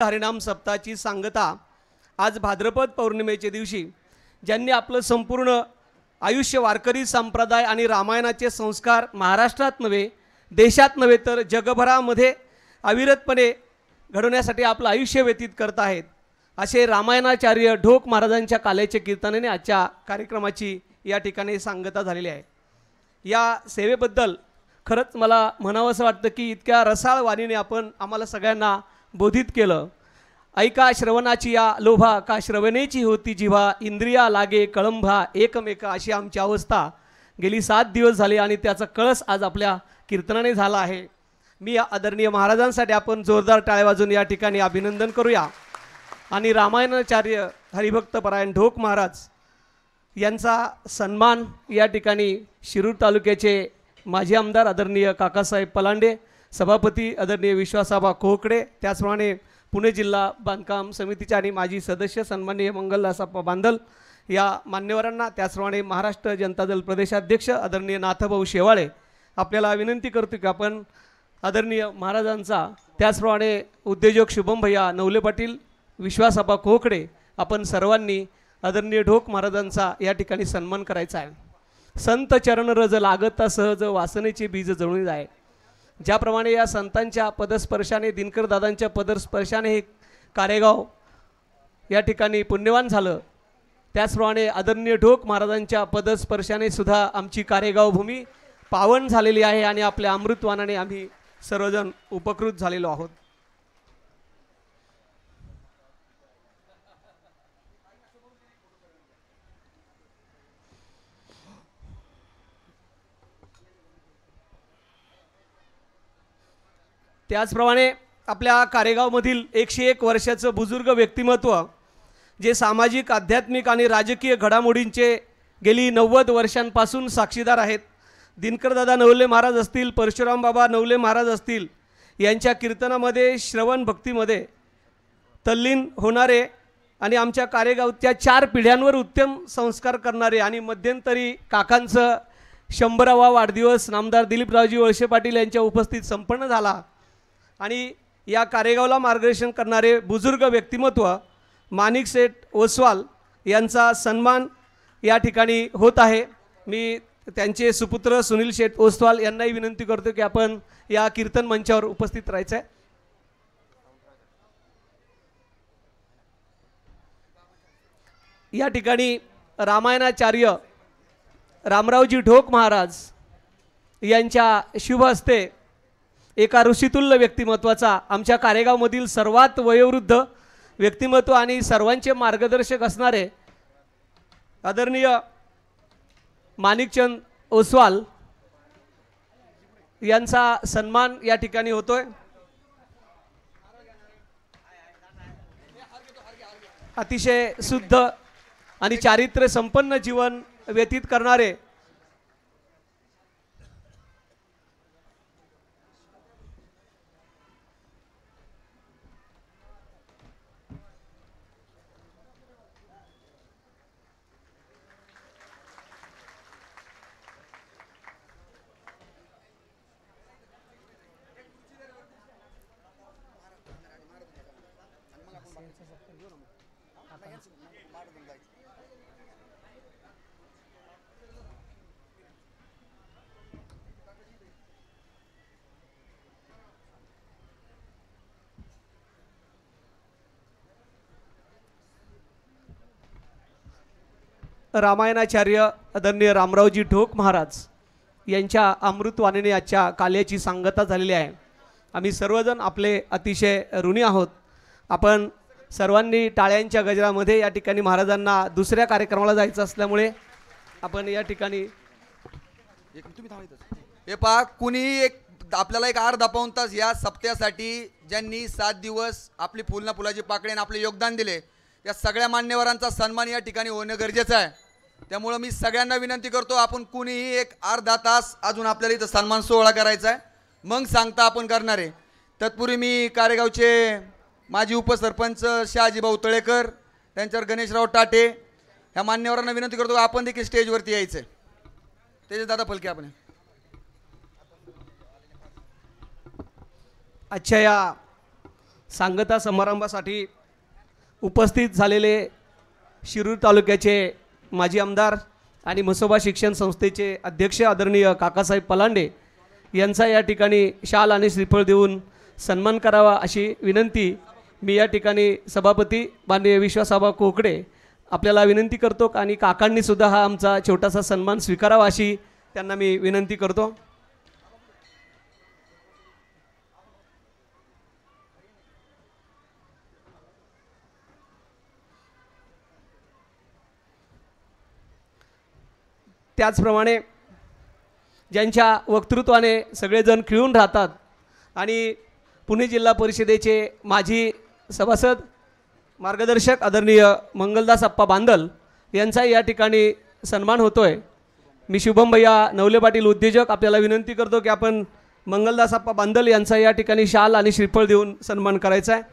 हरिनाम सप्ताहाची सांगता आज भाद्रपद पौर्णिमेच्या दिवशी ज्यांनी आपलं संपूर्ण आयुष्य वारकरी संप्रदाय आणि रामायणाचे संस्कार महाराष्ट्रात नव्हे देशात नव्हे तर जगभरामध्ये अविरतपणे घडवण्यासाठी आपलं आयुष्य व्यतीत करत आहेत असे रामायणाचार्य ढोक महाराजांच्या काल्याचे कीर्तनाने आजच्या कार्यक्रमाची या ठिकाणी सांगता झालेली आहे। या सेवेबद्दल खरंच मला म्हणावंसं वाटतं की इतक्या रसाळ वाणीने आपण आम्हाला सगळ्यांना बोधित केलं। ऐका श्रवणाची या लोभा का श्रवणेची होती जिव्हा इंद्रिया लागे कळंभा एकमेका अशी आमची अवस्था गेली 7 दिवस झाली आणि त्याचा कळस आज आपल्या कीर्तनाने झाला आहे। मी आदरणीय महाराजांसाठी आपण जोरदार टाळ्या वाजवून या ठिकाणी अभिनंदन करूया आणि रामायणाचार्य हरिभक्तपरायण ढोक महाराज यांचा सन्मान या ठिकाणी शिरूर तालुक्याचे माजी आमदार आदरणीय काकासाहेब पलांडे, सभापती आदरणीय विश्वासाबा कोहकडे, त्याचप्रमाणे पुणे जिल्हा बांधकाम समितीचे आणि माजी सदस्य सन्माननीय मंगलदासप्पा बांदल या मान्यवरांना, त्याचप्रमाणे महाराष्ट्र जनता दल प्रदेशाध्यक्ष आदरणीय नाथभाऊ शेवाळे आपल्याला विनंती करतो की आपण आदरणीय महाराजांचा, त्याचप्रमाणे उद्योजक शुभम भैया नवले पाटील, विश्वासाबा कोहकडे आपण सर्वांनी आदरणीय ढोक महाराजांचा या ठिकाणी सन्मान करायचा आहे। संत चरण रज लागता सहज वासनेचे बीज जळून जाय। ज्याप्रमाणे या संतांच्या पदस्पर्शाने दिनकर दादांच्या पदस्पर्शाने हे कारेगाव या ठिकाणी पुण्यवान झालं, त्याचप्रमाणे आदरणीय ढोक महाराजांच्या पदस्पर्शाने सुद्धा आमची कारेगाव भूमी पावन झालेली आहे आणि आपल्या अमृतवानाने आम्ही सर्वजण उपकृत झालेलो आहोत। त्याचप्रमाणे आपल्या कारेगावमधील 101 वर्षाचं बुजुर्ग व्यक्तिमत्व जे सामाजिक आध्यात्मिक आणि राजकीय घडामोडींचे गेली 90 वर्षांपासून साक्षीदार आहेत। दिनकरदादा नवले महाराज असतील, परशुराम बाबा नवले महाराज असतील, यांच्या कीर्तनामध्ये श्रवण भक्तीमध्ये तल्लीन होणारे आणि आमच्या कारेगावच्या 4 पिढ्यांवर उत्तम संस्कार करणारे आणि मध्यंतरी काकांचं 100वा वाढदिवस नामदार दिलीपरावजी वळसे पाटील यांच्या उपस्थित संपन्न झाला आणि या कारेगावला मार्गदर्शन करणारे बुजुर्ग व्यक्तिमत्व माणिक शेठ ओसवाल यांचा सन्मान या ठिकाणी होत आहे। मी त्यांचे सुपुत्र सुनील शेठ ओसवाल यांनाही विनंती करतो की आपण या कीर्तन मंचावर उपस्थित राहायचं आहे। या ठिकाणी रामायणाचार्य रामरावजी ढोक महाराज यांच्या शुभ हस्ते एका ऋषितुल्य व्यक्तिमत्वाचा, आमच्या कारेगावमधील सर्वात वयोवृद्ध व्यक्तिमत्व आणि सर्वांचे मार्गदर्शक असणारे आदरणीय माणिकचंद ओसवाल यांचा सन्मान या ठिकाणी होतोय। अतिशय शुद्ध आणि चारित्र्य संपन्न जीवन व्यतीत करणारे रामायणाचार्य आदरणीय रामरावजी ढोक महाराज यांच्या अमृतवाणीने आजच्या काल्याची सांगता झालेली आहे। आम्ही सर्वजण आपले अतिशय ऋणी आहोत। आपण सर्वांनी टाळ्यांच्या गजरामध्ये या ठिकाणी महाराजांना दुसऱ्या कार्यक्रमाला जायचं असल्यामुळे आपण या ठिकाणी हे पहा, कुणी आपल्याला एक अर्धा पाऊण तास या सप्त्यासाठी ज्यांनी 7 दिवस आपली फुलना फुलाची पाकळी आणि आपले योगदान दिले, या सगळ्या मान्यवरांचा सन्मान या ठिकाणी होणं गरजेचं आहे। त्यामुळे मी सगळ्यांना विनंती करतो, आपण कुणीही एक अर्धा तास अजून आपल्याला इथं सन्मान सोहळा करायचा आहे, मग सांगता आपण करणार आहे। तत्पूर्वी मी कारेगावचे माजी उपसरपंच शहाजीभाऊ तळेकर, त्यांच्यावर गणेशराव टाटे ह्या मान्यवरांना विनंती करतो आपण देखील स्टेजवरती यायचं आहे। तेज दादा फलके आपण आजच्या या सांगता समारंभासाठी उपस्थित झालेले शिरूर तालुक्याचे माजी आमदार आणि म्हसोबा शिक्षण संस्थेचे अध्यक्ष आदरणीय काकासाहेब पलांडे यांचा या ठिकाणी शाल आणि श्रीफळ देऊन सन्मान करावा अशी विनंती मी या ठिकाणी सभापती माननीय विश्वासाबा कोकडे आपल्याला विनंती करतो आणि काकांनी सुद्धा हा आमचा छोटासा सन्मान स्वीकारावा अशी त्यांना मी विनंती करतो. त्याचप्रमाणे ज्यांच्या वक्तृत्वाने सगळेजण खिळून राहतात आणि पुणे जिल्हा परिषदेचे माजी सभासद मार्गदर्शक आदरणीय मंगलदास अप्पा बांदल यांचा या ठिकाणी सन्मान होतोय. मी शुभम भैया नवले पाटील उद्योजक आपल्याला विनंती करतो की आपण मंगलदास अप्पा बांदल यांचा या ठिकाणी शाल आणि श्रीफळ देऊन सन्मान करायचा आहे.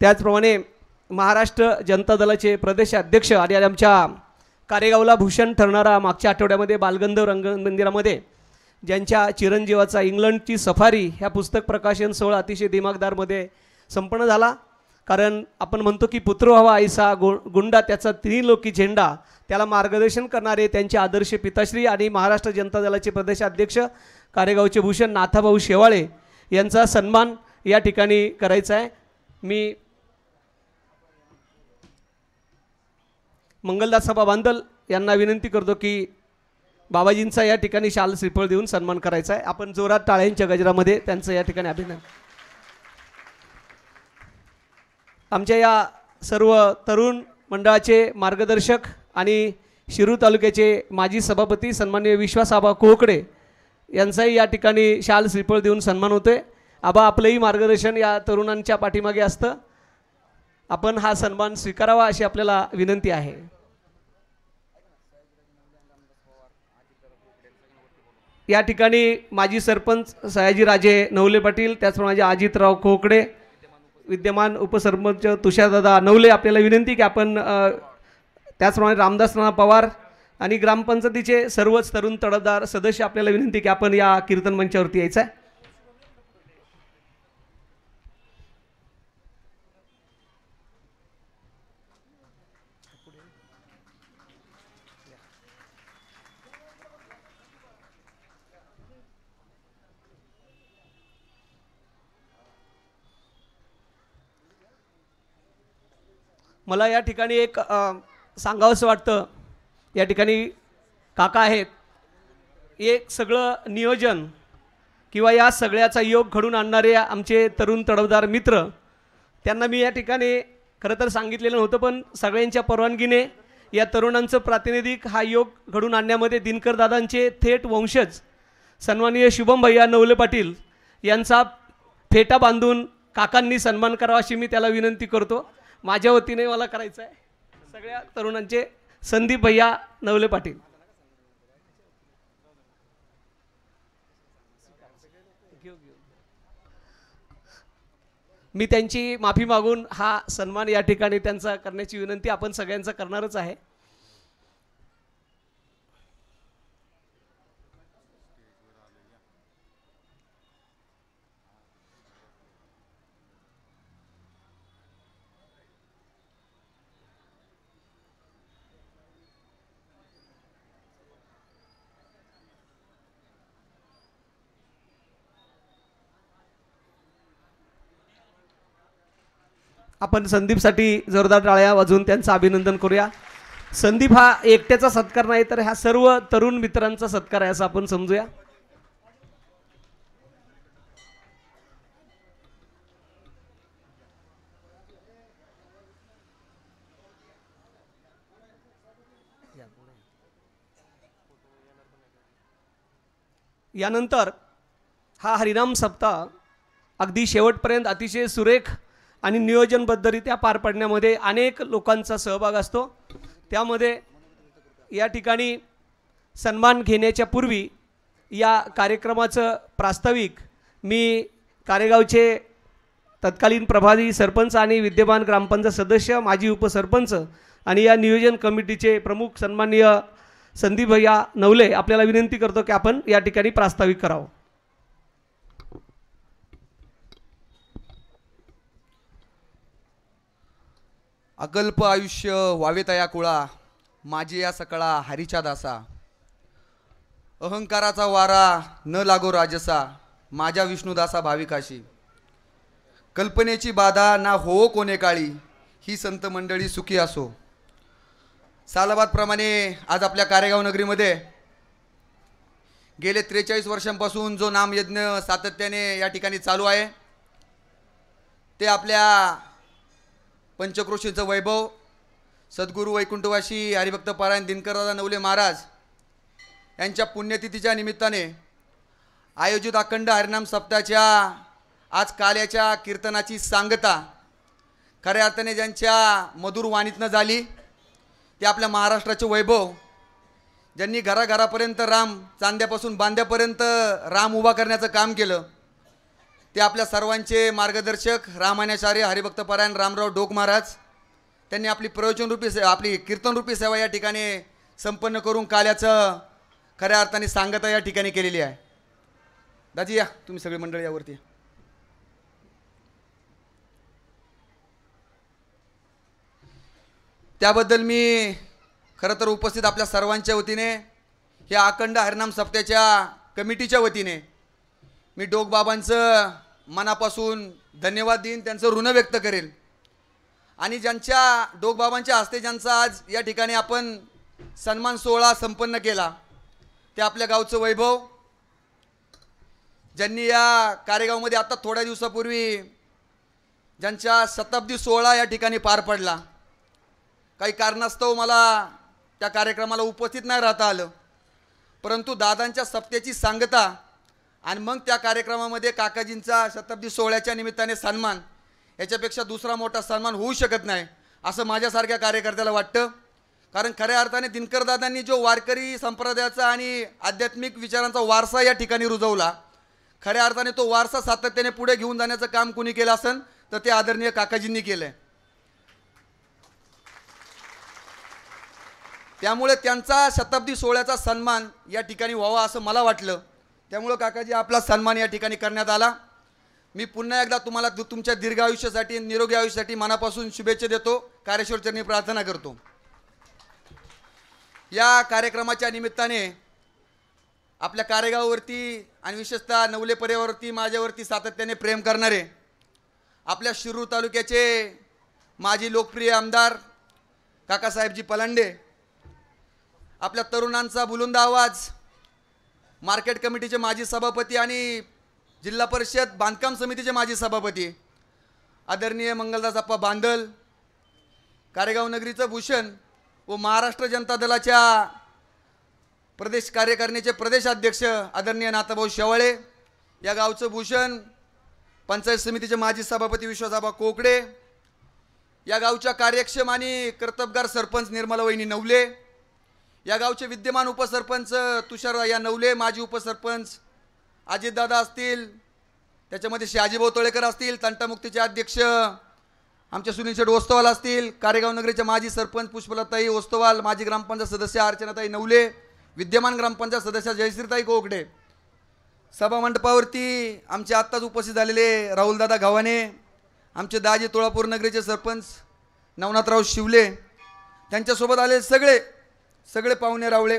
त्याचप्रमाणे महाराष्ट्र जनता दलाचे प्रदेश अध्यक्ष आणि आमच्या कारेगावला भूषण ठरणारा मागच्या आठवड्यामध्ये बालगंधर्व रंगमंदिरामध्ये ज्यांच्या चिरंजीवाचा इंग्लंडची सफारी ह्या पुस्तक प्रकाशन सोहळा अतिशय दिमागदारमध्ये संपन्न झाला. कारण आपण म्हणतो की पुत्र व्हावा ऐसा गुंडा त्याचा त्रिलोकी झेंडा, त्याला मार्गदर्शन करणारे त्यांचे आदर्श पिताश्री आणि महाराष्ट्र जनता दलाचे प्रदेश अध्यक्ष कारेगावचे भूषण नाथाभाऊ शेवाळे यांचा सन्मान या ठिकाणी करायचा आहे. मी मंगलदास अप्पा बांदल यांना विनंती करतो की बाबाजींचा या ठिकाणी शाल श्रीफळ देऊन सन्मान करायचा आहे. आपण जोरात टाळ्यांच्या गजरामध्ये त्यांचं या ठिकाणी अभिनंदन. आमच्या या सर्व तरुण मंडळाचे मार्गदर्शक आणि शिरूर तालुक्याचे माजी सभापती सन्माननीय विश्वासाबा कोकडे यांचाही या ठिकाणी शाल श्रीफळ देऊन सन्मान होतोय. आबा आपलंही मार्गदर्शन या तरुणांच्या पाठीमागे असतं. आपण हा सन्मान स्वीकारावा अशी आपल्याला विनंती आहे. या ठिकाणी माजी सरपंच सयाजीराजे नवले पाटील, त्याचप्रमाणे अजितराव कोकडे, विद्यमान उपसरपंच तुषारदादा नवले आपल्याला विनंती की आपण त्याचप्रमाणे रामदास राणा पवार आणि ग्रामपंचायतीचे सर्वच तरुण तडफदार सदस्य आपल्याला विनंती की आपण या कीर्तन मंचावरती यायचं आहे. मला या ठिकाणी एक सांगावंसं वाटतं. या ठिकाणी काका आहेत. एक सगळं नियोजन किंवा या सगळ्याचा योग घडून आणणारे आमचे तरुण तडफदार मित्र, त्यांना मी या ठिकाणी खरं तर सांगितलेलं नव्हतं, पण सगळ्यांच्या परवानगीने या तरुणांचं प्रातिनिधिक हा योग घडून आणण्यामध्ये दिनकर दादांचे थेट वंशज सन्माननीय शुभम भैया नवले पाटील यांचा फेटा बांधून काकांनी सन्मान करावा अशी मी त्याला विनंती करतो. माझ्या वतीने मला करायचं आहे. सगळ्या तरुणांचे संदीप भैया नवले पाटील. मी त्यांची माफी मागून हा सन्मान या ठिकाणी त्यांचा करण्याची विनंती आपण सगळ्यांचा करणारच आहे. आपण संदीपसाठी जोरदार टाळ्या वाजवून त्यांचं अभिनंदन करूया. संदीप हा एकट्याचा सत्कार नाही तर ह्या सर्व तरुण मित्रांचा सत्कार आहे असं आपण समजूया. यानंतर हा हरिनाम सप्ताह अगदी शेवटपर्यंत अतिशय सुरेख आणि नियोजनबद्धरित्या पार पडण्यामध्ये अनेक लोकांचा सहभाग असतो. त्यामध्ये या ठिकाणी सन्मान घेण्याच्या पूर्वी या कार्यक्रमाचं प्रास्ताविक मी कारेगावचे तत्कालीन प्रभारी सरपंच आणि विद्यमान ग्रामपंचायत सदस्य, माजी उपसरपंच आणि या नियोजन कमिटीचे प्रमुख सन्माननीय संदीप भैया नवले आपल्याला विनंती करतो की आपण या ठिकाणी प्रास्ताविक करावं. अकल्प आयुष्य व्हावे तया कुळा, माझी या सकळा हरीच्या दासा. अहंकाराचा वारा न लागो राजसा, माझ्या विष्णुदासा भाविकाशी. कल्पनेची बाधा ना हो कोणे काळी, ही संत मंडळी सुखी असो. सालाबादप्रमाणे आज आपल्या कारेगाव नगरीमध्ये गेले 43 वर्षांपासून जो नामयज्ञ सातत्याने या ठिकाणी चालू आहे, ते आपल्या पंचक्रोशीचं वैभव सद्गुरू वैकुंठवासी हरिभक्त पारायण दिनकरदादा नवले महाराज यांच्या पुण्यतिथीच्या निमित्ताने आयोजित अखंड हरिनाम सप्ताहाच्या आज काल्याच्या कीर्तनाची सांगता खऱ्या अर्थाने ज्यांच्या मधुर वाणीतनं झाली, ते आपल्या महाराष्ट्राचे वैभव, ज्यांनी घराघरापर्यंत राम, चांद्यापासून बांद्यापर्यंत राम उभा करण्याचं काम केलं, ते आपल्या सर्वांचे मार्गदर्शक रामायणाचार्य हरिभक्त पारायण रामराव डोक महाराज. त्यांनी आपली प्रवचनरूपी आपली कीर्तनरूपी सेवा या ठिकाणी संपन्न करून काल्याचं खऱ्या अर्थाने सांगता या ठिकाणी केलेली आहे. दाजी या, तुम्ही सगळी मंडळी यावरती. त्याबद्दल मी खरं तर उपस्थित आपल्या सर्वांच्या वतीने, या अखंड हरिनाम सप्त्याच्या कमिटीच्या वतीने मी डोकबाबांचं मनापासून धन्यवाद देईन, त्यांचं ऋण व्यक्त करेल. आणि ज्यांच्या डोकबाबांच्या हस्ते ज्यांचा आज या ठिकाणी आपण सन्मान सोहळा संपन्न केला, ते आपल्या गावचं वैभव, ज्यांनी या कारेगावमध्ये आता थोड्या दिवसापूर्वी ज्यांच्या शताब्दी सोहळा या ठिकाणी पार पडला. काही कारणास्तव मला त्या कार्यक्रमाला उपस्थित नाही राहता आलं, परंतु दादांच्या सप्त्याची सांगता आणि मग त्या कार्यक्रमामध्ये काकाजींचा शताब्दी सोहळ्याच्या निमित्ताने सन्मान, याच्यापेक्षा दुसरा मोठा सन्मान होऊ शकत नाही असं माझ्यासारख्या कार्यकर्त्याला वाटतं. कारण खऱ्या अर्थाने दिनकरदादांनी जो वारकरी संप्रदायाचा आणि आध्यात्मिक विचारांचा वारसा या ठिकाणी रुजवला, खऱ्या अर्थाने तो वारसा सातत्याने पुढे घेऊन जाण्याचं काम कुणी केलं असेल तर ते आदरणीय काकाजींनी केलं आहे. त्यामुळे त्यांचा शताब्दी सोहळ्याचा सन्मान या ठिकाणी व्हावा असं मला वाटलं. त्यामुळं काकाजी, आपला सन्मान या ठिकाणी करण्यात आला. मी पुन्हा एकदा तुम्हाला तुमच्या दीर्घ आयुष्यासाठी, निरोगी आयुष्यासाठी मनापासून शुभेच्छा देतो, कार्यश्वरचरणी प्रार्थना करतो. या कार्यक्रमाच्या निमित्ताने आपल्या कारेगाववरती आणि विशेषतः नवले परिवारावरती, माझ्यावरती सातत्याने प्रेम करणारे आपल्या शिरूर तालुक्याचे माजी लोकप्रिय आमदार काकासाहेबजी पलांडे, आपल्या तरुणांचा बुलंद आवाज, मार्केट कमिटीचे माजी सभापती आणि जिल्हा परिषद बांधकाम समितीचे माजी सभापती आदरणीय मंगलदासप्पा बांदल, कारेगाव नगरीचं भूषण व महाराष्ट्र जनता दलाच्या प्रदेश कार्यकारिणीचे प्रदेशाध्यक्ष आदरणीय नाथाभाऊ शेवाळे, या गावचं भूषण पंचायत समितीचे माजी सभापती विश्वासाबा कोकडे, या गावच्या कार्यक्षम आणि कर्तबगार सरपंच निर्मलावहिनी नवले, या गावचे विद्यमान उपसरपंच तुषार या नवले, माजी उपसरपंच अजितदादा असतील, त्याच्यामध्ये शहाजीभाऊ तळेकर असतील, तंटामुक्तीचे अध्यक्ष आमचे सुनील शेठ ओस्तवाल असतील, कारेगाव नगरीचे माजी सरपंच पुष्पलताई ओस्तवाल, माजी ग्रामपंचायत सदस्य अर्चनाताई नवले, विद्यमान ग्रामपंचायत सदस्य जयश्रीताई कोकडे, सभामंडपावरती आमचे आत्ताच उपस्थित झालेले राहुलदादा गावाने, आमचे दाजी तुळापूर नगरीचे सरपंच नवनाथराव शिवले, त्यांच्यासोबत आलेले सगळे पाहुणे रावळे.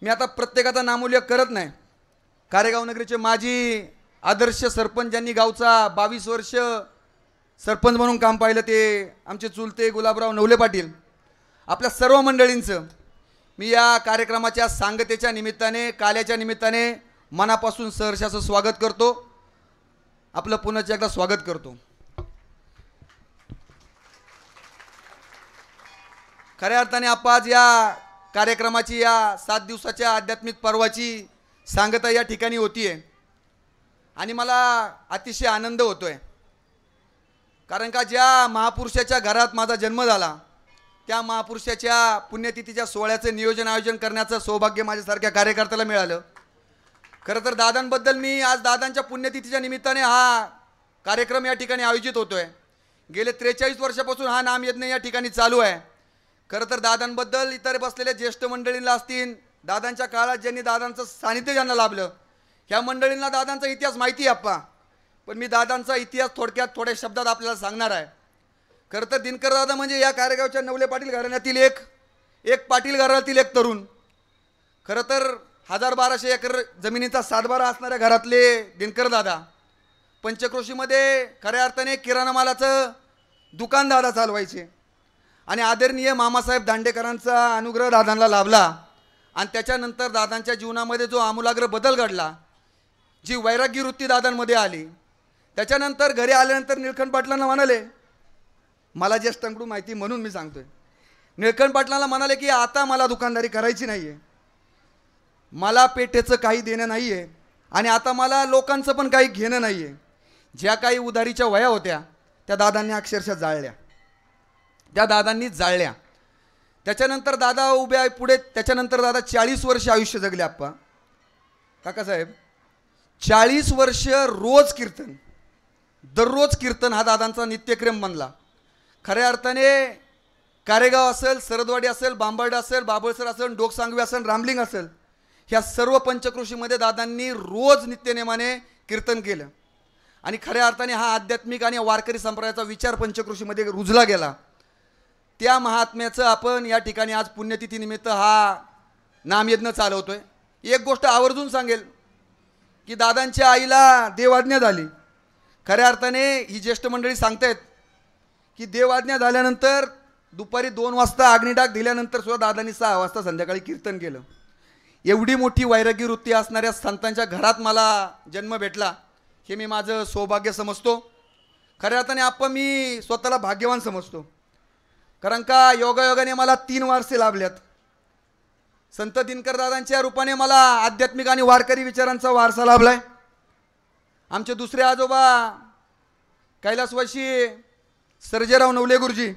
मी आता प्रत्येकाचा नामोल्लेख करत नाही. कारेगाव नगरीचे माजी आदर्श सरपंच, ज्यांनी गावचा 22 वर्ष सरपंच म्हणून काम पाहिलं, ते आमचे चुलते गुलाबराव नवले पाटील. आपल्या सर्व मंडळींचं मी या कार्यक्रमाच्या सांगतेच्या निमित्ताने, काल्याच्या निमित्ताने मनापासून सहर्षाचं स्वागत करतो. आपलं पुन्हा एकदा स्वागत करतो. खऱ्या अर्थाने आपण आज या कार्यक्रमाची, या 7 दिवसाच्या आध्यात्मिक पर्वाची सांगता या ठिकाणी होतीये आणि मला अतिशय आनंद होतोय. कारण का ज्या महापुरुषाच्या घरात माझा जन्म झाला, त्या महापुरुषाच्या पुण्यतिथीच्या सोहळ्याचं नियोजन आयोजन करण्याचं सौभाग्य माझ्यासारख्या कार्यकर्त्याला मिळालं. खरं तर दादांबद्दल मी आज दादांच्या पुण्यतिथीच्या निमित्ताने हा कार्यक्रम या ठिकाणी आयोजित होतोय. गेले 43 वर्षापासून हा नामयज्ञ या ठिकाणी चालू आहे. खरं तर दादांबद्दल इतर बसलेल्या ज्येष्ठ मंडळींना असतील, दादांच्या काळात ज्यांनी दादांचं सानिध्य ज्यांना लाभलं, ह्या मंडळींना दादांचा इतिहास माहिती आहे आप्पा. पण मी दादांचा इतिहास थोडक्यात थोड्या शब्दात आपल्याला सांगणार आहे. खरं तर दिनकर दादा म्हणजे या कारेगावच्या नवले पाटील घराण्यातील एक पाटील घराण्यातील एक तरुण. खरं तर 1000-1200 एकर जमिनीचा सातबारा असणाऱ्या घरातले दिनकर दादा पंचक्रोशीमध्ये खऱ्या अर्थाने किराणा मालाचं दुकान दादा चालवायचे. आणि आदरणीय मामासाहेब दांडेकरांचा अनुग्रह दादांना लाभला. आणि त्याच्यानंतर दादांच्या जीवनामध्ये जो आमूलाग्र बदल घडला, जी वैराग्य वृत्ती दादांमध्ये आली, त्याच्यानंतर घरी आल्यानंतर निळकंठ पाटलांना म्हणाले, मला ज्येष्ठांकडून माहिती म्हणून मी सांगतोय, निळकंठ पाटलांना म्हणाले की आता मला दुकानदारी करायची नाही आहे, मला पेठेचं काही देणं नाही आहे आणि आता मला लोकांचं पण काही घेणं नाही आहे. ज्या काही उधारीच्या वया होत्या त्या दादांनी अक्षरशः जाळल्या, त्या दादांनी जाळल्या. त्याच्यानंतर दादा उभ्या पुढे, त्याच्यानंतर दादा 40 वर्ष आयुष्य जगले आप्पा. काकासाहेब 40 वर्ष रोज कीर्तन, दररोज कीर्तन हा दादांचा नित्यक्रम बनला. खऱ्या अर्थाने कारेगाव असेल, सरदवाडी असेल, बांबर्ड असेल, बाबळसर असेल, डोकसांगवी असेल, रामलिंग असेल, ह्या सर्व पंचक्रोशीमध्ये दादांनी रोज नित्यनेमाने कीर्तन केलं. आणि खऱ्या अर्थाने हा आध्यात्मिक आणि वारकरी संप्रदायाचा विचार पंचक्रोशीमध्ये रुजला गेला. त्या महात्म्याचं आपण या ठिकाणी आज पुण्यतिथीनिमित्त हा नामयज्ञ चालवतोय. एक गोष्ट आवर्जून सांगेल की दादांच्या आईला देवाज्ञा झाली. खऱ्या अर्थाने ही ज्येष्ठ मंडळी सांगतायत की देवाज्ञा झाल्यानंतर दुपारी 2 वाजता अग्निडाग दिल्यानंतर सुद्धा दादांनी 6 वाजता संध्याकाळी कीर्तन केलं. एवढी मोठी वैरागी वृत्ती असणाऱ्या संतांच्या घरात मला जन्म भेटला, हे मी माझं सौभाग्य समजतो. खऱ्या अर्थाने आपण मी स्वतःला भाग्यवान समजतो. कारण का योगायोगाने मला 3 वारसे लाभल्यात. संत दिनकर दादांच्या रूपाने मला आध्यात्मिक आणि वारकरी विचारांचा वारसा लाभलाय. आमचे दुसरे आजोबा कैलासवासी सर्जेराव नवले गुरुजी,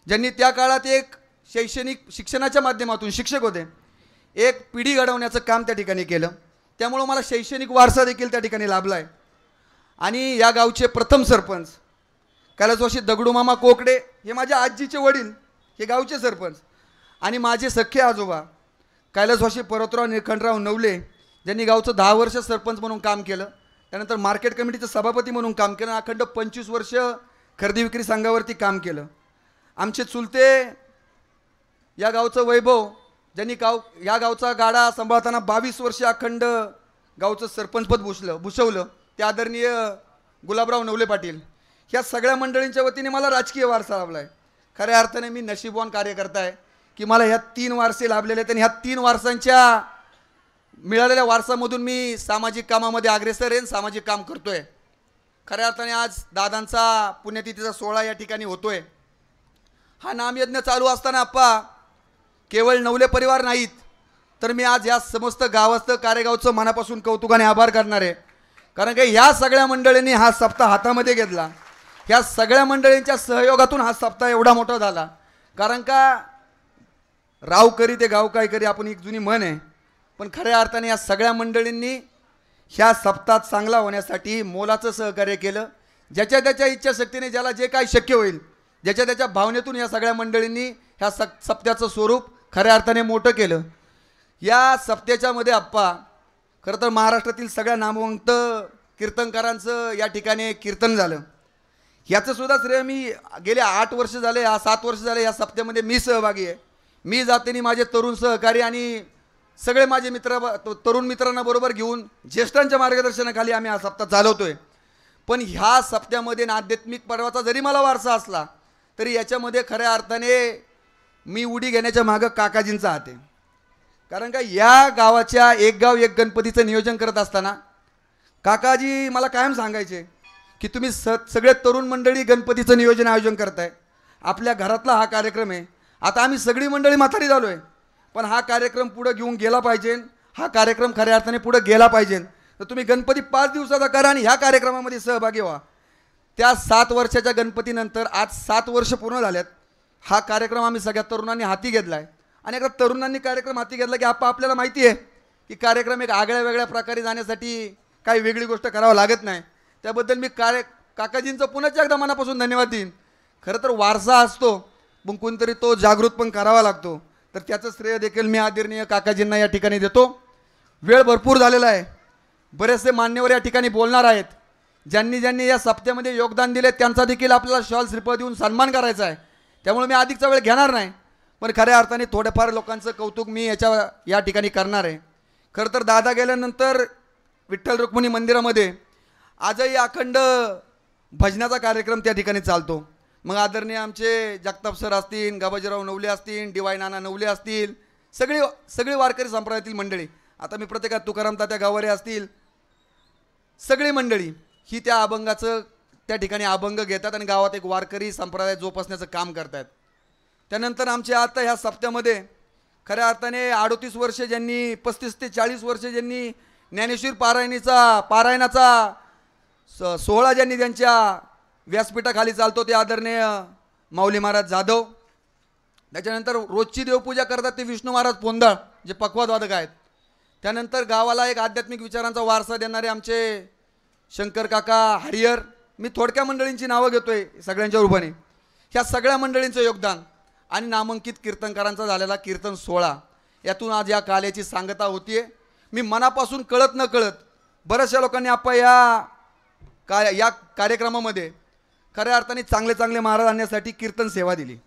ज्यांनी त्या काळात एक शैक्षणिक शिक्षणाच्या माध्यमातून शिक्षक होते, एक पिढी घडवण्याचं काम त्या ठिकाणी केलं. त्यामुळं मला शैक्षणिक वारसा देखील त्या ठिकाणी लाभला आहे. आणि या गावचे प्रथम सरपंच कैलासवासी दगडूमामा कोकडे, हे माझ्या आजीचे वडील, हे गावचे सरपंच. आणि माझे सख्खे आजोबा कैलासवासी पर्वतराव निळकंठराव नवले, ज्यांनी गावचं 10 वर्ष सरपंच म्हणून काम केलं, त्यानंतर मार्केट कमिटीचं सभापती म्हणून काम केलं, अखंड 25 वर्ष खरेदी विक्री संघावरती काम केलं. आमचे चुलते या गावचं वैभव, ज्यांनी या गावचा गाडा सांभाळताना 22 वर्ष अखंड गावचं सरपंचपद भूषवलं, ते आदरणीय गुलाबराव नवले पाटील. ह्या सगळ्या मंडळींच्या वतीने मला राजकीय वारसा लाभला आहे. खऱ्या अर्थाने मी नशीबवान कार्यकर्ता आहे की मला ह्या 3 वारसे लाभलेले आहेत. आणि ह्या 3 वारसांच्या मिळालेल्या वारसामधून मी सामाजिक कामामध्ये अग्रेसर आहे, सामाजिक काम करतोय. खऱ्या अर्थाने आज दादांचा पुण्यतिथीचा सोहळा या ठिकाणी होतोय. हा नामयज्ञ चालू असताना आप्पा केवळ नवले परिवार नाहीत, तर मी आज या समस्त गावाचं कारेगावचं मनापासून कौतुकाने आभार करणार आहे. कारण की ह्या सगळ्या मंडळींनी हा सप्ताह हातामध्ये घेतला. ह्या सगळ्या मंडळींच्या सहयोगातून हा सप्ताह एवढा मोठा झाला. कारण का राव करी ते गाव काय करी, आपण एक जुनी म्हण आहे. पण खऱ्या अर्थाने या सगळ्या मंडळींनी ह्या सप्ताहात चांगला होण्यासाठी मोलाचं सहकार्य केलं. ज्याच्या त्याच्या इच्छाशक्तीने ज्याला जे काही शक्य होईल, ज्याच्या त्याच्या भावनेतून या सगळ्या मंडळींनी ह्या सप्त्याचं स्वरूप खऱ्या अर्थाने मोठं केलं. या सप्त्याच्या मध्ये आप्पा खरं तर महाराष्ट्रातील सगळ्या नामवंत कीर्तनकारांचं या ठिकाणी कीर्तन झालं. याचं सुद्धा श्रेय मी गेले 8 वर्ष झाले, 7 वर्ष झाले या सप्त्यामध्ये मी सहभागी आहे. मी जातीने माझे तरुण सहकारी आणि सगळे माझे तरुण मित्रांना बरोबर घेऊन ज्येष्ठांच्या मार्गदर्शनाखाली आम्ही हा सप्ताह चालवतोय. पण ह्या सप्त्यामध्ये आध्यात्मिक पर्वाचा जरी मला वारसा असला तरी याच्यामध्ये खऱ्या अर्थाने मी उडी घेण्याच्या मागं काकाजींचा हात आहे. कारण का या गावाच्या एक गाव एक गणपतीचं नियोजन करत असताना काकाजी मला कायम सांगायचे की तुम्ही सगळे तरुण मंडळी गणपतीचं आयोजन करताय, आपल्या घरातला हा कार्यक्रम आहे. आता आम्ही सगळी मंडळी म्हातारी झालो आहे, पण हा कार्यक्रम पुढे घेऊन गेला पाहिजे. हा कार्यक्रम खऱ्या अर्थाने पुढे गेला पाहिजे. तर तुम्ही गणपती 5 दिवसाचा करा आणि ह्या कार्यक्रमामध्ये सहभागी व्हा. त्या 7 वर्षाच्या गणपतीनंतर आज 7 वर्ष पूर्ण झाल्यात. हा कार्यक्रम आम्ही सगळ्या तरुणांनी हाती घेतला आहे. आणि एकदा तरुणांनी कार्यक्रम हाती घेतला की आपल्याला माहिती आहे की कार्यक्रम एक आगळ्या वेगळ्या प्रकारे जाण्यासाठी काही वेगळी गोष्ट करावं लागत नाही. त्याबद्दल मी काकाजींचं पुन्हा एकदा मनापासून धन्यवाद देईन. खरं तर वारसा असतो पण कोणतरी तो जागृत पण करावा लागतो, तर त्याचं श्रेय देखील मी आदरणीय काकाजींना या ठिकाणी देतो. वेळ भरपूर झालेला आहे. बरेचसे मान्यवर या ठिकाणी बोलणार आहेत. ज्यांनी ज्यांनी या सप्त्यामध्ये योगदान दिले त्यांचा देखील आपल्याला शॉल श्रीफळ देऊन सन्मान करायचा आहे. त्यामुळे मी अधिकचा वेळ घेणार नाही, पण खऱ्या अर्थाने थोड्याफार लोकांचं कौतुक मी या ठिकाणी करणार आहे. खरं तर दादा गेल्यानंतर विठ्ठल रुक्मिणी मंदिरामध्ये आजही अखंड भजनाचा कार्यक्रम त्या ठिकाणी चालतो. मग आदरणीय आमचे जगताप सर असतील, गाबाजीराव नवले असतील, डी वाय नाना नवले असतील, सगळी वारकरी संप्रदायातील मंडळी, आता मी प्रत्येकात तुकाराम तात्या गावारे असतील, सगळी मंडळी ही त्या अभंगाचं त्या ठिकाणी अभंग घेतात आणि गावात एक वारकरी संप्रदाय जोपासण्याचं काम करतात. त्यानंतर आमचे आता ह्या सप्त्यामध्ये खऱ्या अर्थाने 38 वर्षे ज्यांनी 35 ते 40 वर्षे ज्यांनी ज्ञानेश्वर पारायणाचा सोहळा ज्यांनी त्यांच्या व्यासपीठाखाली चालतो ते आदरणीय माऊली महाराज जाधव. त्याच्यानंतर रोजची देवपूजा करतात ते विष्णू महाराज पोंदाळ जे पखवाद वादक आहेत. त्यानंतर गावाला एक आध्यात्मिक विचारांचा वारसा देणारे आमचे शंकर काका हरिहर. मी थोडक्या मंडळींची नावं घेतोय सगळ्यांच्या रूपाने. ह्या सगळ्या मंडळींचं योगदान आणि नामांकित कीर्तनकारांचा झालेला कीर्तन सोहळा यातून आज या काल्याची सांगता होतीये. मी मनापासून कळत न कळत बऱ्याचशा लोकांनी आपण या कार्यक्रमामध्ये खऱ्या अर्थाने चांगले चांगले महाराज आणण्यासाठी कीर्तन सेवा दिली.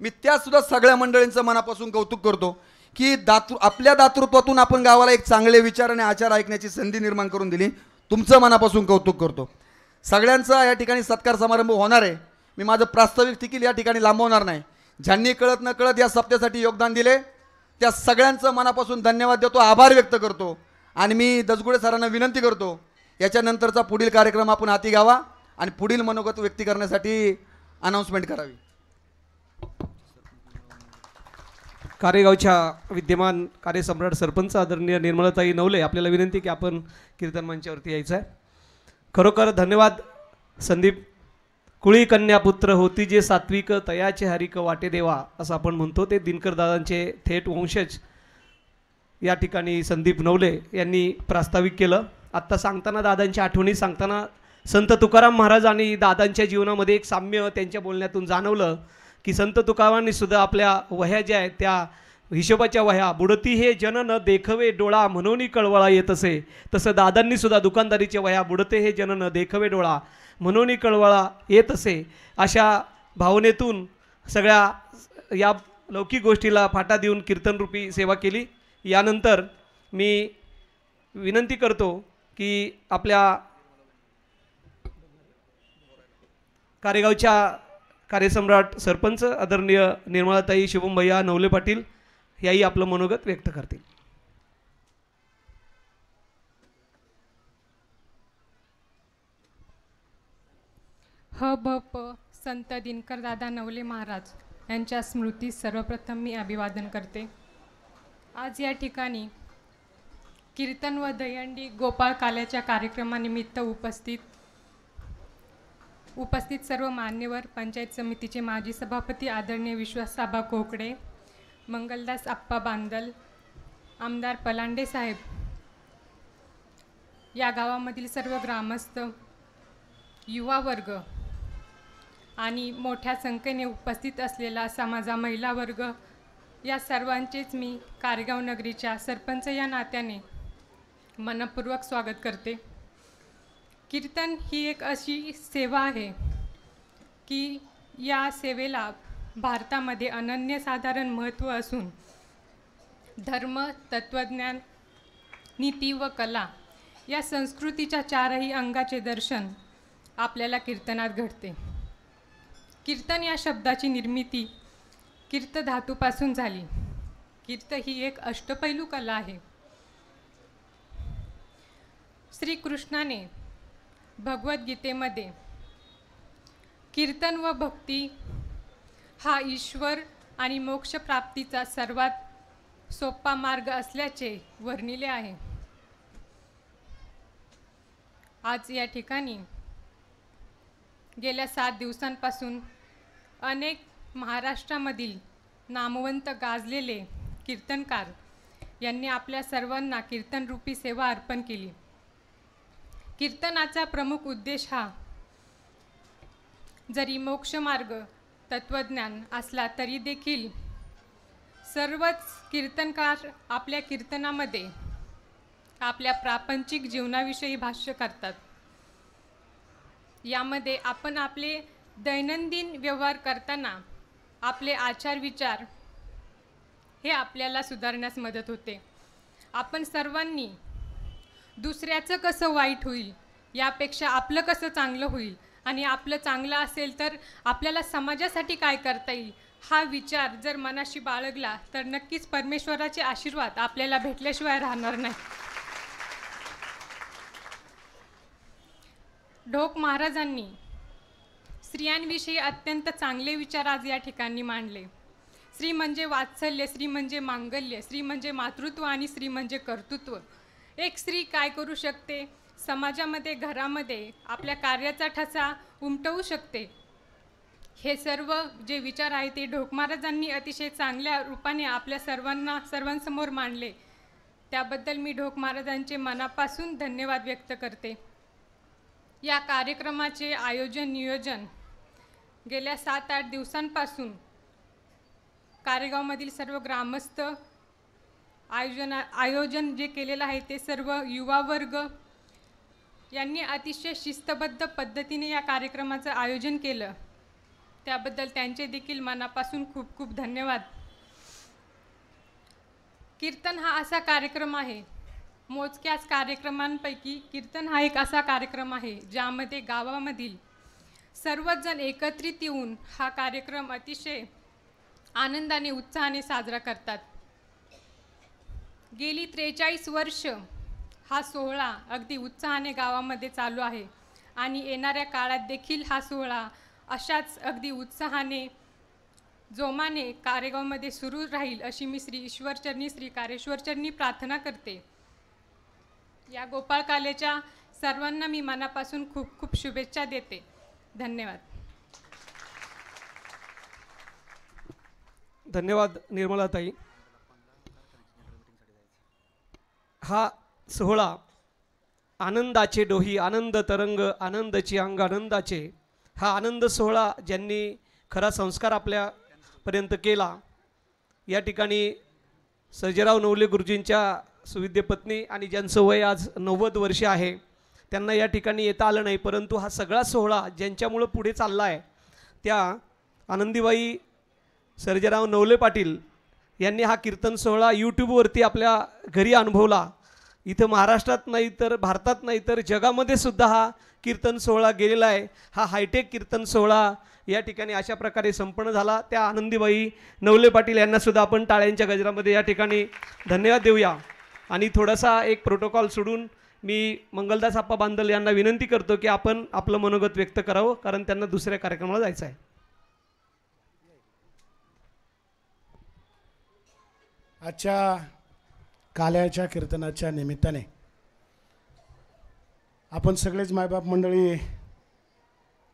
मी त्यासुद्धा सगळ्या मंडळींचं मनापासून कौतुक करतो की आपल्या दातृत्वातून आपण गावाला एक चांगले विचार आणि आचार ऐकण्याची संधी निर्माण करून दिली. तुमचं मनापासून कौतुक करतो. सगळ्यांचा या ठिकाणी सत्कार समारंभ होणार आहे. मी माझं प्रास्ताविक देखील या ठिकाणी लांबवणार नाही. ज्यांनी कळत न कळत या सप्त्यासाठी योगदान दिले त्या सगळ्यांचं मनापासून धन्यवाद देतो, आभार व्यक्त करतो. आणि मी दसगुडे सरांना विनंती करतो याच्यानंतरचा पुढील कार्यक्रम आपण हाती घ्यावा आणि पुढील मनोगत व्यक्त करण्यासाठी अनाऊन्समेंट करावी. कारेगावच्या विद्यमान कार्यसम्राट सरपंच आदरणीय निर्मलाताई नवले आपल्याला विनंती की आपण कीर्तन मंचावरती यायचं आहे. खरोखर धन्यवाद. संदीप कुळी कन्यापुत्र होती जे सात्विक तयाचे हरिक वाटे देवा असं आपण म्हणतो. ते दिनकर दादांचे थेट वंशज या ठिकाणी संदीप नवले यांनी प्रास्ताविक केलं. आत्ता सांगताना दादांच्या आठवणी सांगताना संत तुकाराम महाराज आणि दादांच्या जीवनामध्ये एक साम्य त्यांच्या बोलण्यातून जाणवलं की संत तुकारामांनी सुद्धा आपल्या वह्या ज्या आहेत त्या हिशोबाच्या वह्या बुडती हे जन न देखवे डोळा म्हणून कळवळा येत असे, तसं दादांनी सुद्धा दुकानदारीच्या वह्या बुडते हे जन न देखवे डोळा म्हणून कळवळा येत असे अशा भावनेतून सगळ्या या लौकिक गोष्टीला फाटा देऊन कीर्तनरूपी सेवा केली. यानंतर मी विनंती करतो की आपल्या कारेगावच्या कार्यसम्राट सरपंच आदरणीय निर्मलाताई शुभम भैया नवले पाटील याही आपलं मनोगत व्यक्त करतील. भ संत दिनकर दादा नवले महाराज यांच्या स्मृतीस सर्वप्रथम मी अभिवादन करते. आज या ठिकाणी कीर्तन व दहीहंडी गोपाळ काल्याच्या कार्यक्रमानिमित्त उपस्थित सर्व मान्यवर, पंचायत समितीचे माजी सभापती आदरणीय विश्वास आबा कोकडे, मंगलदास आप्पा बांदल, आमदार पलांडे साहेब, या गावामधील सर्व ग्रामस्थ, युवा वर्ग आणि मोठ्या संख्येने उपस्थित असलेला समाजा महिला वर्ग, या सर्वांचेच मी कारेगाव नगरीच्या सरपंच या नात्याने मनपूर्वक स्वागत करते. कीर्तन ही एक अशी सेवा आहे की या सेवेला भारतामध्ये अनन्यसाधारण महत्त्व असून धर्म, तत्त्वज्ञान, नीती व कला या संस्कृतीच्या चारही अंगाचे दर्शन आपल्याला कीर्तनात घडते. कीर्तन या शब्दाची निर्मिती कीर्त धातूपासून झाली. कीर्त ही एक अष्टपैलू कला आहे. श्रीकृष्णाने भगवद्गीतेमध्ये कीर्तन व भक्ती हा ईश्वर आणि मोक्षप्राप्तीचा सर्वात सोपा मार्ग असल्याचे वर्णिले आहे. आज या ठिकाणी गेल्या 7 दिवसांपासून अनेक महाराष्ट्रामधील नामवंत गाजलेले कीर्तनकार यांनी आपल्या सर्वांना कीर्तनरूपी सेवा अर्पण केली. कीर्तनाचा प्रमुख उद्देश हा जरी मोक्षमार्ग तत्त्वज्ञान असला तरी देखील सर्वच कीर्तनकार आपल्या कीर्तनामध्ये आपल्या प्रापंचिक जीवनाविषयी भाष्य करतात. यामध्ये आपण आपले दैनंदिन व्यवहार करताना आपले आचार विचार हे आपल्याला सुधारण्यास मदत होते. आपण सर्वांनी दुसऱ्याचं कसं वाईट होईल यापेक्षा आपलं कसं चांगलं होईल आणि आपलं चांगलं असेल तर आपल्याला समाजासाठी काय करता येईल हा विचार जर मनाशी बाळगला तर नक्कीच परमेश्वराचे आशीर्वाद आपल्याला भेटल्याशिवाय राहणार नाही. ढोक महाराजांनी स्त्रियांविषयी अत्यंत चांगले विचार आज या ठिकाणी मांडले. स्त्री म्हणजे वात्सल्य, स्त्री म्हणजे मांगल्य, स्त्री म्हणजे मातृत्व आणि स्त्री म्हणजे कर्तृत्व. एक स्त्री काय करू शकते, समाजामध्ये घरामध्ये आपल्या कार्याचा ठसा उमटवू शकते. हे सर्व जे विचार आहे ते ढोक महाराजांनी अतिशय चांगल्या रूपाने आपल्या सर्वांसमोर मांडले. त्याबद्दल मी ढोक महाराजांचे मनापासून धन्यवाद व्यक्त करते. या कार्यक्रमाचे नियोजन गेल्या 7-8 दिवसांपासून कारेगावमधील सर्व ग्रामस्थ आयोजन जे केलेलं आहे ते सर्व युवा वर्ग यांनी अतिशय शिस्तबद्ध पद्धतीने या कार्यक्रमाचं आयोजन केलं. त्याबद्दल त्यांचे देखील मनापासून खूप खूप धन्यवाद. कीर्तन हा असा कार्यक्रम आहे, मोजक्याच कार्यक्रमांपैकी कीर्तन हा एक असा कार्यक्रम आहे ज्यामध्ये गावामधील सर्वच जण एकत्रित येऊन हा कार्यक्रम अतिशय आनंदाने उत्साहाने साजरा करतात. गेली 43 वर्ष हा सोहळा अगदी उत्साहाने गावामध्ये चालू आहे आणि येणाऱ्या काळात देखील हा सोहळा अशाच अगदी उत्साहाने जोमाने कारेगावमध्ये सुरू राहील अशी मी श्री ईश्वरचरणी श्री कारेश्वरचरणी प्रार्थना करते. या गोपाळकालेच्या सर्वांना मी मनापासून खूप खूप शुभेच्छा देते. धन्यवाद. धन्यवाद निर्मलाताई. हा सोहळा आनंदाचे डोही आनंद तरंग आनंदाची अंग आनंदाचे, हा आनंद सोहळा ज्यांनी खरा संस्कार आपल्यापर्यंत केला. या ठिकाणी सर्जेराव नवले गुरुजींच्या सुविद्य पत्नी आणि ज्यांचं वय आज 90 वर्षे आहे त्यांना या ठिकाणी येता आलं नाही, परंतु हा सगळा सोहळा ज्यांच्यामुळं पुढे चालला आहे त्या आनंदीबाई सर्जेराव नवले पाटील यांनी हा कीर्तन सोहळा यूट्यूबवरती आपल्या घरी अनुभवला. इथं महाराष्ट्रात नाही तर भारतात नाही तर जगामध्ये सुद्धा हा कीर्तन सोहळा गेलेला आहे. हा हायटेक कीर्तन सोहळा या ठिकाणी अशा प्रकारे संपन्न झाला. त्या आनंदीबाई नवले पाटील यांनासुद्धा आपण टाळ्यांच्या गजरामध्ये या ठिकाणी धन्यवाद देऊया. आणि थोडासा एक प्रोटोकॉल सोडून मी मंगलदास आप्पा बांदल यांना विनंती करतो की आपण आपलं मनोगत व्यक्त करावं, कारण त्यांना दुसऱ्या कार्यक्रमाला जायचं आहे. आजच्या काल्याच्या कीर्तनाच्या निमित्ताने आपण सगळेच मायबाप मंडळी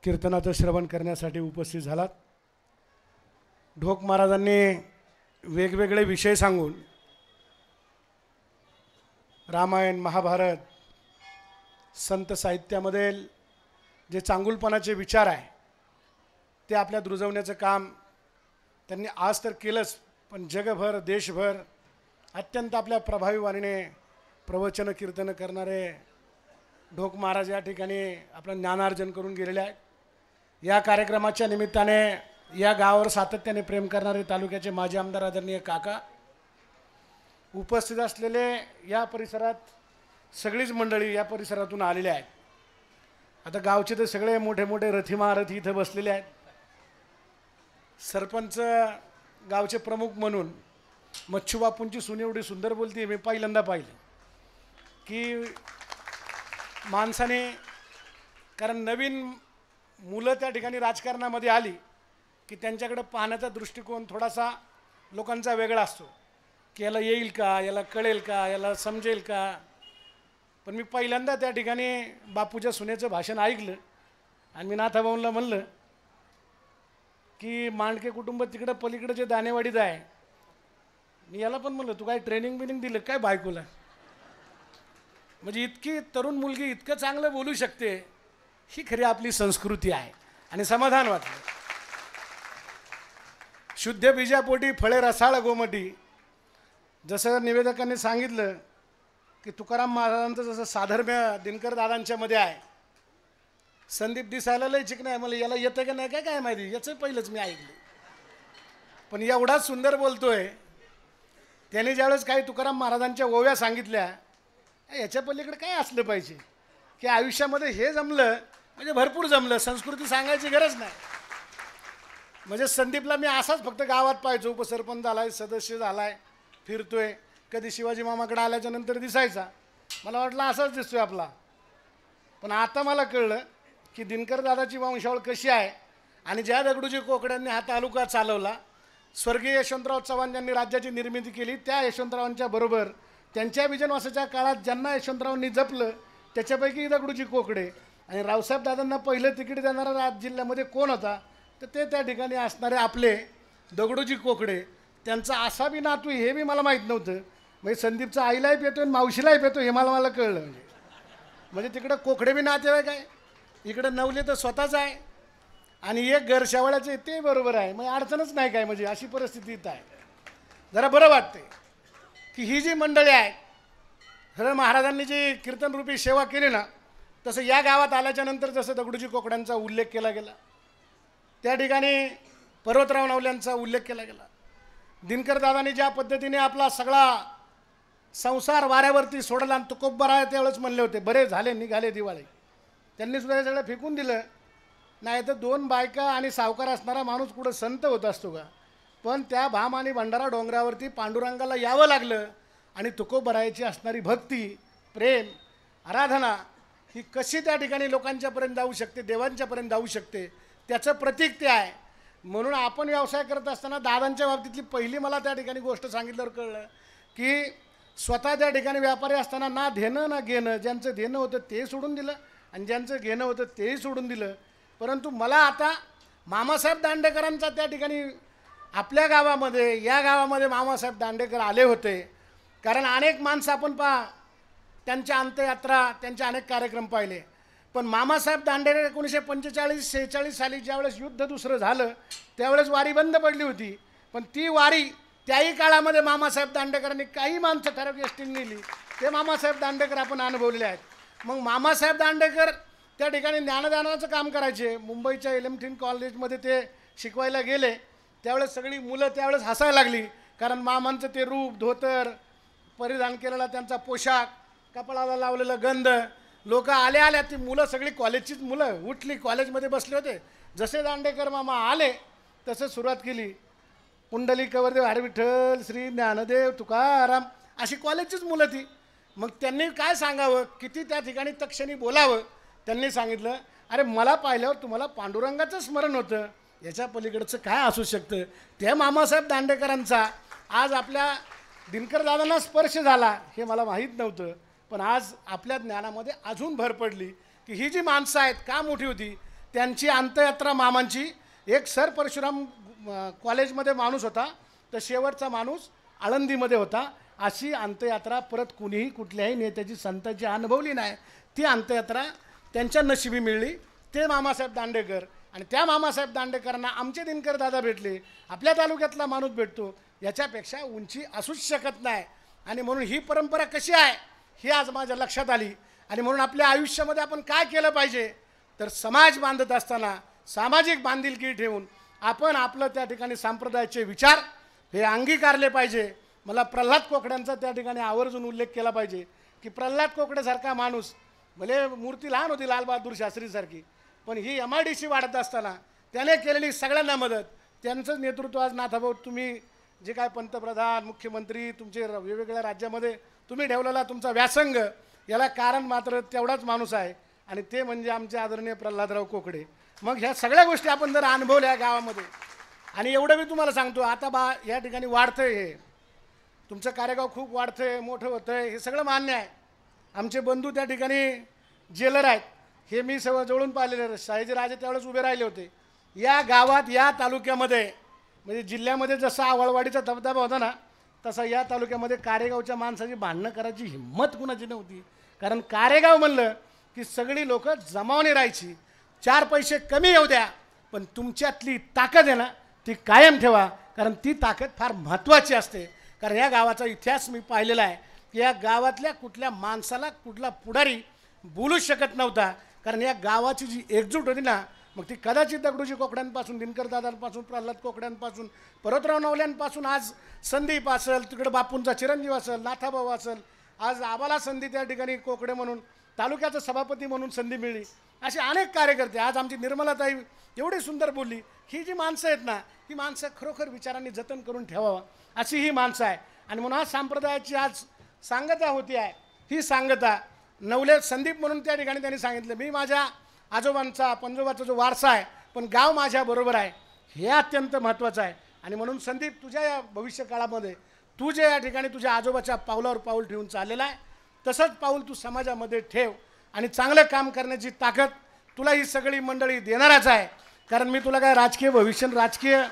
कीर्तनाचं श्रवण करण्यासाठी उपस्थित झालात. ढोक महाराजांनी वेगवेगळे विषय सांगून रामायण महाभारत संत साहित्यामधील जे चांगुलपणाचे विचार आहे ते आपल्या रुजवण्याचं काम त्यांनी आज तर केलंच, पण जगभर देशभर अत्यंत आपल्या प्रभावी वाणीने प्रवचन कीर्तन करणारे ढोक महाराज या ठिकाणी आपलं ज्ञानार्जन करून गेलेले आहेत. या कार्यक्रमाच्या निमित्ताने या गावावर सातत्याने प्रेम करणारे तालुक्याचे माजी आमदार आदरणीय काका, उपस्थित असलेले या परिसरात सगळीच मंडळी या परिसरातून आलेले आहेत. आता गावचे तर सगळे मोठे मोठे रथी महारथी इथं बसलेले आहेत. सरपंच गावचे प्रमुख म्हणून मच्छू बापूंची सून एवढी सुंदर बोलते मी पहिल्यांदा पाहिलं की माणसाने, कारण नवीन मुलं त्या ठिकाणी राजकारणामध्ये आली की त्यांच्याकडे पाहण्याचा दृष्टिकोन थोडासा लोकांचा वेगळा असतो की याला येईल का, याला कळेल का, याला समजेल का. पण मी पहिल्यांदा त्या ठिकाणी बापूच्या सुनेचं भाषण ऐकलं आणि मी नाथाभाऊंना म्हणलं की मांडके कुटुंब तिकडं पलीकडे जे दानेवाडीत आहे, मी याला पण म्हणलं तू काय ट्रेनिंग बिनिंग दिलं काय बायकोला? म्हणजे इतकी तरुण मुलगी इतकं चांगलं बोलू शकते, ही खरी आपली संस्कृती आहे आणि समाधान वाटलं. शुद्ध बीजापोटी फळे रसाळ गोमटी, जसं निवेदकांनी सांगितलं की तुकाराम महाराजांचं जसं साधर्म्य दिनकर दादांच्या मध्ये आहे. संदीप दिसायला लय चिकन आहे, मला याला येतं का नाही काय काय माहिती, याचं पहिलंच मी ऐकलं. पण एवढा सुंदर बोलतोय. त्याने ज्यावेळेस काही तुकाराम महाराजांच्या ओव्या सांगितल्या, याच्या पलीकडे काय असलं पाहिजे की आयुष्यामध्ये हे जमलं म्हणजे भरपूर जमलं, संस्कृती सांगायची गरज नाही. म्हणजे संदीपला मी असाच फक्त गावात पाहायचो, उपसरपंच झालाय, सदस्य झालाय, फिरतोय, कधी शिवाजी मामाकडे आल्याच्या नंतर दिसायचा. मला वाटलं असाच दिसतोय आपला. पण आता मला कळलं की दिनकर दादाची वंशावळ कशी आहे आणि ज्या दगडूजी कोकड्यांनी हा तालुका चालवला, स्वर्गीय यशवंतराव चव्हाण ज्यांनी राज्याची निर्मिती केली, त्या यशवंतरावांच्या बरोबर त्यांच्या विजनवासाच्या काळात ज्यांना यशवंतरावांनी जपलं त्याच्यापैकी दगडूजी कोकडे. आणि रावसाहेब दादांना पहिलं तिकीट देणारा जिल्ह्यामध्ये कोण होता, तर ते त्या ठिकाणी असणारे आपले दगडूजी कोकडे. त्यांचा असा बी नातू हे बी मला माहीत नव्हतं. म्हणजे संदीपचा आईलाही पेतो आणि मावशीलाही पेतो हे मला कळलं. म्हणजे तिकडं कोकडे बी नातेवाईक आहे, इकडं नवले तर स्वतःच आहे आणि एक घर शेवाळ्याचं ते बरोबर आहे. मग अडचणच नाही काय, म्हणजे अशी परिस्थिती इथं आहे. जरा बरं वाटते की ही जी मंडळी आहे, खरं महाराजांनी जी कीर्तनरूपी सेवा केली ना, तसं या गावात आल्याच्या नंतर जसं दगडूजी कोकड्यांचा उल्लेख केला गेला, त्या ठिकाणी पर्वतराव नवल्यांचा उल्लेख केला गेला. दिनकर दादांनी ज्या पद्धतीने आपला सगळा संसार वाऱ्यावरती सोडला आणि तुकोब्बर आहे त्यावेळेस म्हणले होते, बरे झाले निघाले दिवाळी. त्यांनी सुद्धा हे सगळं फेकून दिलं. नाही तर 2 बायका आणि सावकार असणारा माणूस कुठं संत होत असतो का? पण त्या भाम आणि भंडारा डोंगरावरती पांडुरंगाला यावं लागलं आणि तुकोबरायाची असणारी भक्ती, प्रेम, आराधना ही कशी त्या ठिकाणी लोकांच्यापर्यंत जाऊ शकते, देवांच्यापर्यंत जाऊ शकते, त्याचं प्रतीक ते आहे. म्हणून आपण व्यवसाय करत असताना दादांच्या बाबतीतली पहिली मला त्या ठिकाणी गोष्ट सांगितल्यावर कळलं की स्वतः त्या ठिकाणी व्यापारी असताना ना देणं ना घेणं, ज्यांचं देणं होतं ते सोडून दिलं आणि ज्यांचं घेणं होतं तेही सोडून दिलं. परंतु मला आता मामासाहेब दांडेकरांचा त्या ठिकाणी आपल्या गावामध्ये, या गावामध्ये मामासाहेब दांडेकर आले होते. कारण अनेक माणसं आपण त्यांच्या अंत्ययात्रा, त्यांचे अनेक कार्यक्रम पाहिले. पण मामासाहेब दांडेकर 1945-46 साली ज्यावेळेस युद्ध दुसरं झालं त्यावेळेस वारी बंद पडली होती. पण ती वारी त्याही काळामध्ये मामासाहेब दांडेकरांनी काही माणसं ठराविक एसटीने नेली, ते मामासाहेब दांडेकर आपण अनुभवले आहेत. मग मामासाहेब दांडेकर त्या ठिकाणी ज्ञानदानाचं काम करायचे. मुंबईच्या एलएमटीन कॉलेजमध्ये ते शिकवायला गेले, त्यावेळेस सगळी मुलं त्यावेळेस हसायला लागली. कारण मामांचं ते रूप, धोतर, परिधान केलेला त्यांचा पोशाख, कपाळाला लावलेलं गंध, लोक आल्या ती मुलं सगळी कॉलेजचीच मुलं उठली, कॉलेजमध्ये बसले होते. जसे दांडेकर मामा आले तसं सुरुवात केली, पुंडलिक कवरदेव हरी विठ्ठल, श्री ज्ञानदेव तुकाराम, अशी कॉलेजचीच मुलं ती. मग त्यांनी काय सांगावं, किती त्या ठिकाणी तक्षणी बोलावं. त्यांनी सांगितलं, अरे मला पाहिल्यावर तुम्हाला पांडुरंगाचं स्मरण होतं, याच्या पलीकडचं काय असू शकतं. त्या मामासाहेब दांडेकरांचा आज आपल्या दिनकर दादांना स्पर्श झाला हे मला माहीत नव्हतं. पण आज आपल्या ज्ञानामध्ये अजून भर पडली की ही जी माणसं आहेत का मोठी होती. त्यांची अंत्ययात्रा मामांची, एक सर परशुराम कॉलेजमध्ये माणूस होता तर शेवटचा माणूस आळंदीमध्ये होता. अशी अंत्ययात्रा परत कुणीही कुठल्याही नेत्याची संतांची अनुभवली नाही. ती अंत्ययात्रा त्यांच्या नशिबी मिळली, ते मामासाहेब दांडेकर. आणि त्या मामासाहेब दांडेकरांना आमचे दिनकर दादा भेटले, आपल्या तालुक्यातला माणूस भेटतो, याच्यापेक्षा उंची असूच शकत नाही. आणि म्हणून ही परंपरा कशी आहे ही आज माझ्या लक्षात आली. आणि म्हणून आपल्या आयुष्यामध्ये आपण काय केलं पाहिजे, तर समाज बांधत असताना सामाजिक बांधिलकी ठेवून आपण आपलं त्या ठिकाणी संप्रदायाचे विचार हे अंगीकारले पाहिजे. मला प्रल्हाद कोकड्यांचा त्या ठिकाणी आवर्जून उल्लेख केला पाहिजे की प्रल्हाद कोकडेसारखा माणूस, भले मूर्ती लहान होती लालबहादूर शास्त्रीसारखी, पण ही MIDC वाढत असताना त्याने केलेली सगळ्यांना मदत, त्यांचं नेतृत्व आज नाथाभाऊ, तुम्ही जे काय पंतप्रधान, मुख्यमंत्री, तुमचे वेगवेगळ्या राज्यामध्ये तुम्ही ठेवलेला तुमचा व्यासंग, याला कारण मात्र तेवढाच माणूस आहे आणि ते म्हणजे आमचे आदरणीय प्रल्हादराव कोकडे. मग ह्या सगळ्या गोष्टी आपण जर अनुभवल्या गावामध्ये. आणि एवढं मी तुम्हाला सांगतो, आता या ठिकाणी वाढतंय, हे तुमचं कार्यगाव खूप वाढतंय, मोठं होतंय, हे सगळं मान्य आहे. आमचे बंधू त्या ठिकाणी जेलर आहेत, हे मी सगळं जवळून पाहिलेलं. शाहीजी राजे त्यावेळेस उभे राहिले होते. या गावात, या तालुक्यामध्ये, म्हणजे जिल्ह्यामध्ये जसा आवळवाडीचा धबधबा होता ना, तसा या तालुक्यामध्ये कारेगावच्या माणसाची भांडणं करायची हिंमत कुणाची नव्हती. कारण कारेगाव म्हणलं की सगळी लोक जमावणे राहायची. 4 पैसे कमी येऊ द्या, पण तुमच्यातली ताकद आहे ना ती कायम ठेवा, कारण ती ताकद फार महत्त्वाची असते. कारण या गावाचा इतिहास मी पाहिलेला आहे की या गावातल्या कुठल्या माणसाला कुठला पुढारी बोलू शकत नव्हता. कारण या गावाची जी एकजूट होती ना, मग ती कदाचित दगडूजी कोकड्यांपासून, दिनकर दादांपासून, प्रल्हाद कोकड्यांपासून, पर्वतराव नवल्यांपासून, आज संदीप असेल, तिकडे बापूंचा चिरंजीव असेल, नाथाभाऊ असेल, आज आम्हाला संधी त्या ठिकाणी कोकडे म्हणून तालुक्याचा सभापती म्हणून संधी मिळली. असे अनेक कार्यकर्ते, आज आमची निर्मलाताई एवढी सुंदर बोलली. ही जी माणसं आहेत ना, ही माणसं खरोखर विचारांनी जतन करून ठेवावं अशी ही माणसं आहे. आणि म्हणून आज संप्रदायाची आज सांगता होती आहे. ही सांगता नवले संदीप म्हणून त्या ठिकाणी त्यांनी सांगितलं, मी माझ्या आजोबांचा पंजोबाचा जो वारसा आहे, पण गाव माझ्याबरोबर आहे, हे अत्यंत महत्त्वाचं आहे. आणि म्हणून संदीप, तुझ्या या भविष्यकाळामध्ये तू जे या ठिकाणी तुझ्या आजोबाच्या पावलावर पाऊल ठेवून चाललेला आहे, तसंच पाऊल तू समाजामध्ये ठेव आणि चांगलं काम करण्याची ताकद तुला ही सगळी मंडळी देणारच आहे. कारण मी तुला काय राजकीय भविष्य, राजकीय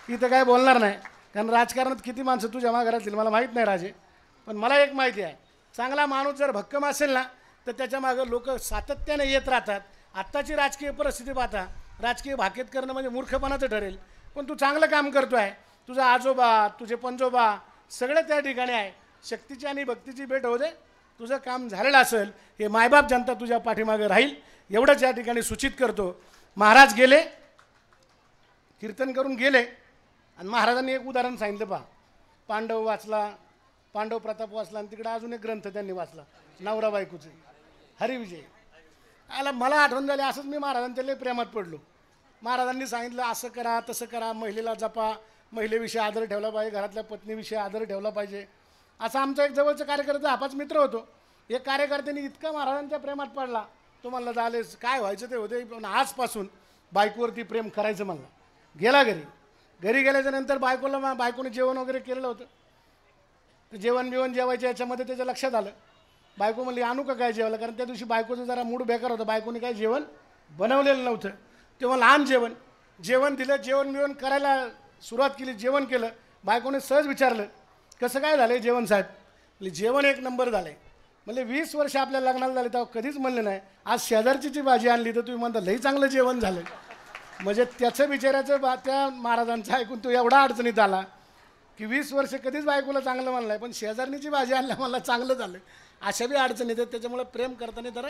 इथं काय बोलणार नाही, कारण राजकारणात किती माणसं तुझ्या माघारातील मला माहीत नाही राजे. पण मला एक माहिती आहे, चांगला माणूस जर भक्कम असेल ना तर त्याच्या मागं लोक सातत्याने येत राहतात. आत्ताची राजकीय परिस्थिती पाहता राजकीय भाकीत करणं म्हणजे मूर्खपणाचं ठरेल. पण तू चांगलं काम करतो आहे, तुझा आजोबा, तुझे पंजोबा सगळे त्या ठिकाणी आहे. शक्तीची आणि भक्तीची भेट होऊ दे, तुझं काम झालेलं असेल, हे मायबाप जनता तुझ्या पाठीमागे राहील एवढंच या ठिकाणी सूचित करतो. महाराज गेले, कीर्तन करून गेले, आणि महाराजांनी एक उदाहरण सांगितलं. पहा, पांडव वाचला, पांडव प्रताप वाचला, आणि तिकडे अजून एक ग्रंथ त्यांनी वाचला, नवरा बायकोचे, हरिविजय. आला मला आठवण झाली, असंच मी महाराजांच्या लय प्रेमात पडलो. महाराजांनी सांगितलं असं करा तसं करा, महिलेला जपा, महिलेविषयी आदर ठेवला पाहिजे, घरातल्या पत्नीविषयी आदर ठेवला पाहिजे. असा आमचा एक जवळचा कार्यकर्ता, हापाच मित्र होतो. एक कार्यकर्त्याने इतका महाराजांच्या प्रेमात पडला, तो म्हणला झाले काय व्हायचं ते होते, पण आजपासून बायकोवरती प्रेम करायचं म्हणला. गेला घरी गेल्याच्या नंतर बायकोने जेवण वगैरे केलेलं होतं. जेवण बिवण जेवायच्या याच्यामध्ये त्याच्या लक्षात आलं. बायको म्हणली आणू का काय जेवायला, कारण त्या दिवशी बायकोचं जरा मूड बेकार होतं, बायकोने काय जेवण बनवलेलं नव्हतं. तेव्हा लहान जेवण दिलं, जेवण बिवण करायला सुरुवात केली, जेवण केलं. बायकोने सहज विचारलं कसं काय झालं जेवण साहेब. म्हणजे जेवण एक नंबर झालं आहे. म्हणजे 20 वर्ष आपल्या लग्नाला झाले तेव्हा कधीच म्हणलं नाही, आज शेजारची जी भाजी आणली तर तुम्ही म्हणता लई चांगलं जेवण झालं. म्हणजे त्याचं विचाराचं त्या महाराजांचं ऐकून तो एवढा अडचणीत आला की 20 वर्ष कधीच बायकोला चांगलं म्हणलं आहे, पण शेजारणीची भाजी आणल्या मला चांगलं झालं. अशा बी अडचणी येतात. त्याच्यामुळे प्रेम करताना जरा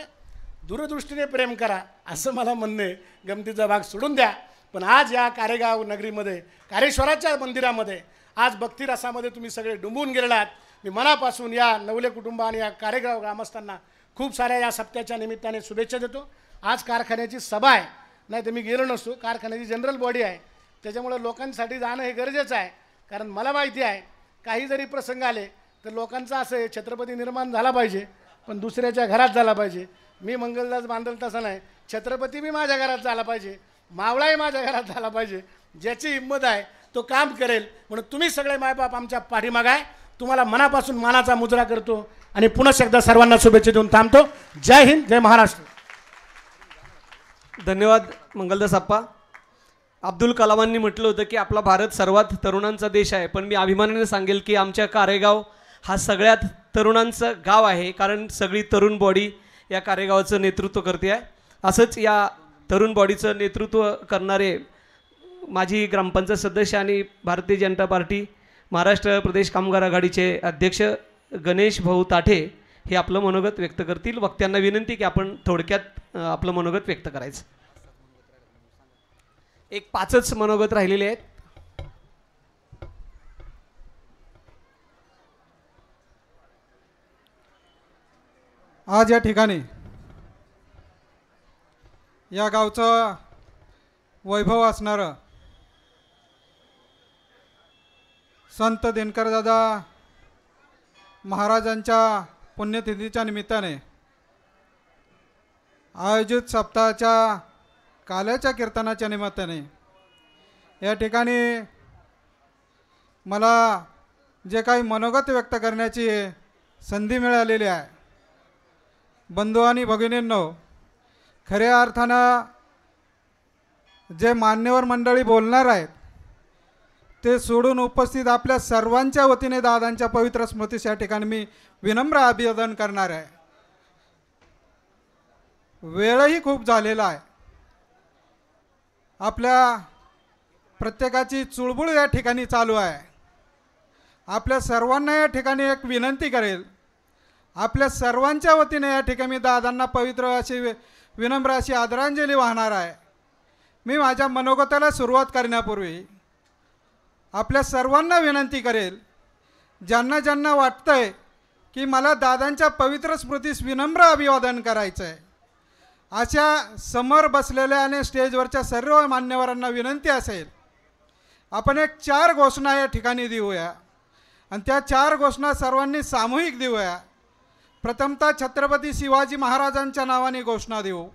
दूरदृष्टीने प्रेम करा असं मला म्हणणं आहे. गमतीचा भाग सोडून द्या. पण आज या कारेगाव नगरीमध्ये, कारेश्वराच्या मंदिरामध्ये आज भक्तिरसामध्ये तुम्ही सगळे डुंबून गेलेला आहात. मी मनापासून या नवले कुटुंब आणि या कारेगाव ग्रामस्थांना खूप साऱ्या या सप्त्याच्या निमित्ताने शुभेच्छा देतो. आज कारखान्याची सभा आहे, नाही तर मी गेलो नसतो. कारखान्याची जनरल बॉडी आहे, त्याच्यामुळे लोकांसाठी जाणं हे गरजेचं आहे. कारण मला माहिती आहे काही जरी प्रसंग आले तर लोकांचं असं आहे, छत्रपती निर्माण झाला पाहिजे पण दुसऱ्याच्या घरात झाला पाहिजे. मी मंगलदास बांधल तसा नाही, छत्रपती बी माझ्या घरात झाला पाहिजे, मावळाही माझ्या घरात झाला पाहिजे. ज्याची हिंमत आहे तो काम करेल. म्हणून तुम्ही सगळे मायबाप आमच्या पाठीमागे आहे. तुम्हाला मनापासून मानाचा मुजरा करतो आणि पुन्हा एकदा सर्वांना शुभेच्छा देऊन थांबतो. जय हिंद, जय महाराष्ट्र. धन्यवाद मंगलदास आप्पा. अब्दुल कलामांनी म्हटलं होतं की आपला भारत सर्वात तरुणांचा देश आहे, पण मी अभिमानाने सांगेल की आमच्या कारेगाव हा सगळ्यात तरुणांचं गाव आहे. कारण सगळी तरुण बॉडी या कारेगावाचं नेतृत्व करते आहे. असंच या तरुण बॉडीचं नेतृत्व करणारे माजी ग्रामपंचायत सदस्य आणि भारतीय जनता पार्टी महाराष्ट्र प्रदेश कामगार आघाडीचे अध्यक्ष गणेश भाऊ ताठे हे आपलं मनोगत व्यक्त करतील. वक्त्यांना विनंती की आपण थोडक्यात आपलं मनोगत व्यक्त करायचं. एक 5च मनोगत राहिलेले आहेत. आज या ठिकाणी या गावचं वैभव असणारं संत दिनकरदादा महाराजांच्या पुण्यतिथीच्या निमित्ताने आयोजित सप्ताहाच्या काल्याच्या कीर्तनाच्या निमित्ताने या ठिकाणी मला जे काही मनोगत व्यक्त करण्याची संधी मिळालेली आहे. बंधू आणि भगिनींनो, खऱ्या अर्थानं जे मान्यवर मंडळी बोलणार आहेत ते सोडून उपस्थित आपल्या सर्वांच्या वतीने दादांच्या पवित्र स्मृतीस या ठिकाणी मी विनम्र अभिवादन करणार आहे. वेळही खूप झालेला आहे. आपल्या प्रत्येकाची चुळबुळ या ठिकाणी चालू आहे. आपल्या सर्वांना या ठिकाणी एक विनंती करेल, आपल्या सर्वांच्या वतीने या ठिकाणी मी दादांना पवित्र अशी विनम्र अशी आदरांजली वाहणार आहे. मी माझ्या मनोगताला सुरुवात करण्यापूर्वी आपल्या सर्वांना विनंती करेल, ज्यांना ज्यांना वाटतंय की मला दादांच्या पवित्र स्मृतीस विनम्र अभिवादन करायचं आहे, अशा समोर बसलेल्या आणि स्टेजवरच्या सर्व मान्यवरांना विनंती असेल, आपण एक 4 घोषणा या ठिकाणी देऊया आणि त्या 4 घोषणा सर्वांनी सामूहिक देऊया. प्रथमतः छत्रपती शिवाजी महाराजांच्या नावाने घोषणा देऊ,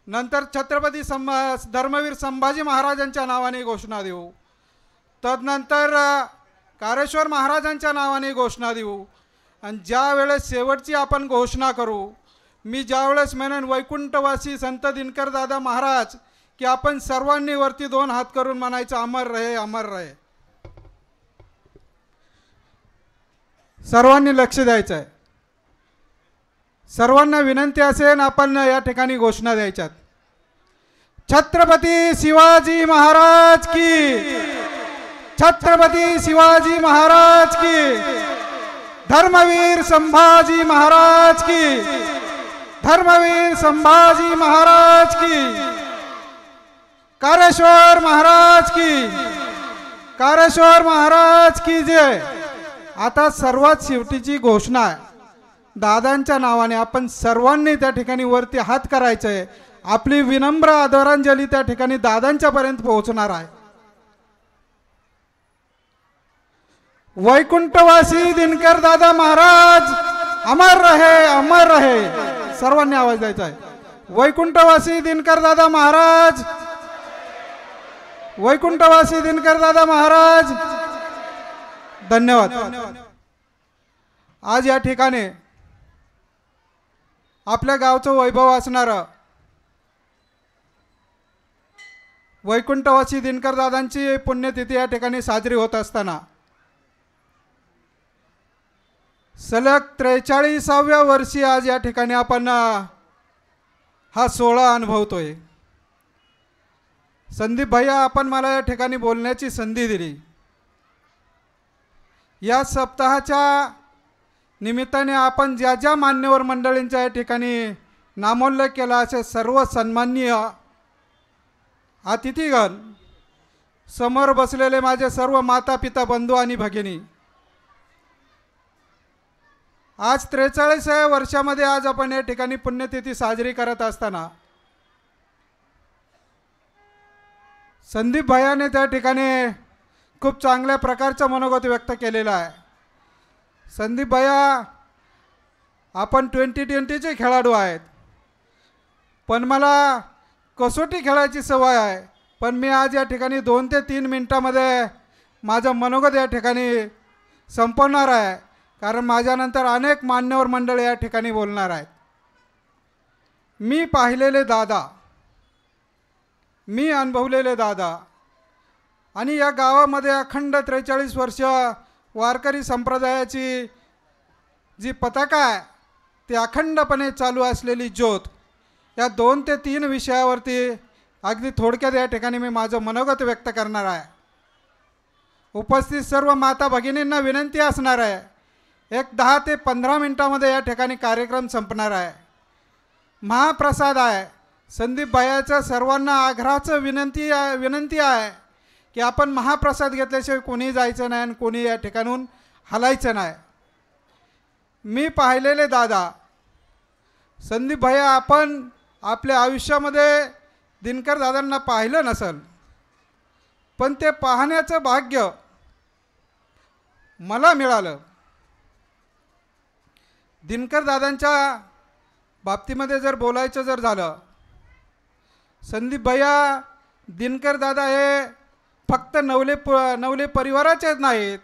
नंतर छत्रपती धर्मवीर संभाजी महाराजांच्या नावाने घोषणा देऊ, तदनंतर कारेश्वर महाराजांच्या नावाने घोषणा देऊ आणि ज्या वेळेस शेवटची आपण घोषणा करू, मी ज्यावेळेस म्हणेन वैकुंठवासी संत दिनकर दादा महाराज, की आपण सर्वांनी वरती 2 हात करून म्हणायचं अमर रहे अमर रहे. सर्वांनी लक्ष द्यायचं आहे. सर्वांना विनंती असेल आपण या ठिकाणी घोषणा द्यायच्यात. छत्रपती शिवाजी महाराज की, छत्रपती शिवाजी महाराज की, धर्मवीर संभाजी महाराज की, धर्मवीर संभाजी महाराज की, कारेश्वर महाराज की, कारेश्वर महाराज की जय. आता सर्वात शेवटीची घोषणा आहे. दादांच्या नावाने आपण सर्वांनी त्या ठिकाणी वरती हात करायचे आहे. आपली विनम्र आदरांजली त्या ठिकाणी दादांच्या पर्यंत पोहोचणार आहे. वैकुंठवासी दिनकर दादा महाराज अमर रहे अमर रहे. सर्वांनी आवाज द्यायचा आहे. वैकुंठवासी दिनकर दादा महाराज, वैकुंठवासी दिनकर दादा महाराज. धन्यवाद. आज या ठिकाणी आपल्या गावचं वैभव असणारं वैकुंठवासी दिनकर दादांची पुण्यतिथी या ठिकाणी साजरी होत असताना सलग 43व्या वर्षी आज या ठिकाणी आपण हा सोहळा अनुभवतोय. संदीप भैया, आपण मला या ठिकाणी बोलण्याची संधी दिली. या सप्ताहाच्या निमित्ताने आपण ज्या ज्या मान्यवर मंडळींच्या या ठिकाणी नामोल्लेख केला, असे सर्व सन्माननीय अतिथीगण, समोर बसलेले माझे सर्व माता पिता बंधू आणि भगिनी, आज 43व्या वर्षामध्ये आज आपण या ठिकाणी पुण्यतिथी साजरी करत असताना संदीप भैयाने त्या ठिकाणी खूप चांगल्या प्रकारचं मनोगत व्यक्त केलेलं आहे. संदीप भैया, आपण 2020चे खेळाडू आहेत, पण मला कसोटी खेळायची सवय आहे. पण मी आज या ठिकाणी 2 ते 3 मिनटामध्ये माझं मनोगत या ठिकाणी संपवणार आहे, कारण माझ्यानंतर अनेक मान्यवर मंडळी या ठिकाणी बोलणार आहेत. मी पाहिलेले दादा, मी अनुभवलेले दादा आणि या गावामध्ये अखंड 43 वर्ष वारकरी संप्रदायाची जी पताका आहे ती अखंडपणे चालू असलेली ज्योत, या 2 ते 3 विषयावरती अगदी थोडक्यात या ठिकाणी मी माझं मनोगत व्यक्त करणार आहे. उपस्थित सर्व माता भगिनींना विनंती असणार आहे, एक 10 ते 15 मिनटामध्ये या ठिकाणी कार्यक्रम संपणार आहे. महाप्रसाद आहे. संदीप भैयाचं सर्वांना आग्रहाचं विनंती आहे की आपण महाप्रसाद घेतल्याशिवाय कोणी जायचं नाही आणि कोणी या ठिकाणून हलायचं नाही. मी पाहिलेले दादा, संदीप भैया, आपण आपल्या आयुष्यामध्ये दिनकर दादांना पाहिलं नसेल, पण ते पाहण्याचं भाग्य मला मिळालं. दिनकर दादांच्या बाबतीमध्ये जर बोलायचं जर झालं, संदीप भैया, दिनकर दादा हे फक्त नवले परिवाराचेच नाहीत,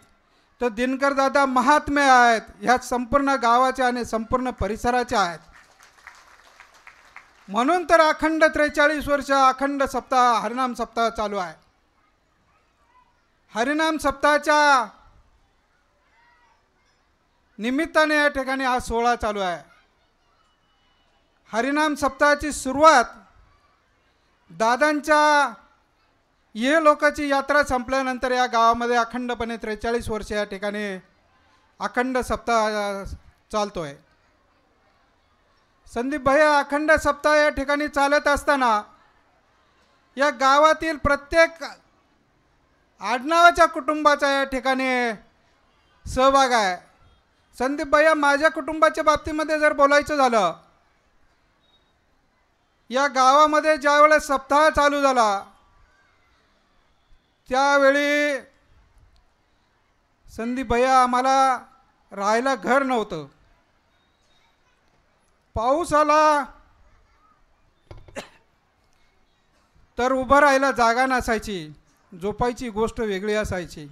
तर दिनकर दादा महात्मे आहेत, ह्या संपूर्ण गावाचे आणि संपूर्ण परिसराचे आहेत. म्हणून तर अखंड 43 वर्ष अखंड सप्ताह, हरिनाम सप्ताह चालू आहे. हरिनाम सप्ताहाच्या निमित्ताने या ठिकाणी हा सोहळा चालू आहे. हरिनाम सप्ताहाची सुरुवात दादांच्या ये लोकाची यात्रा संपल्यानंतर या गावामध्ये अखंडपणे 43 वर्ष या ठिकाणी अखंड सप्ताह चालतो आहे. संदीप भैया अखंड सप्ताह या ठिकाणी चालत असताना या गावातील प्रत्येक आडनावाच्या कुटुंबाचा या ठिकाणी सहभाग आहे. संदीप भैया, माझ्या कुटुंबाच्या बाबतीमध्ये जर बोलायचं झालं, या गावामध्ये ज्यावेळेस सप्ताह चालू झाला त्यावेळी संदीप भैया आम्हाला राहायला घर नव्हतं. पाऊस आला तर उभं राहायला जागा नसायची, झोपायची गोष्ट वेगळी असायची.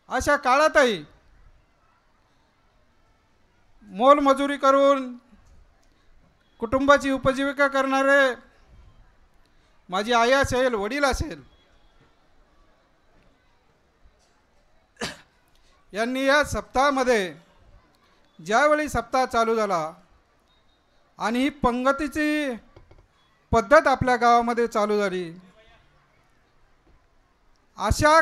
अशा काळातही मोलमजुरी करून कुटुंबाची उपजीविका करणारे माझी आई असेल, वडील असेल, यांनी या सप्ताहामध्ये ज्यावेळी सप्ताह चालू झाला आणि ही पंगतीची पद्धत आपल्या गावामध्ये चालू झाली, अशा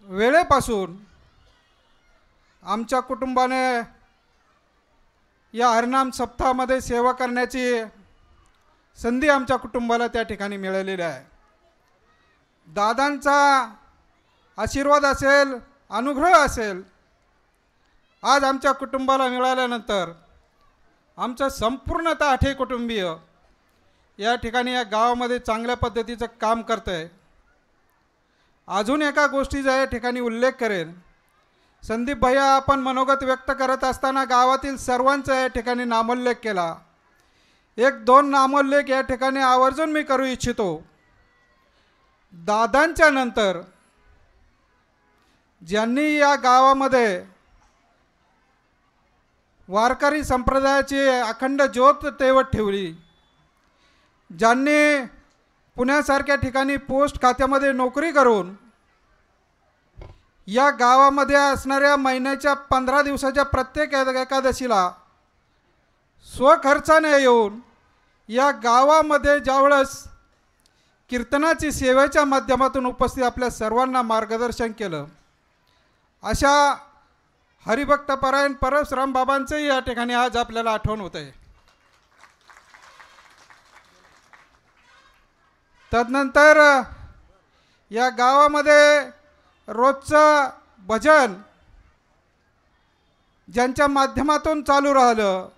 वेळेपासून आमच्या कुटुंबाने या हरिनाम सप्ताहामध्ये सेवा करण्याची संधी आमच्या कुटुंबाला त्या ठिकाणी मिळालेली आहे. दादांचा आशीर्वाद असेल, अनुग्रह असेल, आज आमच्या कुटुंबाला मिळाल्यानंतर आमचं संपूर्णतः 8 कुटुंबीय या ठिकाणी या गावामध्ये चांगल्या पद्धतीचं काम करतं आहे. अजून एका गोष्टीचा या ठिकाणी उल्लेख करेन. संदीप भैया, आपण मनोगत व्यक्त करत असताना गावातील सर्वांचा या ठिकाणी नामोल्लेख केला. 1-2 नामोल्लेख या ठिकाणी आवर्जून मी करू इच्छितो. दादांच्या नंतर ज्यांनी या गावामध्ये वारकरी संप्रदायाची अखंड ज्योत तेवत ठेवली, ज्यांनी पुण्यासारख्या ठिकाणी पोस्ट खात्यामध्ये नोकरी करून या गावामध्ये असणाऱ्या महिन्याच्या 15 दिवसाच्या प्रत्येक एकादशीला स्वखर्चाने येऊन या गावामध्ये ज्यावेळेस कीर्तनाची सेवेच्या माध्यमातून उपस्थित आपल्या सर्वांना मार्गदर्शन केलं, अशा हरिभक्तपरायण परशुराम बाबांचंही या ठिकाणी आज आपल्याला आठवण होत आहे. तदनंतर या गावामध्ये रोजचं भजन ज्यांच्या माध्यमातून चालू राहिलं,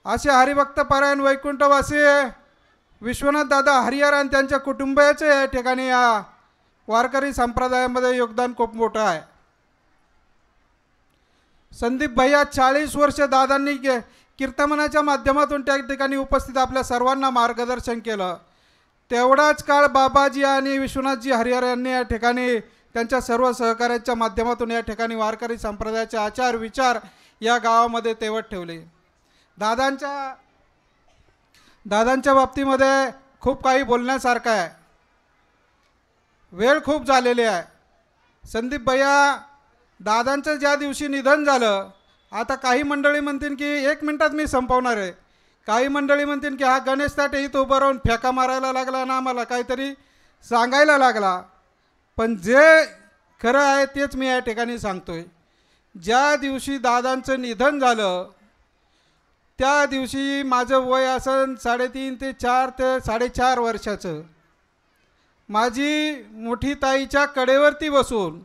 असे हरिभक्तपरायण वैकुंठवासी विश्वनाथ दादा हरिहर आणि त्यांच्या कुटुंबियाचे या ठिकाणी या वारकरी संप्रदायामध्ये योगदान खूप मोठं आहे. संदीप भैया 40 वर्ष दादांनी कीर्तनाच्या माध्यमातून त्या ठिकाणी उपस्थित आपल्या सर्वांना मार्गदर्शन केलं. तेवढाच काळ बाबाजी आणि विश्वनाथजी हरिहर यांनी या ठिकाणी त्यांच्या सर्व सहकार्याच्या माध्यमातून या ठिकाणी वारकरी संप्रदायाचे आचार विचार या गावामध्ये तेवत ठेवले. दादांच्या बाबतीमध्ये खूप काही बोलण्यासारखं आहे. वेळ खूप झालेली आहे. संदीप भैया, दादांचं ज्या दिवशी निधन झालं, आता काही मंडळी म्हणतील की 1 मिनिटात मी संपवणार आहे, काही मंडळी म्हणतील की हा गणेश ताटे इथं उभं राहून फेका मारायला लागला ना, आम्हाला काहीतरी सांगायला लागला. पण जे खरं आहे तेच मी या ठिकाणी सांगतोय. ज्या दिवशी दादांचं निधन झालं त्या दिवशी माझं वय असेल 3.5 ते 4 ते 4.5 वर्षाचं. माझी मोठी ताईच्या कडेवरती बसून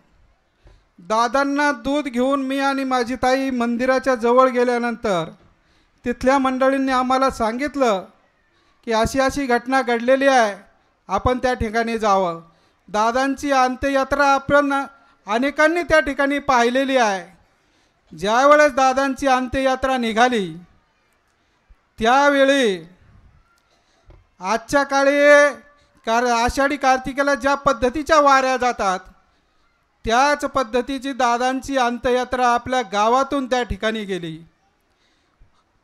दादांना दूध घेऊन मी आणि माझी ताई मंदिराच्या जवळ गेल्यानंतर तिथल्या मंडळींनी आम्हाला सांगितलं की अशी अशी घटना घडलेली आहे, आपण त्या ठिकाणी जावं. दादांची अंत्ययात्रा आपण अनेकांनी त्या ठिकाणी पाहिलेली आहे. ज्यावेळेस दादांची अंत्ययात्रा निघाली त्यावेळी आजच्या काळी आषाढी कार्तिकेला ज्या पद्धतीच्या वाऱ्या जातात त्याच पद्धतीची दादांची अंत्ययात्रा आपल्या गावातून त्या ठिकाणी गेली.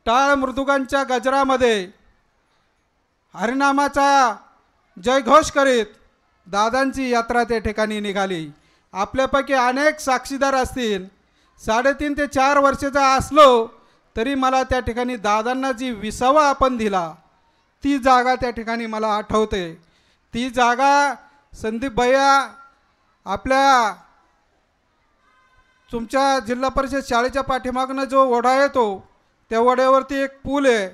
टाळ मृदुगांच्या गजरामध्ये हरिनामाचा जयघोष करीत दादांची यात्रा त्या ठिकाणी निघाली. आपल्यापैकी अनेक साक्षीदार असतील. 3.5 ते 4 वर्षाचा असलो तरी मला त्या ठिकाणी दादांना जी विसावा आपण दिला ती जागा त्या ठिकाणी मला आठवते. ती जागा संदीप भैया आपल्या तुमच्या जिल्हा परिषद शाळेच्या पाठीमागनं जो ओढा येतो त्या ओढ्यावरती एक पूल आहे,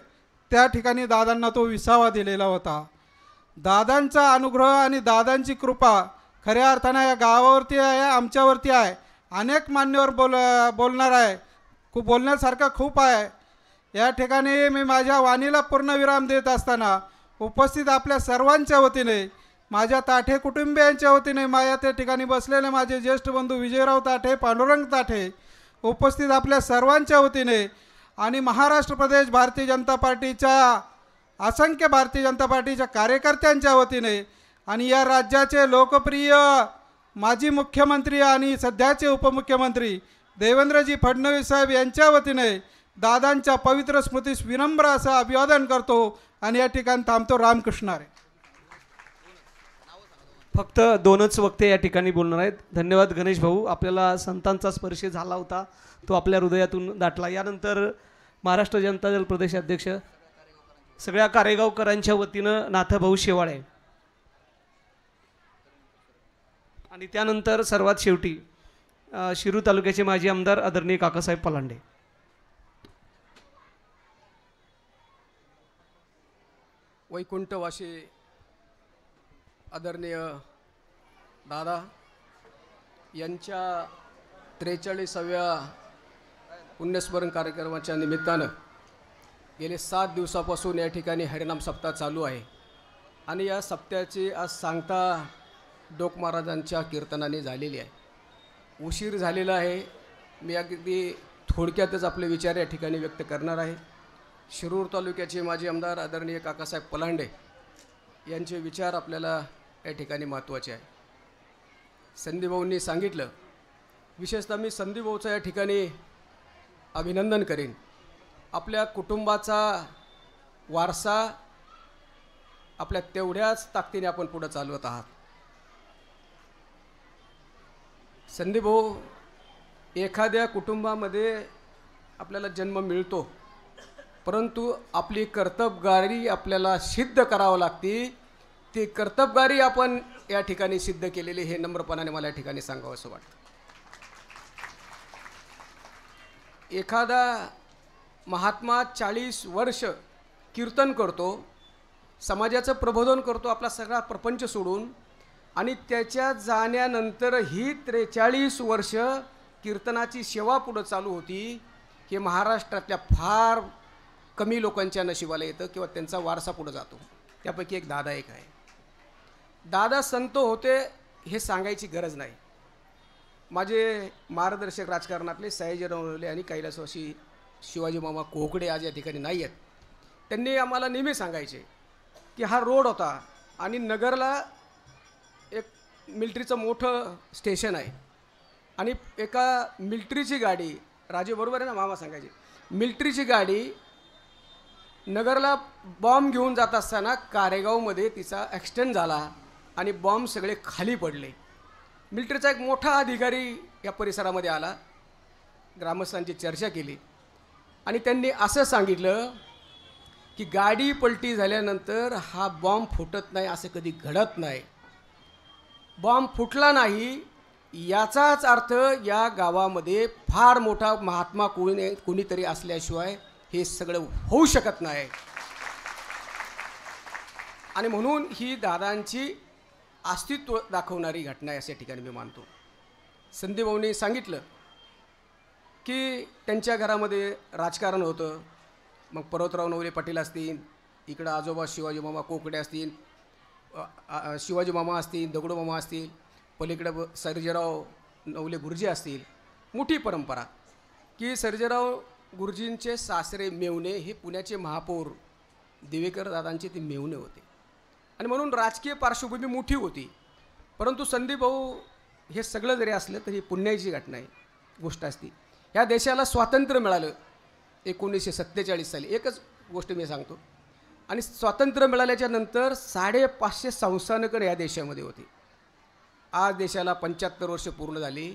त्या ठिकाणी दादांना तो विसावा दिलेला होता. दादांचा अनुग्रह आणि दादांची कृपा खऱ्या अर्थानं या गावावरती आहे, आमच्यावरती आहे. अनेक मान्यवर बोलणार आहे, खूप बोलण्यासारखं खूप आहे. या ठिकाणी मी माझ्या वाणीला पूर्णविराम देत असताना उपस्थित आपल्या सर्वांच्या वतीने, माझ्या ताठे कुटुंबियांच्या वतीने, माझ्या त्या ठिकाणी बसलेले माझे ज्येष्ठ बंधू विजयराव ताठे, पांडुरंग ताठे, उपस्थित आपल्या सर्वांच्या वतीने आणि महाराष्ट्र प्रदेश भारतीय जनता पार्टीच्या असंख्य भारतीय जनता पार्टीच्या कार्यकर्त्यांच्या वतीने आणि या राज्याचे लोकप्रिय माजी मुख्यमंत्री आणि सध्याचे उपमुख्यमंत्री देवेंद्रजी फडणवीस साहेब यांच्या वतीने दादांच्या पवित्र स्मृतीस विनम्र असं अभिवादन करतो आणि या ठिकाणी थांबतो. रामकृष्ण हरी. फक्त 2च वक्ते या ठिकाणी बोलणार आहेत. धन्यवाद गणेश भाऊ. आपल्याला संतांचा स्पर्श झाला होता, तो आपल्या हृदयातून दाटला. यानंतर महाराष्ट्र जनता दल प्रदेश अध्यक्ष सगळ्या कारेगावकरांच्या वतीनं नाथभाऊ शेवाळे आणि त्यानंतर सर्वात शेवटी शिरूर तालुक्याचे माजी आमदार आदरणीय काकासाहेब पलांडे. वैकुंठवासी आदरणीय दादा यांच्या 43व्या पुण्यस्मरण कार्यक्रमाच्या निमित्तानं गेले 7 दिवसापासून या ठिकाणी हरिनाम सप्ताह चालू आहे आणि या सप्त्याची आज सांगता डोक महाराजांच्या कीर्तनाने झालेली आहे. उशीर झालेला आहे. मी अगदी थोडक्यातच आपले विचार या ठिकाणी व्यक्त करणार आहे. शिरूर तालुक्याचे माजी आमदार आदरणीय काकासाहेब पलांडे यांचे विचार आपल्याला या ठिकाणी महत्त्वाचे आहे. संदीप भाऊंनी सांगितलं, विशेषतः मी संदीप भाऊचं या ठिकाणी अभिनंदन करेन. आपल्या कुटुंबाचा वारसा आपल्या तेवढ्याच ताकदीने आपण पुढे चालवत आहात. संदीप भाऊ, एखाद्या कुटुंबामध्ये आपल्याला जन्म मिळतो, परंतु आपली कर्तबगारी आपल्याला सिद्ध करावं लागते. ती कर्तबगारी आपण या ठिकाणी सिद्ध केलेली, हे नम्रपणाने मला या ठिकाणी सांगावं असं वाटतं. एखादा महात्मा 40 वर्ष कीर्तन करतो, समाजाचं प्रबोधन करतो, आपला सगळा प्रपंच सोडून, आणि त्याच्या जाण्यानंतर ही 43 वर्ष कीर्तनाची सेवा पुढं चालू होती. हे महाराष्ट्रातल्या फार कमी लोकांच्या नशिबाला येतं किंवा त्यांचा वारसा पुढं जातो. त्यापैकी एक दादा एक आहे. दादा संत होते हे सांगायची गरज नाही. माझे मार्गदर्शक राजकारणातले सयाजीराव नवले आणि कैलासवासी शिवाजी मामा कोकडे आज या ठिकाणी नाही आहेत. त्यांनी आम्हाला नेहमी सांगायचे की हा रोड होता आणि नगरला एक मिलिटरीचं मोठं स्टेशन आहे आणि एका मिलिटरीची गाडी, राजे बरोबर आहे ना मामा सांगायचे, मिलिटरीची गाडी नगरला बॉम्ब घेऊन जात असताना कारेगावमध्ये तिचा ॲक्सिडेंट झाला आणि बॉम्ब सगळे खाली पडले. मिलिटरीचा एक मोठा अधिकारी या परिसरामध्ये आला, ग्रामस्थांची चर्चा केली आणि त्यांनी असं सांगितलं की गाडी पलटी झाल्यानंतर हा बॉम्ब फुटत नाही, असं कधी घडत नाही. बॉम्ब फुटला नाही याचाच अर्थ या गावामध्ये फार मोठा महात्मा कोणीतरी असल्याशिवाय हे सगळं होऊ शकत नाही. आणि म्हणून ही दादांची अस्तित्व दाखवणारी घटना आहे अशा ठिकाणी मी मानतो. संदीप भाऊंनी सांगितलं की त्यांच्या घरामध्ये राजकारण होतं. मग पर्वतराव नवले पाटील असतील, इकडं आजोबा शिवाजी मामा कोकडे असतील, शिवाजी मामा असतील, दगडू मामा असतील, पलीकडं सर्जेराव नवले गुरुजी असतील. मोठी परंपरा की सर्जेराव गुरुजींचे सासरे मेवणे हे पुण्याचे महापौर दिवेकर दादांचे ते मेवणे होते आणि म्हणून राजकीय पार्श्वभूमी मोठी होती. परंतु संदीप भाऊ हे सगळं जरी असलं तरी पुण्याची घटना आहे, गोष्ट असती. ह्या देशाला स्वातंत्र्य मिळालं 1947 साली. एकच गोष्ट मी सांगतो, आणि स्वातंत्र्य मिळाल्याच्या नंतर 550 संस्थानकं या देशामध्ये होती. आज देशाला 75 वर्ष पूर्ण झाली.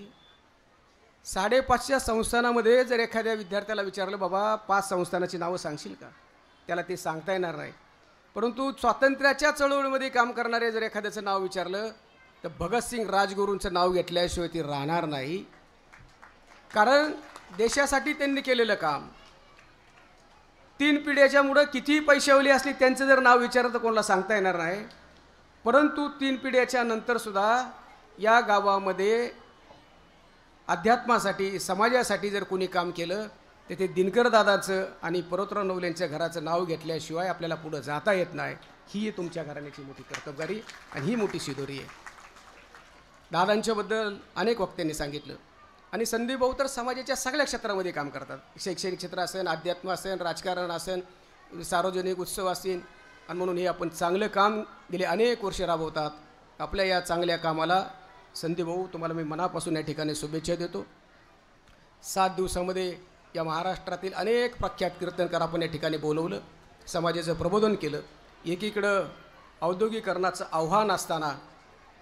550 संस्थानामध्ये जर एखाद्या विद्यार्थ्याला विचारलं, बाबा 5 संस्थानाची नावं सांगशील का, त्याला ते सांगता येणार नाही. परंतु स्वातंत्र्याच्या चळवळीमध्ये काम करणारे जर एखाद्याचं नाव विचारलं तर भगतसिंग राजगुरूंचं नाव घेतल्याशिवाय ती राहणार नाही. कारण देशासाठी त्यांनी केलेलं काम, 3 पिढ्याच्या मुळे कितीही पैशावली असली त्यांचं जर नाव विचारलं तर कोणाला सांगता येणार नाही. परंतु 3 पिढ्याच्या नंतरसुद्धा या गावामध्ये अध्यात्मासाठी, समाजासाठी जर कोणी काम केलं तर ते दिनकर दादाचं आणि पर्वतराव नवलेंच्या घराचं नाव घेतल्याशिवाय आपल्याला पुढं जाता येत नाही. ही तुमच्या घराण्याची मोठी कर्तबगारी आणि ही मोठी शिदोरी आहे. दादांच्याबद्दल अनेक वक्त्यांनी सांगितलं. आणि संदीप भाऊ तर समाजाच्या सगळ्या क्षेत्रामध्ये काम करतात. शैक्षणिक क्षेत्र असेल, अध्यात्म असेल, राजकारण असेल, सार्वजनिक उत्सव असेल, आणि म्हणून हे आपण चांगलं काम गेले अनेक वर्षे राबवतात. आपल्या या चांगल्या कामाला संदीप भाऊ तुम्हाला मी मनापासून या ठिकाणी शुभेच्छा देतो. 7 दिवसामध्ये या महाराष्ट्रातील अनेक प्रख्यात कीर्तनकार आपण या ठिकाणी बोलवलं, समाजाचं प्रबोधन केलं. एकीकडं औद्योगिकरणाचं आव्हान असताना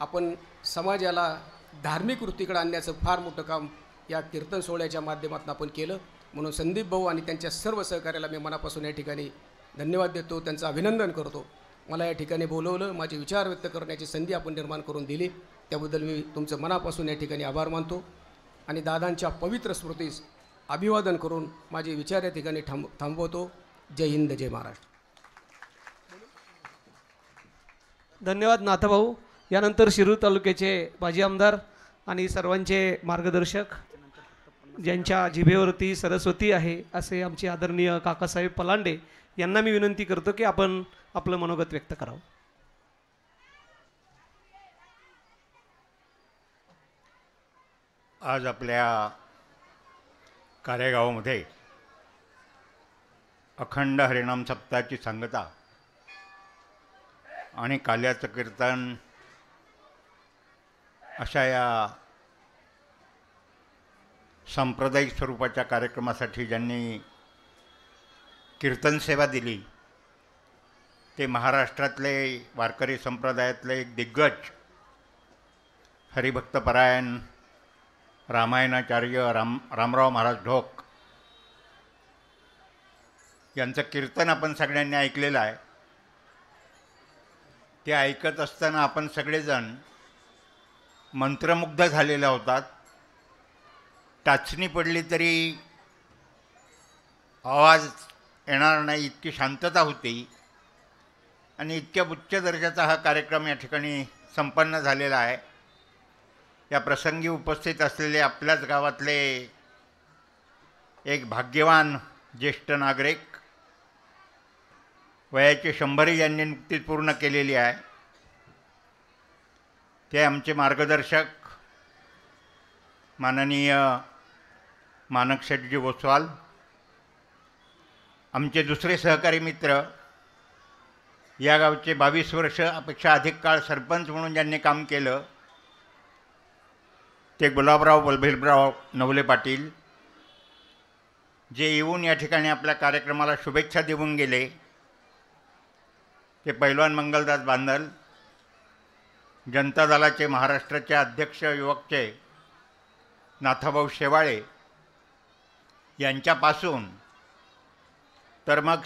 आपण समाजाला धार्मिक वृत्तीकडे आणण्याचं फार मोठं काम या कीर्तन सोहळ्याच्या माध्यमातून आपण केलं. म्हणून संदीप भाऊ आणि त्यांच्या सर्व सहकार्याला मी मनापासून या ठिकाणी धन्यवाद देतो, त्यांचं अभिनंदन करतो. मला या ठिकाणी बोलवलं, माझे विचार व्यक्त करण्याची संधी आपण निर्माण करून दिली, त्याबद्दल मी तुमचं मनापासून या ठिकाणी आभार मानतो. आणि दादांच्या पवित्र स्मृतीस अभिवादन करून माझे विचार या ठिकाणी थांबवतो. जय हिंद, जय महाराष्ट्र. धन्यवाद नाथभाऊ. यानंतर शिरूर तालुक्याचे माजी आमदार आणि सर्वांचे मार्गदर्शक, ज्यांच्या जिभेवरती सरस्वती आहे, असे आमचे आदरणीय काकासाहेब पलांडे यांना मी विनंती करतो की आपण आपलं मनोगत व्यक्त करावं. आज आपल्या कारेगावमध्ये अखंड हरिनाम सप्ताहाची सांगता आणि काल्याचं कीर्तन अशा या सांप्रदायिक स्वरूपाच्या कार्यक्रमासाठी ज्यांनी कीर्तन सेवा दिली ते महाराष्ट्रातले वारकरी संप्रदायातले एक दिग्गज हरिभक्तपरायण रामायणाचार्य रामराव महाराज ढोक यांचं कीर्तन आपण सगळ्यांनी ऐकलेलं आहे. ते ऐकत असताना आपण सगळेजण मंत्रमुग्ध झालेले होतात. टाचणी पडली तरी आवाज येणार नाही इतकी शांतता होती. आणि इतक्या उच्च दर्जाचा हा कार्यक्रम या ठिकाणी संपन्न झालेला आहे. या प्रसंगी उपस्थित असलेले आपल्याच गावातले एक भाग्यवान ज्येष्ठ नागरिक, वयाची 100 यांनी नुकतीच पूर्ण केलेली आहे, ते आमचे मार्गदर्शक माननीय मानक शेठजी ओसवाल, आमचे दुसरे सहकारी मित्र, या गावचे 22 वर्ष अपेक्षा अधिक काळ सरपंच म्हणून ज्यांनी काम केलं ते गुलाबराव बलभीरराव नवले पाटील, जे येऊन या ठिकाणी आपल्या कार्यक्रमाला शुभेच्छा देऊन गेले, ते पैलवान मंगलदास बांदल, जनता दलाचे महाराष्ट्राचे अध्यक्ष युवकचे नाथाभाऊ शेवाळे यांच्यापासून तर मग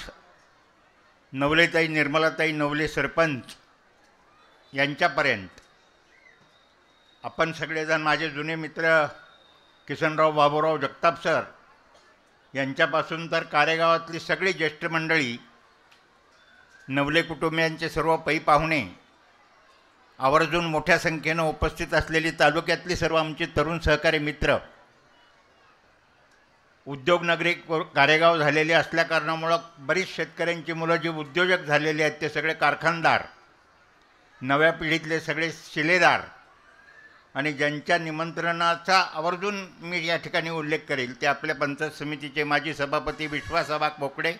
नवलेताई निर्मलाताई नवले सरपंच यांच्यापर्यंत आपण सगळेजण, माझे जुने मित्र किसनराव बाबूराव जगताप सर यांच्यापासून तर कारेगावातली सगळी ज्येष्ठ मंडळी, नवले कुटुंबियांचे सर्व पै पाहुणे, आवर्जून मोठ्या संख्येनं उपस्थित असलेली तालुक्यातली सर्व आमचे तरुण सहकारी मित्र, उद्योगनगरी कारेगाव झालेले असल्याकारणामुळं बरीच शेतकऱ्यांची मुलं जी उद्योजक झालेली आहेत ते सगळे कारखानदार, नव्या पिढीतले सगळे शिलेदार आणि ज्यांच्या निमंत्रणाचा आवर्जून मी या ठिकाणी उल्लेख करेल ते आपल्या पंचायत समितीचे माजी सभापती विश्वासाबा पोकडे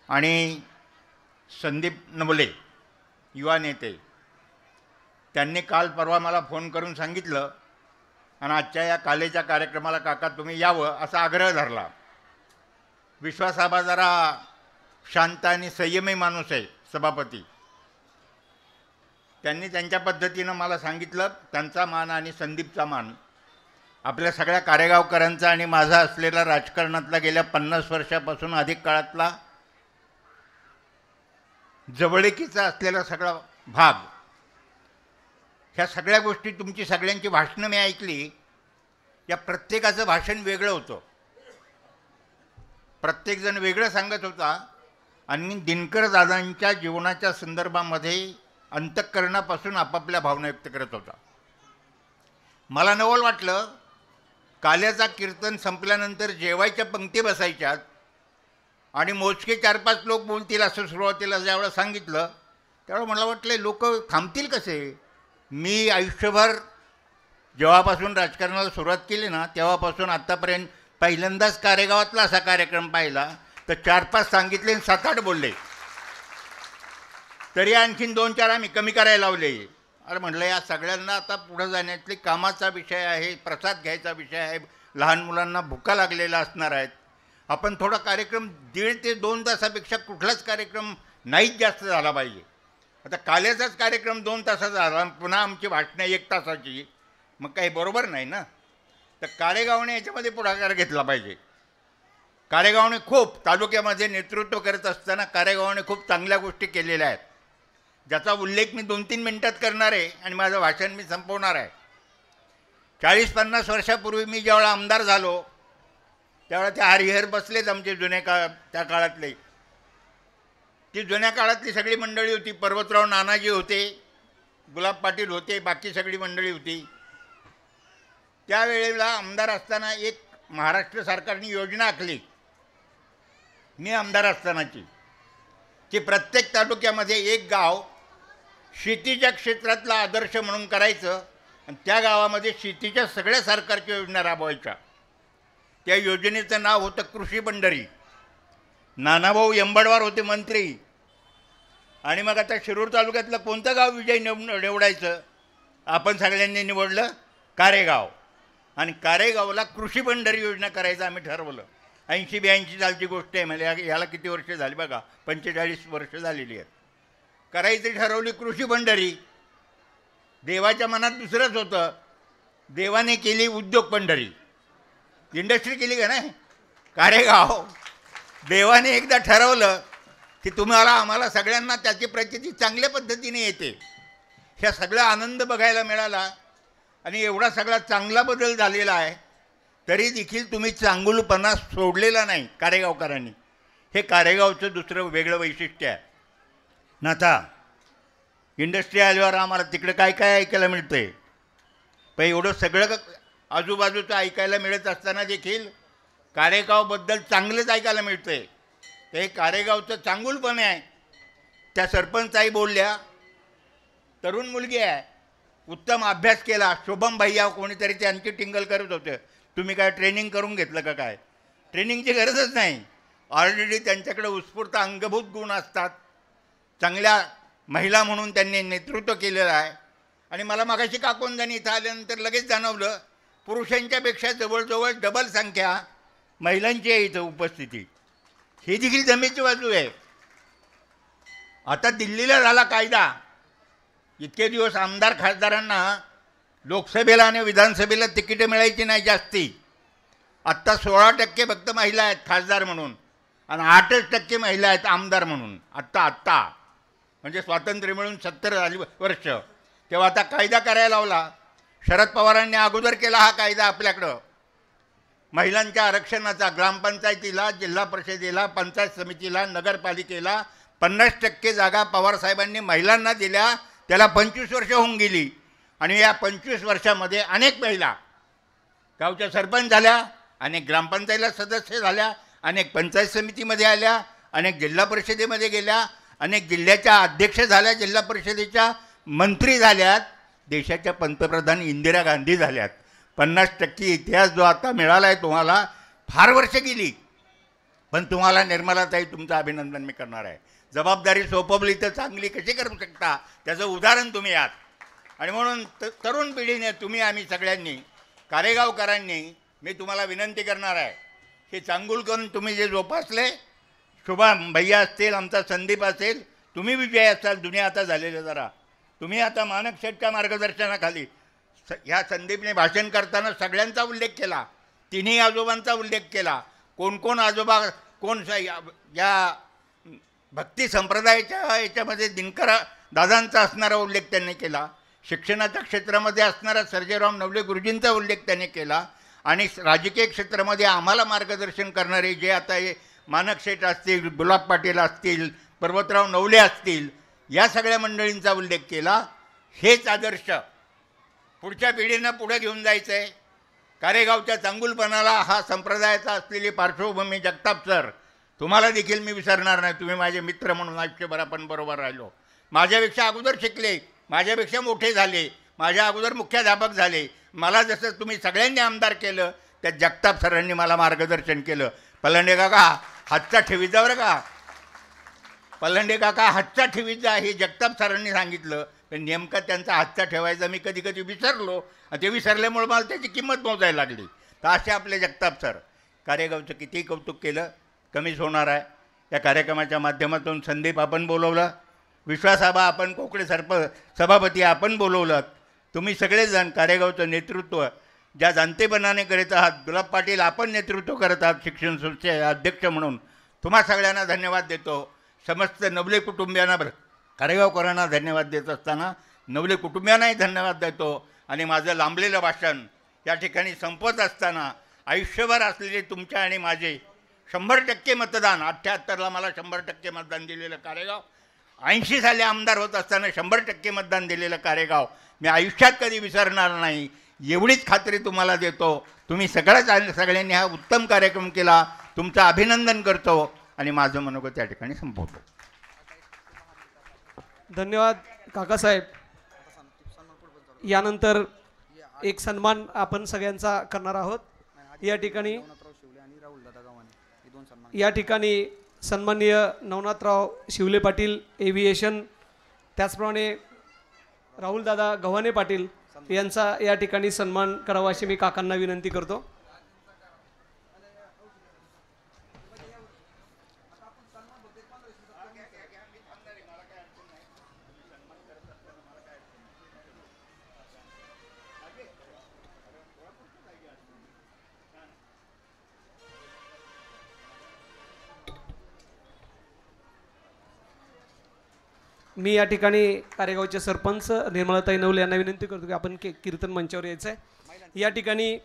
आणि संदीप नवले युवा नेते. त्यांनी काल परवा मला फोन करून सांगितलं आणि आजच्या या कालेच्या कार्यक्रमाला काका तुम्ही यावं असा आग्रह धरला. विश्वासाबा जरा शांत आणि संयमी माणूस आहे सभापती. त्यांनी त्यांच्या पद्धतीनं मला सांगितलं त्यांचा मान आणि संदीपचा मान आपल्या सगळ्या कारेगावकरांचा आणि माझा असलेला राजकारणातला गेल्या 50 वर्षापासून अधिक काळातला जवळीकीचा असलेला सगळा भाग, ह्या सगळ्या गोष्टी तुमची सगळ्यांची भाषणं मी ऐकली. या प्रत्येकाचं भाषण वेगळं होतं, प्रत्येकजण वेगळं सांगत होता आणि दिनकर दादांच्या जीवनाच्या संदर्भामध्ये अंतःकरणापासून आपापल्या भावना व्यक्त करत होता. मला नवल वाटलं, काल्याचा कीर्तन संपल्यानंतर जेवायच्या पंक्ती बसायच्यात आणि मोजके 4-5 लोक बोलतील असं सुरुवातीला ज्यावेळेला सांगितलं त्यावेळेला मला वाटलं लोक थांबतील कसे. मी आयुष्यभर जेव्हापासून राजकारणाला सुरुवात केली ना तेव्हापासून आत्तापर्यंत पहिल्यांदाच कारेगावातला असा कार्यक्रम पाहिला तर 4-5 सांगितले आणि 7-8 बोलले, तरी आणखीन 2-4 आम्ही कमी करायला लावले. अरे म्हटलं या सगळ्यांना आता पुढं जाण्यातली कामाचा विषय आहे, प्रसाद घ्यायचा विषय आहे, लहान मुलांना भुका लागलेल्या असणार आहेत. आपण थोडा कार्यक्रम 1.5 ते 2 तासापेक्षा कुठलाच कार्यक्रम नाहीच जास्त झाला पाहिजे. आता काल्याचाच कार्यक्रम 2 तासाचा झाला, पुन्हा आमची भाषणं 1 तासाची, मग काही बरोबर नाही ना. तर कारेगावने याच्यामध्ये पुढाकार घेतला पाहिजे. कारेगावने खूप तालुक्यामध्ये नेतृत्व करत असताना कारेगावने खूप चांगल्या गोष्टी केलेल्या आहेत, ज्याचा उल्लेख मी 2-3 मिनटात करणार आहे आणि माझं भाषण मी संपवणार आहे. 40-50 वर्षापूर्वी मी ज्यावेळा आमदार झालो त्यावेळेला ते हरिहर बसलेच आमचे त्या काळातले, ती जुन्या काळातली सगळी मंडळी होती. पर्वतराव नानाजी होते, गुलाब पाटील होते, बाकी सगळी मंडळी होती. त्यावेळेला आमदार असताना एक महाराष्ट्र सरकारने योजना आखली मी आमदार असतानाची, की प्रत्येक तालुक्यामध्ये एक गाव शेतीच्या क्षेत्रातला आदर्श म्हणून करायचं आणि त्या गावामध्ये शेतीच्या सगळ्या सरकारच्या योजना राबवायच्या. त्या योजनेचं नाव होतं कृषी पंढरी. नानाभाऊ यंबडवार होते मंत्री. आणि मग आता शिरूर तालुक्यातलं कोणतं गाव विजय निवडायचं, आपण सगळ्यांनी निवडलं कारेगाव. आणि कारेगावला कृषी पंढरी योजना करायचं आम्ही ठरवलं. 80-82 सालची गोष्ट आहे, म्हणजे याला किती वर्ष झाली बघा, 45 वर्ष झालेली आहेत. करायची ठरवली कृषी पंढरी. देवाच्या मनात दुसरंच होतं, देवाने केली उद्योग पंढरी, इंडस्ट्री केली का नाही. कारेगाव देवाने एकदा ठरवलं की तुम्हाला आम्हाला सगळ्यांना त्याची प्रचिती चांगल्या पद्धतीने येते. ह्या सगळा आनंद बघायला मिळाला आणि एवढा सगळा चांगला बदल झालेला आहे, तरी देखील तुम्ही चांगुलपणा सोडलेला नाही कारेगावकरांनी. हे कारेगावचं दुसरं वेगळं वैशिष्ट्य आहे. ना आता इंडस्ट्री आल्यावर आम्हाला तिकडे काय काय ऐकायला मिळतं आहे, पण एवढं सगळं आजूबाजूचं ऐकायला मिळत असताना देखील कारेगावबद्दल चांगलंच ऐकायला मिळतं आहे. तर हे कारेगावचं चांगुलपण आहे. त्या सरपंचाई बोलल्या, तरुण मुलगी आहे, उत्तम अभ्यास केला, शोभम भैया कोणीतरी त्यांची टिंगल करत होते, तुम्ही काय ट्रेनिंग करून घेतलं का काय. ट्रेनिंगची गरजच नाही, ऑलरेडी त्यांच्याकडे उत्स्फूर्त अंगभूत गुण असतात. चांगल्या महिला म्हणून त्यांनी नेतृत्व केलेलं आहे. आणि मला मागाशी काकोंदानी इथं आल्यानंतर लगेच जाणवलं पुरुषांच्यापेक्षा जवळजवळ डबल संख्या महिलांची आहे इथं उपस्थिती. ही देखील जमेची बाजू आहे. आता दिल्लीला झाला कायदा, इतके दिवस आमदार खासदारांना लोकसभेला आणि विधानसभेला तिकीटं मिळायची नाही जास्ती. आत्ता 16% फक्त महिला आहेत खासदार म्हणून आणि 8% महिला आहेत आमदार म्हणून. आत्ता म्हणजे स्वातंत्र्य मिळून 70 झाली वर्ष, तेव्हा आता कायदा करायला लावला. शरद पवारांनी अगोदर केला हा कायदा आपल्याकडं महिलांच्या आरक्षणाचा. ग्रामपंचायतीला, जिल्हा परिषदेला, पंचायत समितीला, नगरपालिकेला 50% जागा पवारसाहेबांनी महिलांना दिल्या. त्याला 25 वर्ष होऊन गेली आणि या 25 वर्षामध्ये अनेक महिला गावच्या सरपंच झाल्या, अनेक ग्रामपंचायतीला सदस्य झाल्या, अनेक पंचायत समितीमध्ये आल्या, अनेक जिल्हा परिषदेमध्ये गेल्या, अनेक जिल्ह्याच्या अध्यक्ष झाल्या, जिल्हा परिषदेच्या मंत्री झाल्यात, देशाच्या पंतप्रधान इंदिरा गांधी झाल्यात. 50% इतिहास जो आता मिळाला आहे तुम्हाला, फार वर्ष गेली, पण तुम्हाला निर्मलाताई तुमचं अभिनंदन मी करणार आहे. जबाबदारी सोपवली तर चांगली कशी करू शकता त्याचं उदाहरण तुम्ही आहात. आणि म्हणून तरुण पिढीने तुम्ही, आम्ही सगळ्यांनी, कारेगावकरांनी, मी तुम्हाला विनंती करणार आहे, हे चांगुलकन तुम्ही जे जोपासले, शुभा भैया असतील, आमचा संदीप असेल, तुम्ही विजय असाल. दुनिया आता झालेलं जरा तुम्ही आता मानक शेठच्या मार्गदर्शनाखाली ह्या संदीपने भाषण करताना सगळ्यांचा उल्लेख केला, तिन्ही आजोबांचा उल्लेख केला. कोण कोण आजोबा कोण या भक्ती संप्रदायाच्या याच्यामध्ये दिनकर दादांचा असणारा उल्लेख त्यांनी केला. शिक्षणाच्या क्षेत्रामध्ये असणारा सर्जेराव नवले गुरुजींचा उल्लेख त्यांनी केला. आणि राजकीय क्षेत्रामध्ये आम्हाला मार्गदर्शन करणारे जे आता हे मानक शेठ असतील, गुलाब पाटील असतील, पर्वतराव नवले असतील, या सगळ्या मंडळींचा उल्लेख केला. हेच आदर्श पुढच्या पिढीनं पुढे घेऊन जायचं आहे. कारेगावच्या चांगुलपणाला हा संप्रदायाचा असलेली पार्श्वभूमी जगताप सर, तुम्हाला देखील मी विसरणार नाही. तुम्ही माझे मित्र म्हणून आयुष्यभर आपण बरोबर राहिलो. माझ्यापेक्षा अगोदर शिकले, माझ्यापेक्षा मोठे झाले, माझ्या अगोदर मुख्याध्यापक झाले. मला जसं तुम्ही सगळ्यांनी आमदार केलं, त्या जगताप सरांनी मला मार्गदर्शन केलं. पलंडे काका हातचा ठेवीचा बरं का, पलंडे काका हातचा ठेवीचा हे जगताप सरांनी सांगितलं. पण नेमका त्यांचा हातचा ठेवायचा मी कधी कधी विसरलो, आणि ते विसरल्यामुळे मला त्याची किंमत मोजायला लागली. तर असे आपले जगताप सर. कारेगावचं कितीही कौतुक केलं कमीच होणार आहे. या कार्यक्रमाच्या माध्यमातून संदीप आपण बोलवलं, विश्वासाबा आपण कोकणे सभापती आपण बोलवलं, तुम्ही सगळेजण कारेगावचं नेतृत्व ज्या जाणतेपणाने करीत आहात, गुलाब पाटील आपण नेतृत्व करत आहात शिक्षण संस्थेचे अध्यक्ष म्हणून, तुम्हा सगळ्यांना धन्यवाद देतो. समस्त नवले कुटुंबियांना कारेगावकरांना धन्यवाद देत असताना नवले कुटुंबियांनाही धन्यवाद देतो. आणि माझं लांबलेलं भाषण या ठिकाणी संपत असताना आयुष्यभर असलेले तुमच्या आणि माझे 100% मतदान, 78ला मला 100% मतदान दिलेलं कारेगाव, 80 साली आमदार होत असताना 100% मतदान दिलेलं कारेगाव मी आयुष्यात कधी विसरणार नाही, एवढीच खात्री तुम्हाला देतो. तुम्ही सगळ्यांनी हा उत्तम कार्यक्रम केला, तुमचं अभिनंदन करतो आणि माझं मनोगत या ठिकाणी संपवतो. धन्यवाद काकासाहेब. यानंतर एक सन्मान आपण सगळ्यांचा करणार आहोत. या ठिकाणी सन्माननीय नवनाथराव शिवले पाटील एव्हिएशन, त्याचप्रमाणे राहुलदादा गव्हाणे पाटील यांचा या ठिकाणी सन्मान करावा अशी मी काकांना विनंती करतो. मी या ठिकाणी कारेगावचे सरपंच निर्मलाताई नवले यांना विनंती करतो की आपण कीर्तन मंचावर यायचं आहे. या ठिकाणी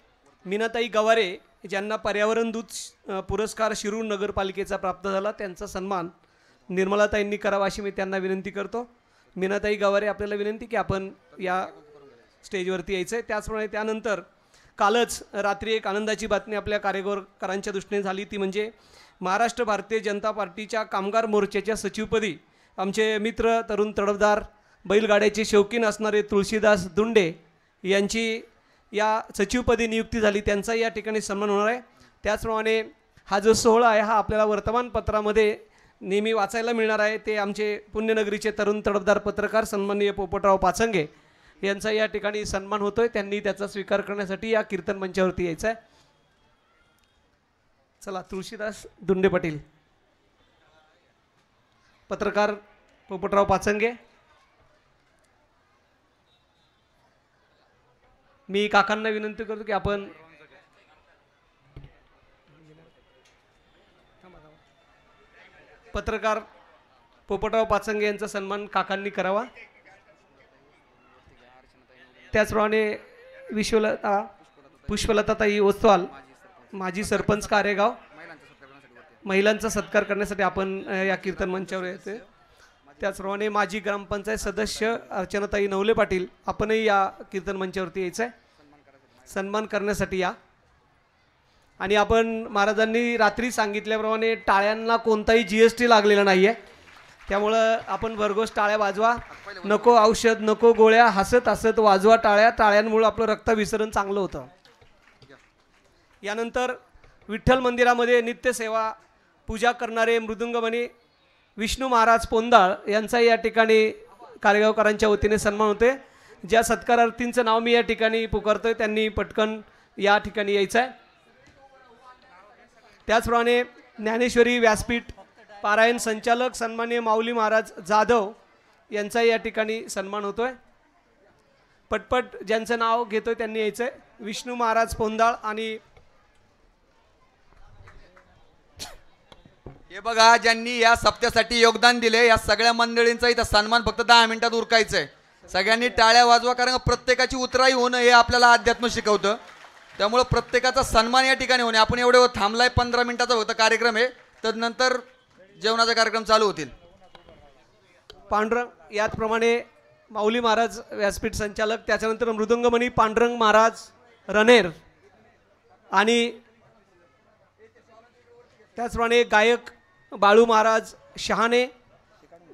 मीनाताई गवारे ज्यांना पर्यावरण दूत पुरस्कार शिरूर नगरपालिकेचा प्राप्त झाला, त्यांचा सन्मान निर्मलाताईंनी करावा अशी मी त्यांना विनंती करतो. मीनाताई गवारे, आपल्याला विनंती की आपण या स्टेजवरती यायचं आहे. त्याचप्रमाणे त्यानंतर कालच रात्री एक आनंदाची बातमी आपल्या कारेगावकरांच्या दृष्टीने झाली, ती म्हणजे महाराष्ट्र भारतीय जनता पार्टीच्या कामगार मोर्चाच्या सचिवपदी आमचे मित्र तरुण तडफदार बैलगाड्याचे शौकीन असणारे तुळशीदास दुंडे यांची या सचिवपदी नियुक्ती झाली. त्यांचा या ठिकाणी सन्मान होणार आहे. त्याचप्रमाणे हा जो सोहळा आहे हा आपल्याला वर्तमानपत्रामध्ये नेहमी वाचायला मिळणार आहे. ते आमचे पुण्यनगरीचे तरुण तडफदार पत्रकार सन्माननीय पोपटराव पाचंगे यांचा या ठिकाणी सन्मान होतोय. त्यांनी त्याचा स्वीकार करण्यासाठी या कीर्तन मंचावरती यायचं आहे. चला, तुळशीदास दुंडे पाटील, पत्रकार पोपटराव पाचंगे. मी काकांना विनंती करतो की आपण पत्रकार पोपटराव पाचंगे यांचा सन्मान काकांनी करावा. त्याचप्रमाणे पुष्पलताताई ओस्तवाल, माजी सरपंच कारेगाव, महिलांचा सत्कार करण्यासाठी आपण या कीर्तन मंचावर येते. त्याचप्रमाणे माजी ग्रामपंचायत सदस्य अर्चनाताई नवले पाटील, आपणही या कीर्तन मंचावरती यायचं आहे, सन्मान करण्यासाठी या. आणि आपण महाराजांनी रात्री सांगितल्याप्रमाणे टाळ्यांना कोणताही GST लागलेला नाही आहे, त्यामुळं आपण भरघोस टाळ्या वाजवा. नको औषध, नको गोळ्या, हसत हसत वाजवा टाळ्या. टाळ्यांमुळे आपलं रक्तविसरण चांगलं होतं. यानंतर विठ्ठल मंदिरामध्ये नित्यसेवा पूजा करणारे मृदुंगमणी विष्णू महाराज पोंदाळ यांचा या ठिकाणी कारेगावकरांच्या वतीने सन्मान होते. ज्या सत्कारार्थींचं नाव मी या ठिकाणी पुकारतोय त्यांनी पटकन या ठिकाणी यायचं आहे. त्याचप्रमाणे ज्ञानेश्वरी व्यासपीठ पारायण संचालक सन्माननीय माऊली महाराज जाधव यांचा या ठिकाणी सन्मान होतोय. पटपट ज्यांचं नाव घेतोय त्यांनी यायचंय. विष्णू महाराज पोंदाळ आणि हे बघा, ज्यांनी या सप्त्यासाठी योगदान दिले या सगळ्या मंडळींचा इथं सन्मान फक्त 10 मिनिटात उरकायचंय. सगळ्यांनी टाळ्या वाजवा, कारण प्रत्येकाची उतराई होणं हे आपल्याला अध्यात्म शिकवतं. त्यामुळे प्रत्येकाचा सन्मान या ठिकाणी होणे. आपण एवढे थांबलाय, 15 मिनिटाचा होता कार्यक्रम आहे, तर नंतर जेवणाचा कार्यक्रम चालू होतील. पांडुरंग याचप्रमाणे माऊली महाराज व्यासपीठ संचालक, त्याच्यानंतर मृदंगमणी पांडुरंग महाराज रनेर आणि त्याचप्रमाणे गायक बाळू महाराज शहाणे,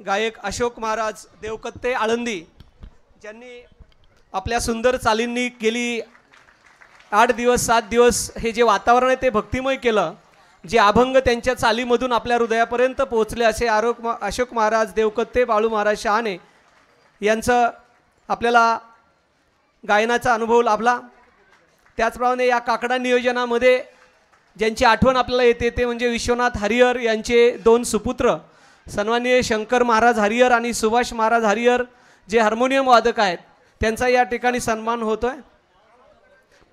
गायक अशोक महाराज देवकत्ते आळंदी, ज्यांनी आपल्या सुंदर चालींनी गेली 8 दिवस 7 दिवस हे जे वातावरण आहे ते भक्तिमय केलं. जे अभंग त्यांच्या चालीमधून आपल्या हृदयापर्यंत पोहोचले असे अशोक महाराज देवकत्ते, बाळू महाराज शहाणे यांचं आपल्याला गायनाचा अनुभव लाभला. त्याचप्रमाणे या काकडा नियोजनामध्ये ज्यांची आठवण आपल्याला येते ते म्हणजे विश्वनाथ हरिहर यांचे 2 सुपुत्र सन्माननीय शंकर महाराज हरिहर आणि सुभाष महाराज हरिहर, जे हार्मोनियम वादक आहेत, त्यांचा या ठिकाणी सन्मान होतोय.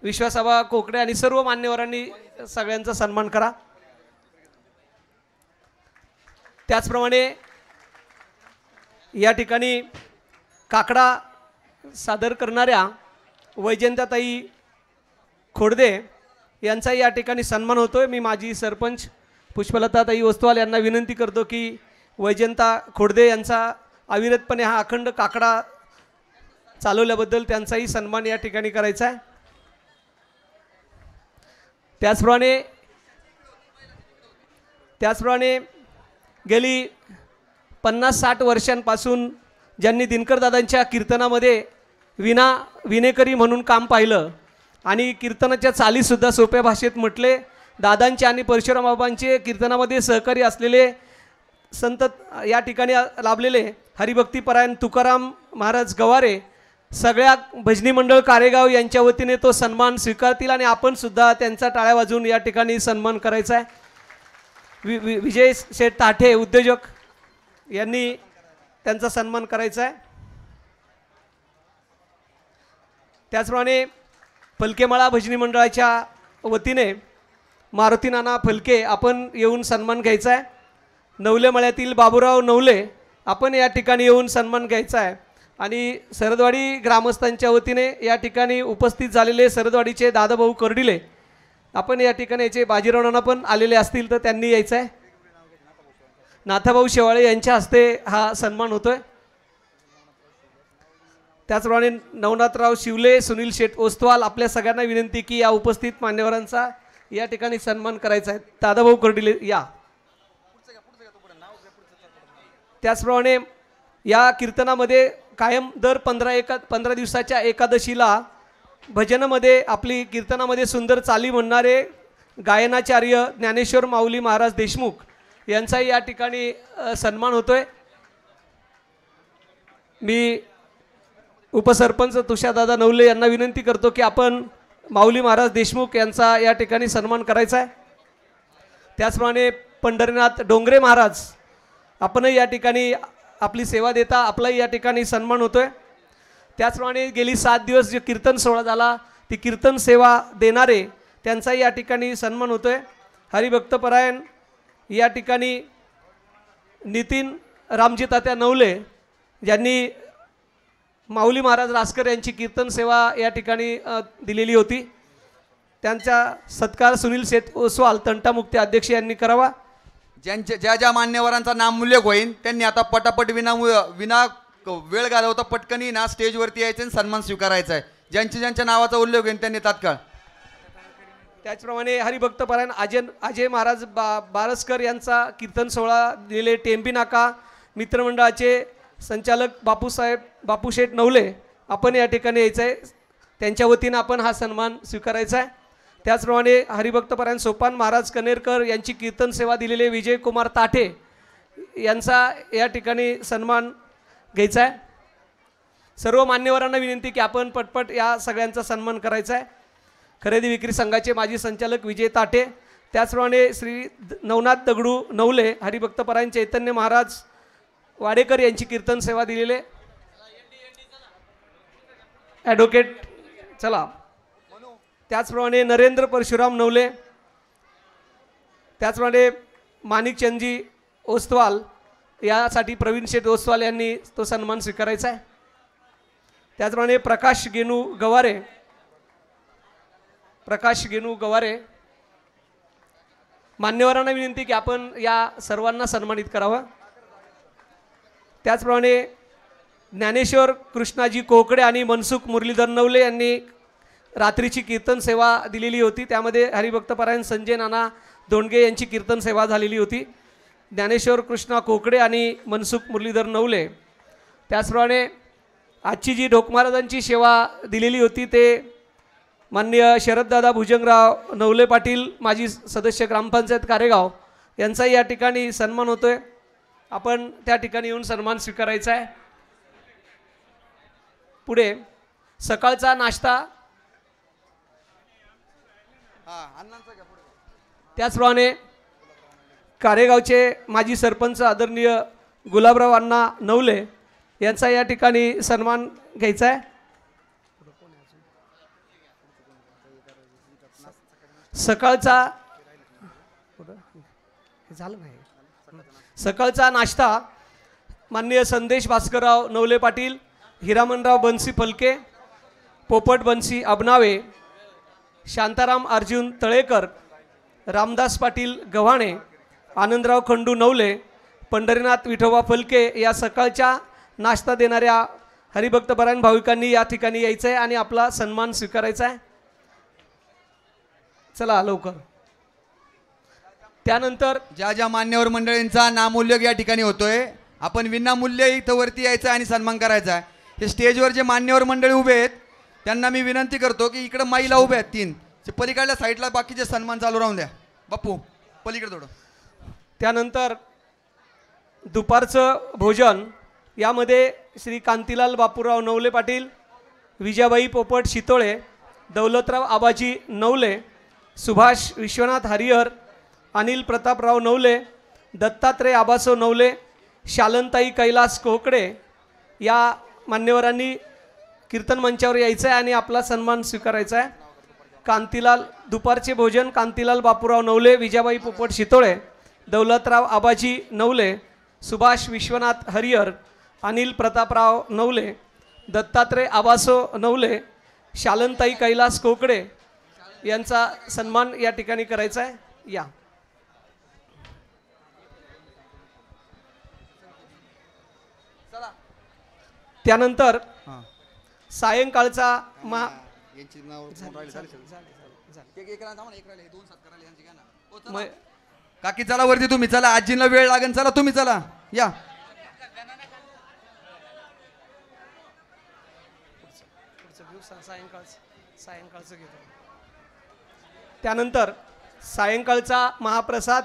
विश्वासाबा कोकडे आणि सर्व मान्यवरांनी सगळ्यांचा सन्मान करा. त्याचप्रमाणे या ठिकाणी काकडा सादर करणाऱ्या वैजयंताताई खोडदे यांचा या ठिकाणी सन्मान होतोय. मी माजी सरपंच पुष्पलताताई ओस्तवाल यांना विनंती करतो की वैजयंता खोडदे यांचा अविरतपणे हा अखंड काकडा चालवल्याबद्दल त्यांचाही सन्मान या ठिकाणी करायचा आहे. त्याचप्रमाणे गेली 50-60 वर्षांपासून ज्यांनी दिनकरदादांच्या कीर्तनामध्ये विनेकरी म्हणून काम पाहिलं आणि कीर्तनाच्या चालीसुद्धा सोप्या भाषेत म्हटले, दादांचे आणि परशुराम बाबांचे कीर्तनामध्ये सहकारी असलेले संत या ठिकाणी लाभलेले हरिभक्तीपरायण तुकाराम महाराज गवारे सगळ्या भजनी मंडळ कारेगाव यांच्या वतीने तो सन्मान स्वीकारतील आणि आपण सुद्धा त्यांचा टाळ्या वाजवून या ठिकाणी सन्मान करायचा आहे. विजय शेठ ताठे उद्योजक यांनी त्यांचा सन्मान करायचा आहे. त्याचप्रमाणे फलकेमाळा भजनी मंडळाच्या वतीने मारुती नाना फलके आपण येऊन सन्मान घ्यायचा आहे. नवलेमळ्यातील बाबूराव नवले आपण या ठिकाणी येऊन सन्मान घ्यायचा आहे. आणि सरदवाडी ग्रामस्थांच्या वतीने या ठिकाणी उपस्थित झालेले सरदवाडीचे दादाभाऊ कर्डिले आपण या ठिकाणी याचे बाजीराव नाना पण आलेले असतील तर त्यांनी यायचं आहे. नाथाभाऊ शेवाळे यांच्या हस्ते हा सन्मान होतोय. त्याचप्रमाणे नवनाथराव शिवले, सुनील शेठ ओस्तवाल, आपल्या सगळ्यांना विनंती की या उपस्थित मान्यवरांचा या ठिकाणी सन्मान करायचा आहे. दादाभाऊ कर्डिले या. त्याचप्रमाणे या कीर्तनामध्ये कायम दर 15 दिवसाच्या एकादशीला भजनामध्ये आपली कीर्तनामध्ये सुंदर चाली म्हणणारे गायनाचार्य ज्ञानेश्वर माऊली महाराज देशमुख यांचाही या ठिकाणी सन्मान होतोय. मी उपसरपंच तुषारदादा नवले यांना विनंती करतो की आपण माऊली महाराज देशमुख यांचा या ठिकाणी सन्मान करायचा आहे. त्याचप्रमाणे पंढरीनाथ डोंगरे महाराज आपणही या ठिकाणी आपली सेवा देता आपलाही या ठिकाणी सन्मान होतोय. त्याचप्रमाणे गेली 7 दिवस जे कीर्तन सोहळा झाला ती कीर्तन सेवा देणारे त्यांचाही या ठिकाणी सन्मान होतोय. हरिभक्तपरायण या ठिकाणी नितीन रामजी तात्या नवले ज्यांनी माऊली महाराज रासकर यांची कीर्तन सेवा या ठिकाणी दिलेली होती, त्यांचा सत्कार सुनील शेठ ओसवाल तंटामुक्ती अध्यक्ष यांनी करावा. ज्या मान्यवरांचा नामोल्लेख होईल त्यांनी आता पटापट विना वेळ घालवता पटकनी ना स्टेजवरती यायचं आणि सन्मान स्वीकारायचा आहे. ज्यांच्या नावाचा उल्लेख होईल त्यांनी तात्काळ. त्याचप्रमाणे हरिभक्तपरायण अजय महाराज बारसकर यांचा कीर्तन सोहळा दिलेले टेंबी नाका मित्रमंडळाचे संचालक बापूशेठ नवले आपण या ठिकाणी यायचं आहे. त्यांच्या वतीनं आपण हा सन्मान स्वीकारायचा आहे. त्याचप्रमाणे हरिभक्तपरायण सोपान महाराज कनेरकर यांची कीर्तन सेवा दिलेले विजयकुमार ताठे यांचा या ठिकाणी सन्मान घ्यायचा आहे. सर्व मान्यवरांना विनंती की आपण पटपट या सगळ्यांचा सन्मान करायचा आहे. खरेदी विक्री संघाचे माजी संचालक विजय ताठे, त्याचप्रमाणे श्री नवनाथ दगडू नवले हरिभक्तपरायण चैतन्य महाराज वाडेकर यांची कीर्तन सेवा दिलेले ॲडव्होकेट चला. त्याचप्रमाणे नरेंद्र परशुराम नवले, त्याचप्रमाणे माणिकचंदजी ओस्तवाल, यासाठी प्रवीण शेठ ओस्तवाल यांनी तो सन्मान स्वीकारायचा आहे. त्याचप्रमाणे प्रकाश गेनू गवारे, मान्यवरांना विनंती की आपण या सर्वांना सन्मानित करावं. त्याचप्रमाणे ज्ञानेश्वर कृष्णाजी कोकडे आणि मनसुख मुरलीधर नवले यांनी रात्रीची कीर्तन सेवा दिलेली होती. त्यामध्ये हरिभक्तपरायण संजय नाना दोंडगे यांची कीर्तन सेवा झालेली होती. ज्ञानेश्वर कृष्णा कोकडे आणि मनसुख मुरलीधर नवले. त्याचप्रमाणे आजची जी ढोक महाराजांची सेवा दिलेली होती ते माननीय शरददादा भुजंगराव नवले पाटील, माजी सदस्य ग्रामपंचायत कारेगाव, यांचाही या ठिकाणी सन्मान होतोय. आपण त्या ठिकाणी येऊन सन्मान स्वीकारायचा आहे. पुढे सकाळचा नाश्ता, त्याचप्रमाणे कारेगावचे माजी सरपंच आदरणीय गुलाबराव अण्णा नवले यांचा या ठिकाणी सन्मान घ्यायचा आहे. सकाळचा नाश्ता माननीय संदेश भास्करराव नवले पाटील, हिरामनराव बन्सी फलके, पोपट बन्सी अबनावे, शांताराम अर्जुन तळेकर, रामदास पाटील गव्हाणे, आनंदराव खंडू नवले, पंढरीनाथ विठोबा फलके या सकाळच्या नाश्ता देणाऱ्या हरिभक्तपरायण भाविकांनी या ठिकाणी यायचं आहे आणि आपला सन्मान स्वीकारायचा आहे. चला लवकर. त्यानंतर ज्या ज्या मान्यवर मंडळींचा नामोल्लेख या ठिकाणी होतोय, आपण विनामूल्य इथं वरती यायचं आणि सन्मान करायचा आहे. हे स्टेजवर जे मान्यवर मंडळी उभे आहेत त्यांना मी विनंती करतो की इकडे माईला उभे आहेत 3, पलीकडल्या साईडला बाकीचे सन्मान चालू राहून द्या. बाप्पू पलीकडे थोडं. त्यानंतर दुपारचं भोजन यामध्ये श्री कांतीलाल बापूराव नवले पाटील, विजयाबाई पोपट शितोळे, दौलतराव आबाजी नवले, सुभाष विश्वनाथ हरिहर, अनिल प्रतापराव नवले, दत्तात्रय आबासो नवले, शालनताई कैलास कोकडे या मान्यवरांनी कीर्तन मंचावर यायचं आहे आणि आपला सन्मान स्वीकारायचा आहे. दुपारचे भोजन कांतीलाल बापूराव नवले, विजयाबाई पोपट शितोळे, दौलतराव आबाजी नवले, सुभाष विश्वनाथ हरिहर, अनिल प्रतापराव नवले, दत्तात्रय आबासो नवले, शालनताई कैलास कोकडे यांचा सन्मान या ठिकाणी करायचा आहे. या त्यानंतर सायंकाळचा काकी चला वरती, तुम्ही चला, आजींना वेळ लागेल, चला तुम्ही चला या. त्यानंतर सायंकाळचा महाप्रसाद.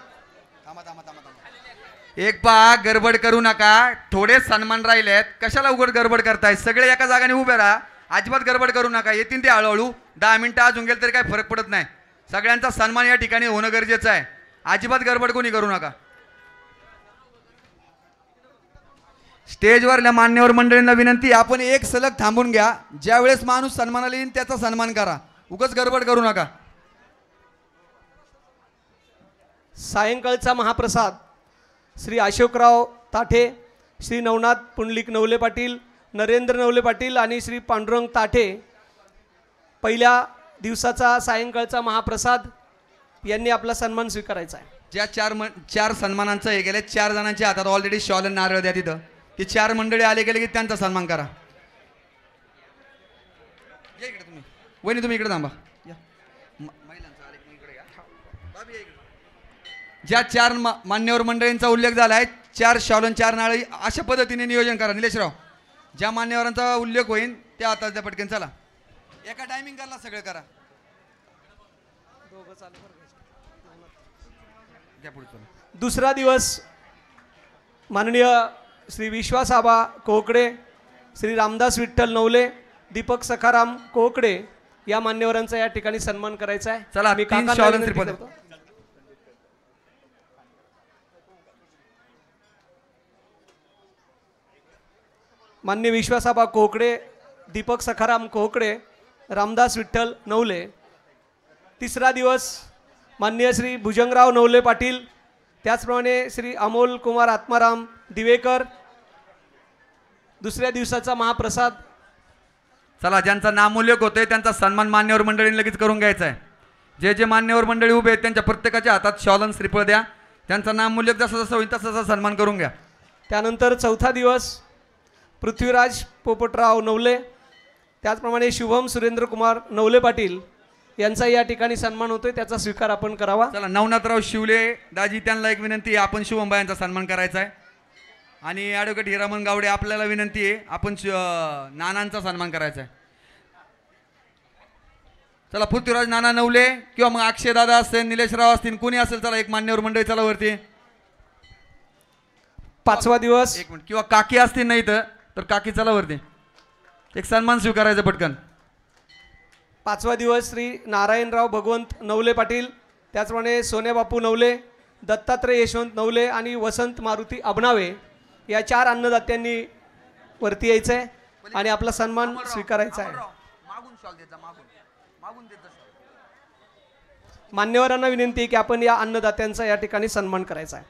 एक पहा, गडबड करू नका, थोडेच सन्मान राहिलेत, कशाला उघड गडबड करताय? सगळे एका जागाने उभे राहा, अजिबात गडबड करू नका. येतील ते हळूहळू, 10 मिनिटं अजून गेल तरी काही फरक पडत नाही. सगळ्यांचा सन्मान या ठिकाणी होणं गरजेचं आहे. अजिबात गडबड कोणी करू नका. स्टेजवरल्या मान्यवर मंडळींना विनंती, आपण एक सलग थांबून घ्या. ज्या वेळेस माणूस सन्मानाला येईल त्याचा सन्मान करा, उगाच गडबड करू नका. सायंकाळचा महाप्रसाद श्री अशोकराव ताठे, श्री नवनाथ पुंडलिक नवले पाटील, नरेंद्र नवले पाटील आणि श्री पांडुरंग ताठे. पहिल्या दिवसाचा सायंकाळचा महाप्रसाद यांनी आपला सन्मान स्वीकारायचा आहे. ज्या चार सन्मानांचं हे गेले, 4 जणांच्या हातात ऑलरेडी शॉल आणि नारळ द्या तिथं. ते 4 मंडळी आले गेले की त्यांचा सन्मान करा. या इकडे तुम्ही, वहिनी तुम्ही इकडे थांबा. ज्या 4 मान्यवर मंडळींचा उल्लेख झाला आहे, 4 शॉल आणि 4 नारळी, अशा पद्धतीने नियोजन करा. निलेशराव, ज्या मान्यवरांचा उल्लेख होईल त्या हातात त्या पटकन. चला, एका टायमिंग करला सगळं करा. दुसरा दिवस माननीय श्री विश्वासाबा कोकडे, श्री रामदास विठ्ठल नवले, दीपक सखाराम कोकडे या मान्यवरांचा या ठिकाणी सन्मान करायचा आहे. चला, मी 3 काकांना शॉल विनंती आणि करतो. मान्य विश्वासाबा कोकडे, दीपक सखाराम कोकडे, रामदास विठ्ठल नवले. तिसरा दिवस मान्य श्री भुजंगराव नवले पाटील, त्याचप्रमाणे श्री अमोल कुमार आत्माराम दिवेकर. दुसऱ्या दिवसाचा महाप्रसाद. चला, ज्यांचा नामोल्लेख होतोय त्यांचा सन्मान मान्यवर मंडळींनी लगेच करून घ्यायचा आहे. जे जे मान्यवर मंडळी उभे आहेत त्यांच्या प्रत्येकाच्या हातात शॉलन श्रीफळ द्या. त्यांचा नामोल्लेख जसा जसा होईल तसा तसा सन्मान करून घ्या. त्यानंतर चौथा दिवस पृथ्वीराज पोपटराव नवले, त्याचप्रमाणे शुभम सुरेंद्र कुमार नवले पाटील यांचा या ठिकाणी सन्मान होतोय, त्याचा स्वीकार आपण करावा. चला, नवनाथराव शिवले दाजी, त्यांना एक विनंती आहे, आपण शुभमबाईंचा सन्मान करायचा आहे. आणि ॲडव्होकेट हिरामन गावडे, आपल्याला विनंती आहे, आपण नानांचा सन्मान करायचा आहे. चला, पृथ्वीराज नाना नवले किंवा मग अक्षय दादा असेल, निलेशराव असतील, कोणी असेल, चला एक मान्यवर मंडळी चला वरती. पाचवा दिवस एक मिनिट, किंवा काकी असतील नाही तर काकी चला वरती, एक सन्मान स्वीकारायचा पटकन. पाचवा दिवस श्री नारायणराव भगवंत नवले पाटील, त्याचप्रमाणे सोन्याबापू नवले, दत्तात्रय यशवंत नवले आणि वसंत मारुती अबनावे या 4 अन्नदात्यांनी वरती यायचं आहे आणि आपला सन्मान स्वीकारायचा आहे. मान्यवरांना विनंती आहे की आपण या अन्नदात्यांचा या ठिकाणी सन्मान करायचा आहे.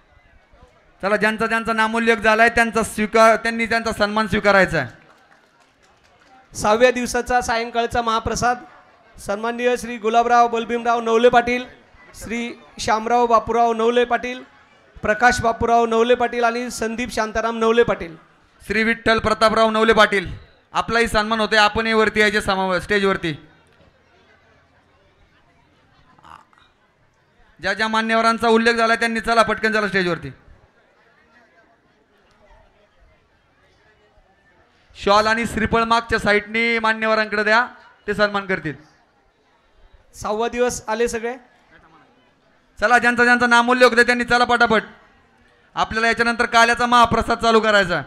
चला, ज्यांचा ज्यांचा नामोल्लेख झालाय त्यांनी त्यांचा सन्मान स्वीकारायचा आहे. 6व्या दिवसाचा सायंकाळचा महाप्रसाद सन्माननीय श्री गुलाबराव बलभीमराव नवले पाटील, श्री श्यामराव बापूराव नवले पाटील, प्रकाश बापूराव नवले पाटील आणि संदीप शांताराम नवले पाटील. श्री विठ्ठल प्रतापराव नवले पाटील, आपलाही सन्मान होते, आपणही वरती यायचे स्टेजवरती. ज्या ज्या मान्यवरांचा उल्लेख झाला त्यांनी चला पटकन चला स्टेजवरती. शॉल आणि श्रीफळ मागच्या साईडनी मान्यवरांकडे द्या, ते सन्मान करतील. 6वा दिवस आले सगळे. चला, ज्यांचा ज्यांचा नामोल्लेख होते त्यांनी चला पटापट. आपल्याला याच्यानंतर काल्याचा महाप्रसाद चालू करायचा.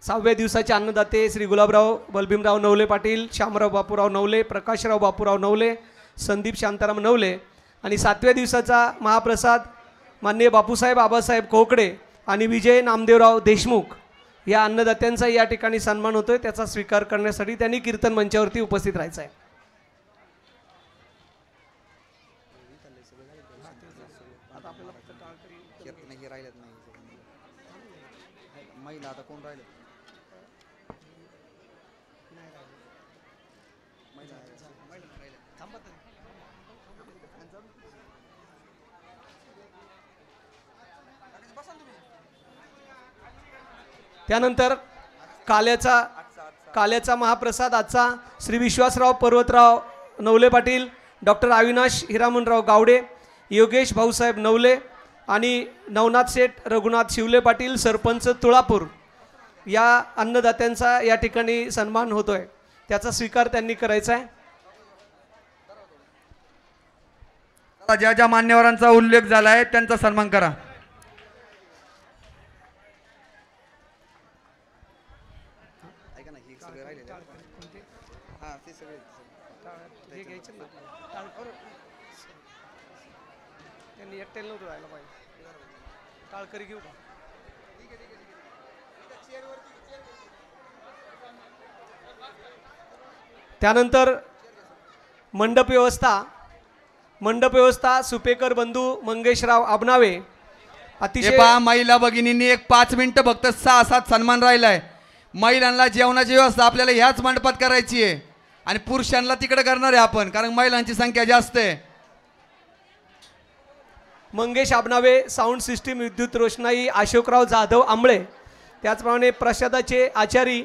6व्या दिवसाचे अन्नदाते श्री गुलाबराव बलभीमराव नवले पाटील, श्यामराव बापूराव नवले, प्रकाशराव बापूराव नवले, संदीप शांताराम नवले. आणि 7व्या दिवसाचा महाप्रसाद माननीय बापूसाहेब आबासाहेब कोकडे आणि विजय नामदेवराव देशमुख या अन्नदात्यांचा या ठिकाणी सन्मान होतोय, त्याचा स्वीकार करण्यासाठी त्यांनी कीर्तन मंचावरती उपस्थित राहायचं आहे. त्यानंतर काल्याचा महाप्रसाद आजचा श्री विश्वासराव पर्वतराव नवले पाटील, डॉक्टर अविनाश हिरामनराव गावडे, योगेश भाऊसाहेब नवले आणि नवनाथ शेठ रघुनाथ शिवले पाटील, सरपंच तुळापूर या अन्नदात्यांचा या ठिकाणी सन्मान होतोय, त्याचा स्वीकार त्यांनी करायचा आहे. ज्या ज्या मान्यवरांचा उल्लेख झाला आहे त्यांचा सन्मान करा. त्यांनी एकटेल नव्हतं राहायला पाहिजे, टाळकरी घेऊ का? त्यानंतर मंडप व्यवस्था सुपेकर बंधू मंगेशराव आबनावे. अतिशय महिला भगिनींनी एक 5 मिनिटं फक्त 6-7 सन्मान राहिलाय. महिलांना जेवणाची व्यवस्था आपल्याला ह्याच मंडपात करायची आहे आणि पुरुषांना तिकडे करणार आहे आपण, कारण महिलांची संख्या जास्त आहे. मंगेश आबनावे, साऊंड सिस्टीम विद्युत रोषणाई अशोकराव जाधव आंबळे, त्याचप्रमाणे प्रसादाचे आचारी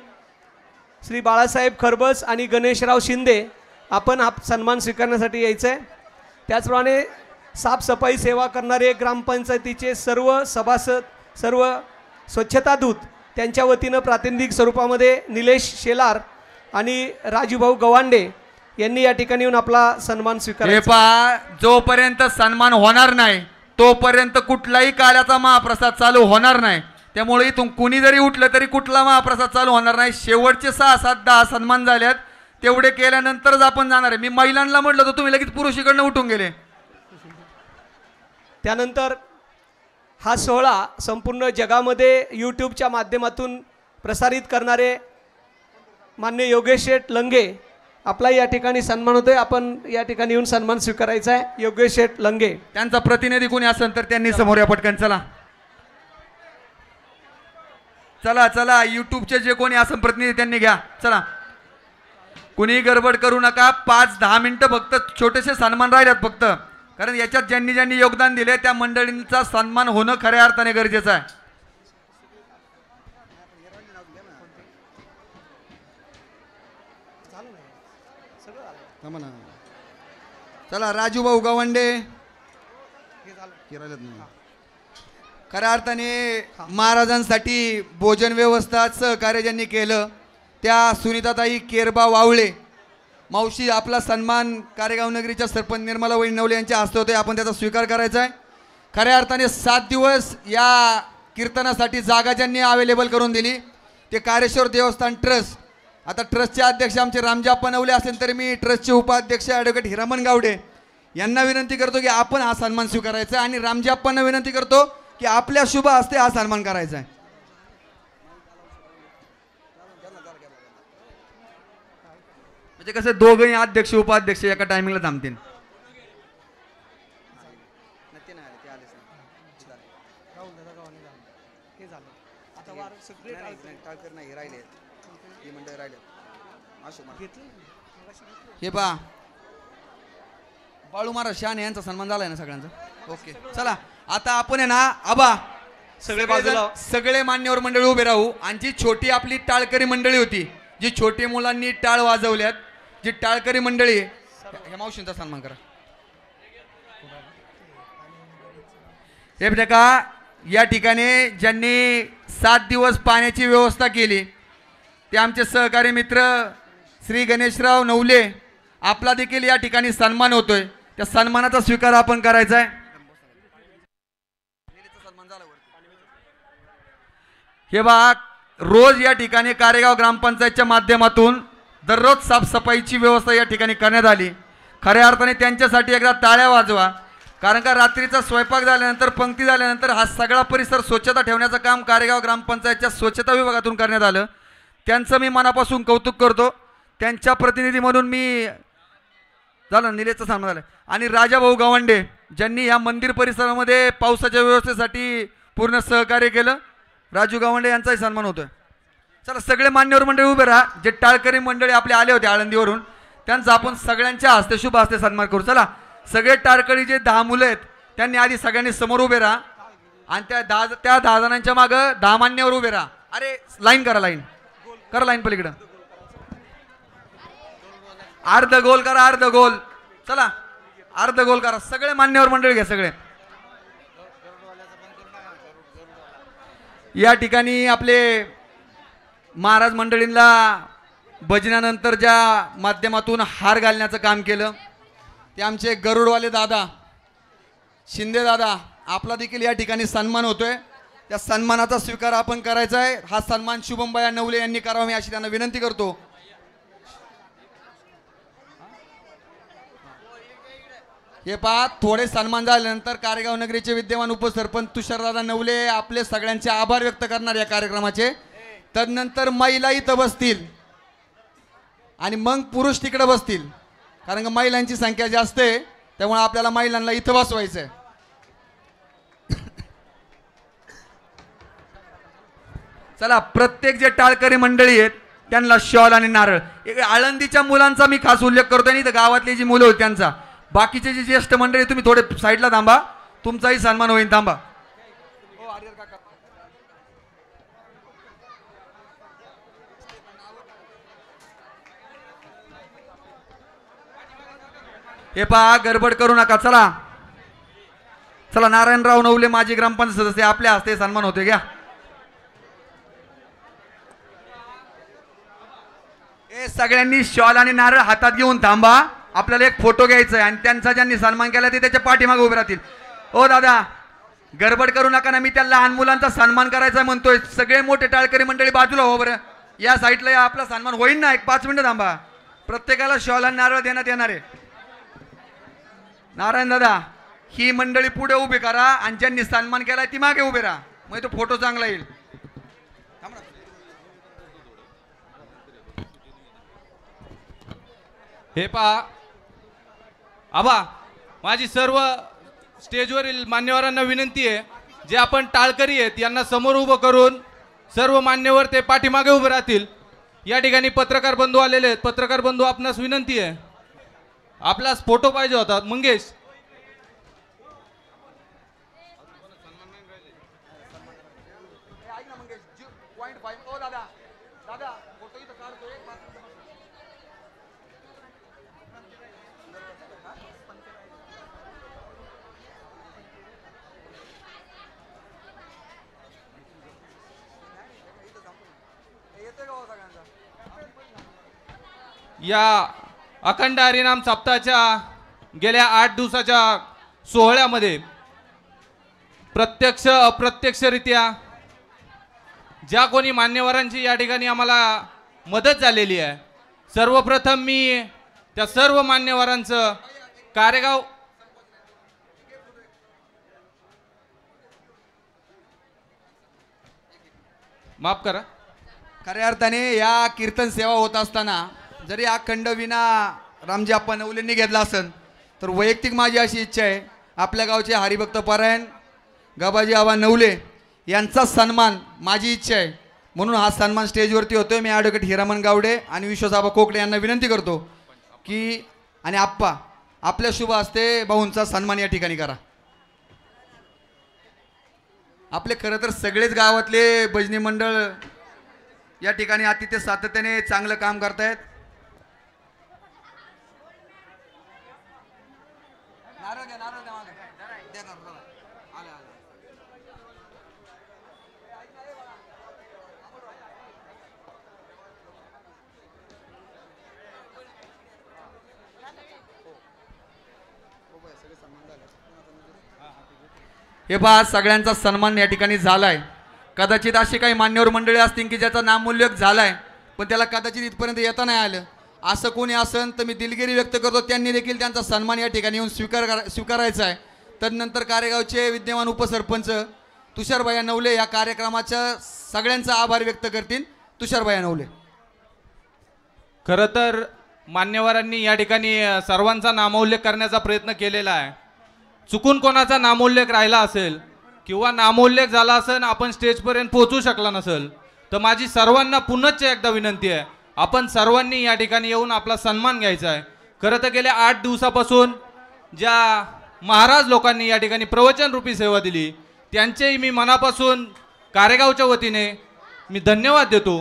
श्री बाळासाहेब खरबस आणि गणेशराव शिंदे, आपण हा सन्मान स्वीकारण्यासाठी यायचं आहे. त्याचप्रमाणे साफसफाई सेवा करणारे ग्रामपंचायतीचे सर्व सभासद, सर्व स्वच्छता दूत, त्यांच्या वतीनं प्रातिनिधिक स्वरूपामध्ये निलेश शेलार आणि राजूभाऊ गवांडे यांनी या ठिकाणी येऊन आपला सन्मान स्वीकारायचा. जोपर्यंत सन्मान होणार नाही तोपर्यंत कुठलाही काल्याचा महाप्रसाद चालू होणार नाही. त्यामुळे इथून कुणी जरी उठलं तरी कुठला महाप्रसाद चालू होणार नाही. शेवटचे 6-7-10 सन्मान झाल्यात, तेवढे केल्यानंतरच आपण जाणार आहे. मी महिलांना म्हटलं तर तुम्ही लगेच पुरुषीकडनं उठून गेले. त्यानंतर हा सोहळा संपूर्ण जगामध्ये यूट्यूबच्या माध्यमातून प्रसारित करणारे मान्य योगेश शेठ लंगे आपला या ठिकाणी सन्मान होतोय. आपण या ठिकाणी येऊन सन्मान स्वीकारायचा आहे. योगेश शेठ लंगे त्यांचा प्रतिनिधी कोणी असेल तर त्यांनी समोर या पटकन. चला चला चला, युट्यूबचे जे कोणी असेल प्रतिनिधी त्यांनी घ्या. चला, कुणी गडबड करू नका. 5-10 मिनिटं फक्त छोटेसे सन्मान राहिलेत फक्त, कारण याच्यात ज्यांनी ज्यांनी योगदान दिले त्या मंडळींचा सन्मान होणं खऱ्या अर्थाने गरजेचं आहे. चला राजूभाऊ गवंडे, खऱ्या अर्थाने महाराजांसाठी भोजन व्यवस्था सहकार्य ज्यांनी केलं त्या सुनीताताई केरबा वावळे मावशी, आपला सन्मान कारेगाव नगरीच्या सरपंच निर्मला वहिनी नवले यांच्या हस्ते होते. आपण त्याचा स्वीकार करायचा आहे. खऱ्या अर्थाने 7 दिवस या कीर्तनासाठी जागा ज्यांनी अवेलेबल करून दिली ते कारेश्वर देवस्थान ट्रस्ट. आता ट्रस्टचे अध्यक्ष आमचे रामजाप्पा नवले असेल तर मी ट्रस्टचे उपाध्यक्ष ॲडव्होकेट हिरामन गावडे यांना विनंती करतो की आपण हा सन्मान स्वीकारायचा आहे, आणि रामजाप्पांना विनंती करतो की आपल्या शुभ हस्ते हा सन्मान करायचा आहे. म्हणजे कसं दोघंही अध्यक्ष उपाध्यक्ष एका टायमिंगला थांबतील. हे पहा बाळू महाराज शहाणे यांचा सन्मान झालाय ना सगळ्यांचा. ओके चला, आता आपण आहे ना आबा सगळे बाजूला, सगळे मान्यवर मंडळी उभे राहू. आणि जी छोटी आपली टाळकरी मंडळी होती, जी छोटी मुलांनी टाळ वाजवल्यात, जी टाळकरी मंडळी, ह्या मावशींचा सन्मान करा. हे बघा, या ठिकाणी ज्यांनी 7 दिवस पाण्याची व्यवस्था केली ते आमचे सहकारी मित्र श्री गणेशराव नवले. आपला देखील या ठिकाणी सन्मान होतोय. त्या सन्मानाचा स्वीकार आपण करायचा आहे. हे बघा, रोज या ठिकाणी कारेगाव ग्रामपंचायतच्या माध्यमातून दररोज साफसफाईची व्यवस्था या ठिकाणी करण्यात आली. खऱ्या अर्थाने त्यांच्यासाठी एकदा टाळ्या वाजवा, कारण का रात्रीचा स्वयंपाक झाल्यानंतर, पंक्ती झाल्यानंतर हा सगळा परिसर स्वच्छता ठेवण्याचं काम कारेगाव ग्रामपंचायतच्या स्वच्छता विभागातून करण्यात आलं. त्यांचं मी मनापासून कौतुक करतो. त्यांच्या प्रतिनिधी म्हणून मी झालं निलेचं सन्मान झालं. आणि राजाभाऊ गवंडे ज्यांनी या मंदिर परिसरामध्ये पावसाच्या व्यवस्थेसाठी पूर्ण सहकार्य केलं, राजू गवंडे यांचाही सन्मान होतोय. चला, सगळे मान्यवर मंडळी उभे राहा. जे टाळकरी मंडळी आपले आले होते आळंदीवरून, त्यांचा आपण सगळ्यांच्या हस्ते शुभ हस्ते सन्मान करू. चला, सगळे टाळकरी जे 10 मुलं आहेत त्यांनी आधी सगळ्यांनी समोर उभे राहा, आणि त्या 10 जणांच्या मागं 10 मान्यवर उभे राहा. अरे लाईन करा, लाईन करा, लाईन पलीकडं अर्ध गोल करा, अर्ध गोल. चला, अर्ध गोल करा. सगळे मान्यवर मंडळी घ्या. सगळे या ठिकाणी आपले महाराज मंडळींना भजनानंतर ज्या माध्यमातून हार घालण्याचं काम केलं ते आमचे गरुडवाले दादा शिंदे दादा, आपला देखील या ठिकाणी सन्मान होतोय. त्या सन्मानाचा स्वीकार आपण करायचा आहे. हा सन्मान शुभमबाया नवले यांनी करावा, मी अशी त्यांना विनंती करतो. हे पहा, थोडे सन्मान झाल्यानंतर कारेगाव नगरीचे विद्यमान उपसरपंच तुषारदादा नवले आपले सगळ्यांचे आभार व्यक्त करणार या कार्यक्रमाचे. तदनंतर महिला इथं बसतील आणि मग पुरुष तिकडे बसतील, कारण का महिलांची संख्या जास्त आहे, त्यामुळे आपल्याला महिलांना इथं बसवायचं आहे. चला, प्रत्येक जे टाळकरी मंडळी आहेत त्यांना शॉल आणि नारळ. आळंदीच्या मुलांचा मी खास उल्लेख करतोय, नाही तर गावातली जी मुलं होती त्यांचा. बाकीचे जे ज्येष्ठ मंडळी तुम्ही थोडे साईडला थांबा, तुमचाही सन्मान होईल. थांबा. हे पहा, गडबड करू नका. चला चला, नारायणराव नवले माजी ग्रामपंचायत सदस्य, आपल्या हस्ते सन्मान होते. घ्या. हे सगळ्यांनी शॉल आणि नारळ हातात घेऊन थांबा. आपल्याला एक फोटो घ्यायचा आहे आणि त्यांचा ज्यांनी सन्मान केला ते त्याच्या पाठीमागे उभे राहतील. ओ दादा, गडबड करू नका ना, मी त्या लहान मुलांचा सन्मान करायचा म्हणतोय. सगळे मोठे टाळकरी मंडळी बाजूला हो बरं. या साईडला आपला सन्मान होईल ना. एक 5 मिनिटं थांबा. प्रत्येकाला शॉल आणि नारळ देण्यात येणार आहे. नारायण दादा, ही मंडळी पुढे उभी करा आणि ज्यांनी सन्मान केलाय ती मागे उभे राहा, म्हणजे तो फोटो चांगला येईल. हे पहा आबा, माझी सर्व स्टेजवरील मान्यवरांना विनंती आहे, जे आपण टाळकरी आहेत यांना समोर उभं करून सर्व मान्यवर ते पाठीमागे उभे राहतील. या ठिकाणी पत्रकार बंधू आलेले आहेत. पत्रकार बंधू, आपणास विनंती आहे, आपलाच फोटो पाहिजे होता. मंगेश, या अखंड हरिनाम सप्ताहाच्या गेल्या 8 दिवसाच्या सोहळ्यामध्ये प्रत्यक्ष अप्रत्यक्षरित्या ज्या कोणी मान्यवरांची या ठिकाणी आम्हाला मदत झालेली आहे, सर्वप्रथम मी त्या सर्व मान्यवरांचं कारेगाव माफ करा. खऱ्या अर्थाने या कीर्तन सेवा होत असताना जरी हा खंड विना रामजी आप्पा नवलेंनी घेतला असेल, तर वैयक्तिक माझी अशी इच्छा आहे, आपल्या गावचे हरिभक्त पारायण गाबाजी आबा नवले यांचा सन्मान माझी इच्छा आहे, म्हणून हा सन्मान स्टेजवरती होतोय. मी ॲडव्होकेट हिरामन गावडे आणि विश्वासाबा कोकळे यांना विनंती करतो की आणि आप्पा आपल्या शुभ हस्ते भाऊंचा सन्मान या ठिकाणी करा. आपले खरं तर सगळेच गावातले भजनी मंडळ या ठिकाणी अतिथ्य सातत्याने चांगलं काम करतायत. हे पहा, सगळ्यांचा सन्मान या ठिकाणी झालाय. कदाचित अशी काही मान्यवर मंडळी असतील की ज्याचा नामोल्लेख झालाय, पण त्याला कदाचित इथपर्यंत येता नाही आलं. असं कोणी असेल तर मी दिलगिरी व्यक्त करतो, त्यांनी देखील त्यांचा सन्मान या ठिकाणी येऊन स्वीकारायचा आहे. तदनंतर कारेगावचे विद्यमान उपसरपंच तुषारबाई नवले या कार्यक्रमाच्या सगळ्यांचा आभार व्यक्त करतील. तुषारबाई नवले. खरं तर मान्यवरांनी या ठिकाणी सर्वांचा नामोल्लेख करण्याचा प्रयत्न केलेला आहे. चुकून कोणाचा नामोल्लेख राहिला असेल किंवा नामोल्लेख झाला असेल, आपण स्टेजपर्यंत पोहोचू शकला नसेल, तर माझी सर्वांना पुनश्च एकदा विनंती आहे, आपण सर्वांनी या ठिकाणी येऊन आपला सन्मान घ्यायचा आहे. खरं तर गेल्या 8 दिवसापासून ज्या महाराज लोकांनी या ठिकाणी प्रवचन रूपी सेवा दिली, त्यांचेही मी मनापासून कारेगावच्या वतीने मी धन्यवाद देतो.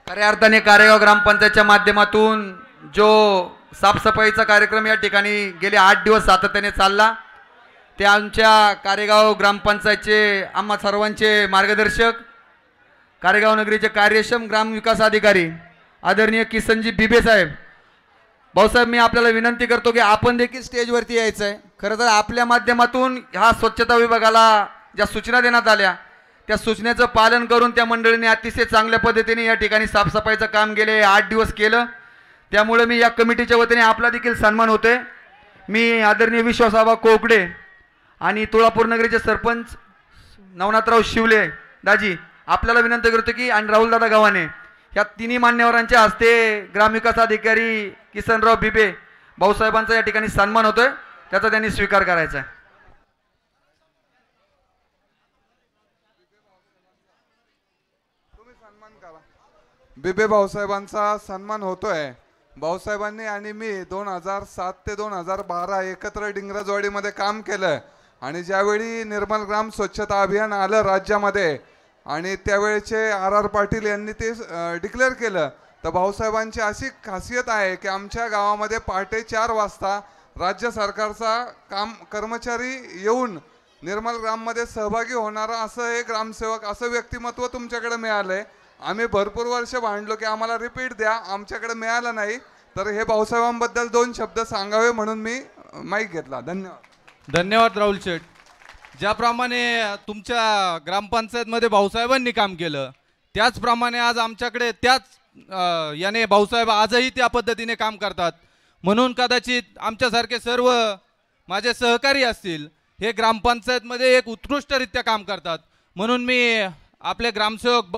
खऱ्या अर्थाने कारेगाव ग्रामपंचायतच्या माध्यमातून जो साफसफाईचा कार्यक्रम या ठिकाणी गेले 8 दिवस सातत्याने चालला, ते आमच्या कारेगाव ग्रामपंचायतचे आम्हा सर्वांचे मार्गदर्शक, कारेगाव नगरीचे कार्यक्षम ग्रामविकास अधिकारी आदरणीय किसनजी बिबे साहेब. भाऊसाहेब, मी आपल्याला विनंती करतो की आपण देखील स्टेजवरती यायचं आहे. खरं तर आपल्या माध्यमातून ह्या स्वच्छता विभागाला ज्या सूचना देण्यात आल्या, त्या सूचनेचं पालन करून त्या मंडळींनी अतिशय चांगल्या पद्धतीने या ठिकाणी साफसफाईचं काम गेले 8 दिवस केलं. त्यामुळे मी या कमिटीच्या वतीने आपला देखील सन्मान होते. मी आदरणीय विश्वासाबा कोकडे आणि तुळापूर नगरीचे सरपंच नवनाथराव शिवले दाजी आपल्याला विनंती करतो की आणि राहुलदादा गव्हाणे या तिन्ही मान्यवरांच्या हस्ते ग्रामविकास अधिकारी किसनराव बिबे भाऊसाहेबांचा या ठिकाणी सन्मान होतोय, त्याचा त्यांनी स्वीकार करायचा आहे. बिबे भाऊसाहेबांचा सन्मान होतोय. भाऊसाहेबांनी आणि मी 2007 ते 2012 एकत्र डिंगराजवाडीमध्ये काम केलं आणि ज्यावेळी निर्मल ग्राम स्वच्छता अभियान आलं राज्यामध्ये आणि त्यावेळेचे RR पाटील यांनी ते डिक्लेअर केलं, तर भाऊसाहेबांची अशी खासियत आहे की आमच्या गावामध्ये पहाटे 4 वाजता राज्य सरकारचा कर्मचारी येऊन निर्मल ग्राममध्ये सहभागी होणारा असं एक ग्रामसेवक, असं व्यक्तिमत्व तुमच्याकडे मिळालंय. आम्ही भरपूर वर्ष भांडलो की आम्हाला रिपीट द्या, आमच्याकडे मिळालं नाही, तर हे भाऊसाहेबांबद्दल 2 शब्द सांगावे म्हणून मी माईक घेतला. धन्यवाद. धन्यवाद राहुल शेठ. ज्याप्रमाणे तुमच्या ग्रामपंचायतमध्ये भाऊसाहेबांनी काम केलं, त्याचप्रमाणे आज आमच्याकडे याने भाऊसाहेब आजही त्या पद्धतीने काम करतात. म्हणून कदाचित आमच्यासारखे सर्व माझे सहकारी असतील, हे ग्रामपंचायतमध्ये एक उत्कृष्टरित्या काम करतात. म्हणून मी आपले ग्रामसेवक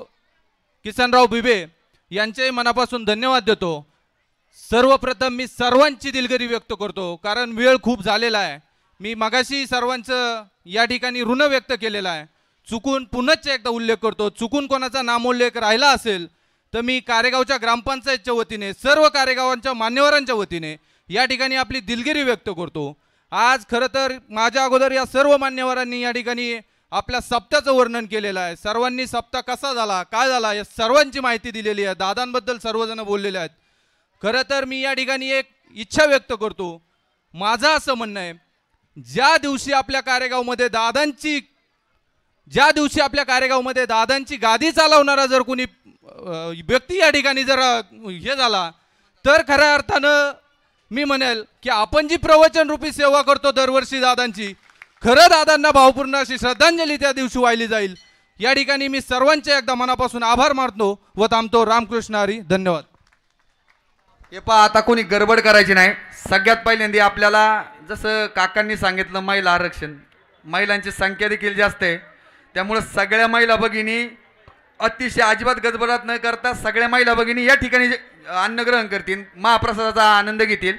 किसनराव बिबे यांचे मनापासून धन्यवाद देतो. सर्वप्रथम मी सर्वांची दिलगिरी व्यक्त करतो, कारण वेळ खूप झालेला आहे. मी मगाशी सर्वांचं या ठिकाणी ऋण व्यक्त केलेलं आहे. चुकून पुनश्च एकदा उल्लेख करतो, चुकून कोणाचा नामोल्लेख राहिला असेल तर मी कारेगावच्या ग्रामपंचायतच्या वतीने, सर्व कारेगावांच्या मान्यवरांच्या वतीने या ठिकाणी आपली दिलगिरी व्यक्त करतो. आज खरं तर माझ्या अगोदर या सर्व मान्यवरांनी या ठिकाणी आपल्या सप्त्याचं वर्णन केलेलं आहे. सर्वांनी सप्ताह कसा झाला, काय झाला, या सर्वांची माहिती दिलेली आहे. दादांबद्दल सर्वजण बोललेले आहेत. खरं तर मी या ठिकाणी एक इच्छा व्यक्त करतो. माझं असं म्हणणं आहे, ज्या दिवशी आपल्या कारेगावमध्ये दादांची गादी चालवणारा जर कोणी व्यक्ती या ठिकाणी जर हे झाला, तर खऱ्या अर्थानं मी म्हणेल की आपण जी प्रवचन रूपी सेवा करतो दरवर्षी दादांची, खरं दादांना भावपूर्ण अशी श्रद्धांजली त्या दिवशी वाहिली जाईल. या ठिकाणी मी सर्वांचे एकदा मनापासून आभार मानतो व थांबतो. रामकृष्ण हरी. धन्यवाद. हे पहा, आता कोणी गडबड करायची नाही. सगळ्यात पहिल्यांदा आपल्याला जसं काकांनी सांगितलं, महिला आरक्षण, महिलांची संख्या देखील जास्त आहे, त्यामुळे सगळ्या महिला भगिनी अतिशय अजिबात गडबडात न करता सगळ्या महिला भगिनी या ठिकाणी अन्नग्रहण करतील, महाप्रसादाचा आनंद घेतील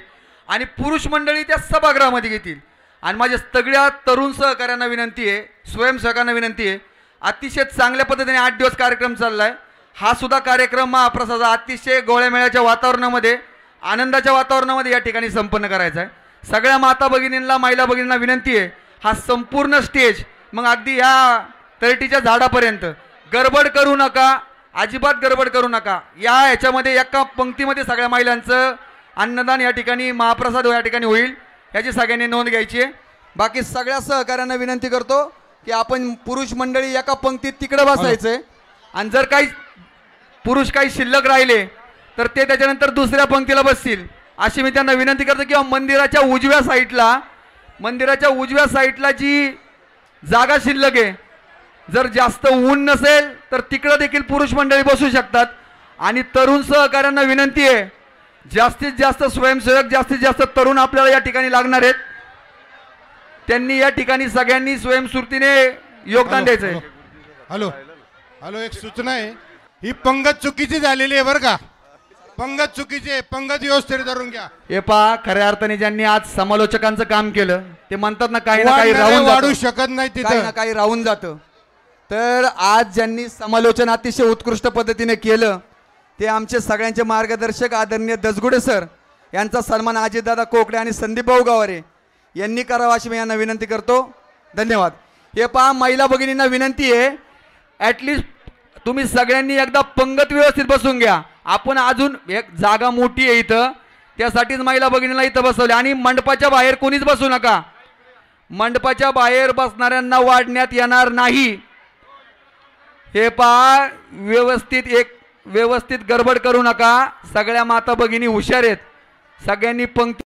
आणि पुरुष मंडळी त्या सभागृहामध्ये घेतील. आणि माझ्या सगळ्या तरुण सहकाऱ्यांना विनंती आहे, स्वयंसेवकांना विनंती आहे, अतिशय चांगल्या पद्धतीने 8 दिवस कार्यक्रम चालला आहे. हा सुद्धा कार्यक्रम महाप्रसादा अतिशय गोळ्यामेळ्याच्या वातावरणामध्ये, आनंदाच्या वातावरणामध्ये या ठिकाणी संपन्न करायचा आहे. सगळ्या माता भगिनींना, महिला भगिनींना विनंती आहे, हा संपूर्ण स्टेज मग अगदी ह्या तळटीच्या झाडापर्यंत गडबड करू नका, अजिबात गडबड करू नका. याच्यामध्ये एका पंक्तीमध्ये सगळ्या महिलांचं अन्नदान या ठिकाणी, महाप्रसाद या ठिकाणी होईल, याची सगळ्यांनी नोंद घ्यायची आहे. बाकी सगळ्या सहकाऱ्यांना विनंती करतो की आपण पुरुष मंडळी एका पंक्तीत तिकडे बसायचंय आणि जर काही पुरुष काही शिल्लक राहिले तर ते त्याच्यानंतर दुसऱ्या पंक्तीला बसतील अशी मी त्यांना विनंती करतो. किंवा मंदिराच्या उजव्या साईडला जी जागा शिल्लक आहे, जर जास्त ऊन नसेल तर तिकडं देखील पुरुष मंडळी बसू शकतात. आणि तरुण सहकाऱ्यांना विनंती आहे, जास्तीत जास्त स्वयंसेवक, जास्तीत जास्त तरुण आपल्याला या ठिकाणी लागणार आहेत, त्यांनी या ठिकाणी सगळ्यांनी स्वयंस्फूर्तीने योगदान द्यायचं आहे. हॅलो, एक सूचना आहे, ही पंगत चुकीची झालेली आहे बरं का. पंगत चुकीची आहे, पंगत व्यवस्थित धरून घ्या. हे पहा, खऱ्या अर्थाने ज्यांनी आज समालोचकांचं काम केलं ते म्हणतात ना, काही ना काही वाढू शकत नाही, काही ना काही राहून जातं. तर आज ज्यांनी समालोचन अतिशय उत्कृष्ट पद्धतीने केलं ते आमचे सगळ्यांचे मार्गदर्शक आदरणीय दसगुडे सर यांचा सन्मान अजितदादा कोकडे आणि संदीप भाऊ गावरे यांनी करावा अशी मी यांना विनंती करतो. धन्यवाद. हे पहा, महिला भगिनींना विनंती आहे, ॲटलिस्ट तुम्ही सगळ्यांनी एकदा पंगत व्यवस्थित बसून घ्या. आपण अजून एक जागा मोठी आहे इथं, त्यासाठीच महिला भगिनीला इथं बसवले. आणि मंडपाच्या बाहेर कोणीच बसू नका. मंडपाच्या बाहेर बसणाऱ्यांना वाढण्यात येणार नाही. हे पहा, व्यवस्थित गडबड करू नका. सगळ्या माता भगिनी हुशार आहेत, सगळ्यांनी पंक्ती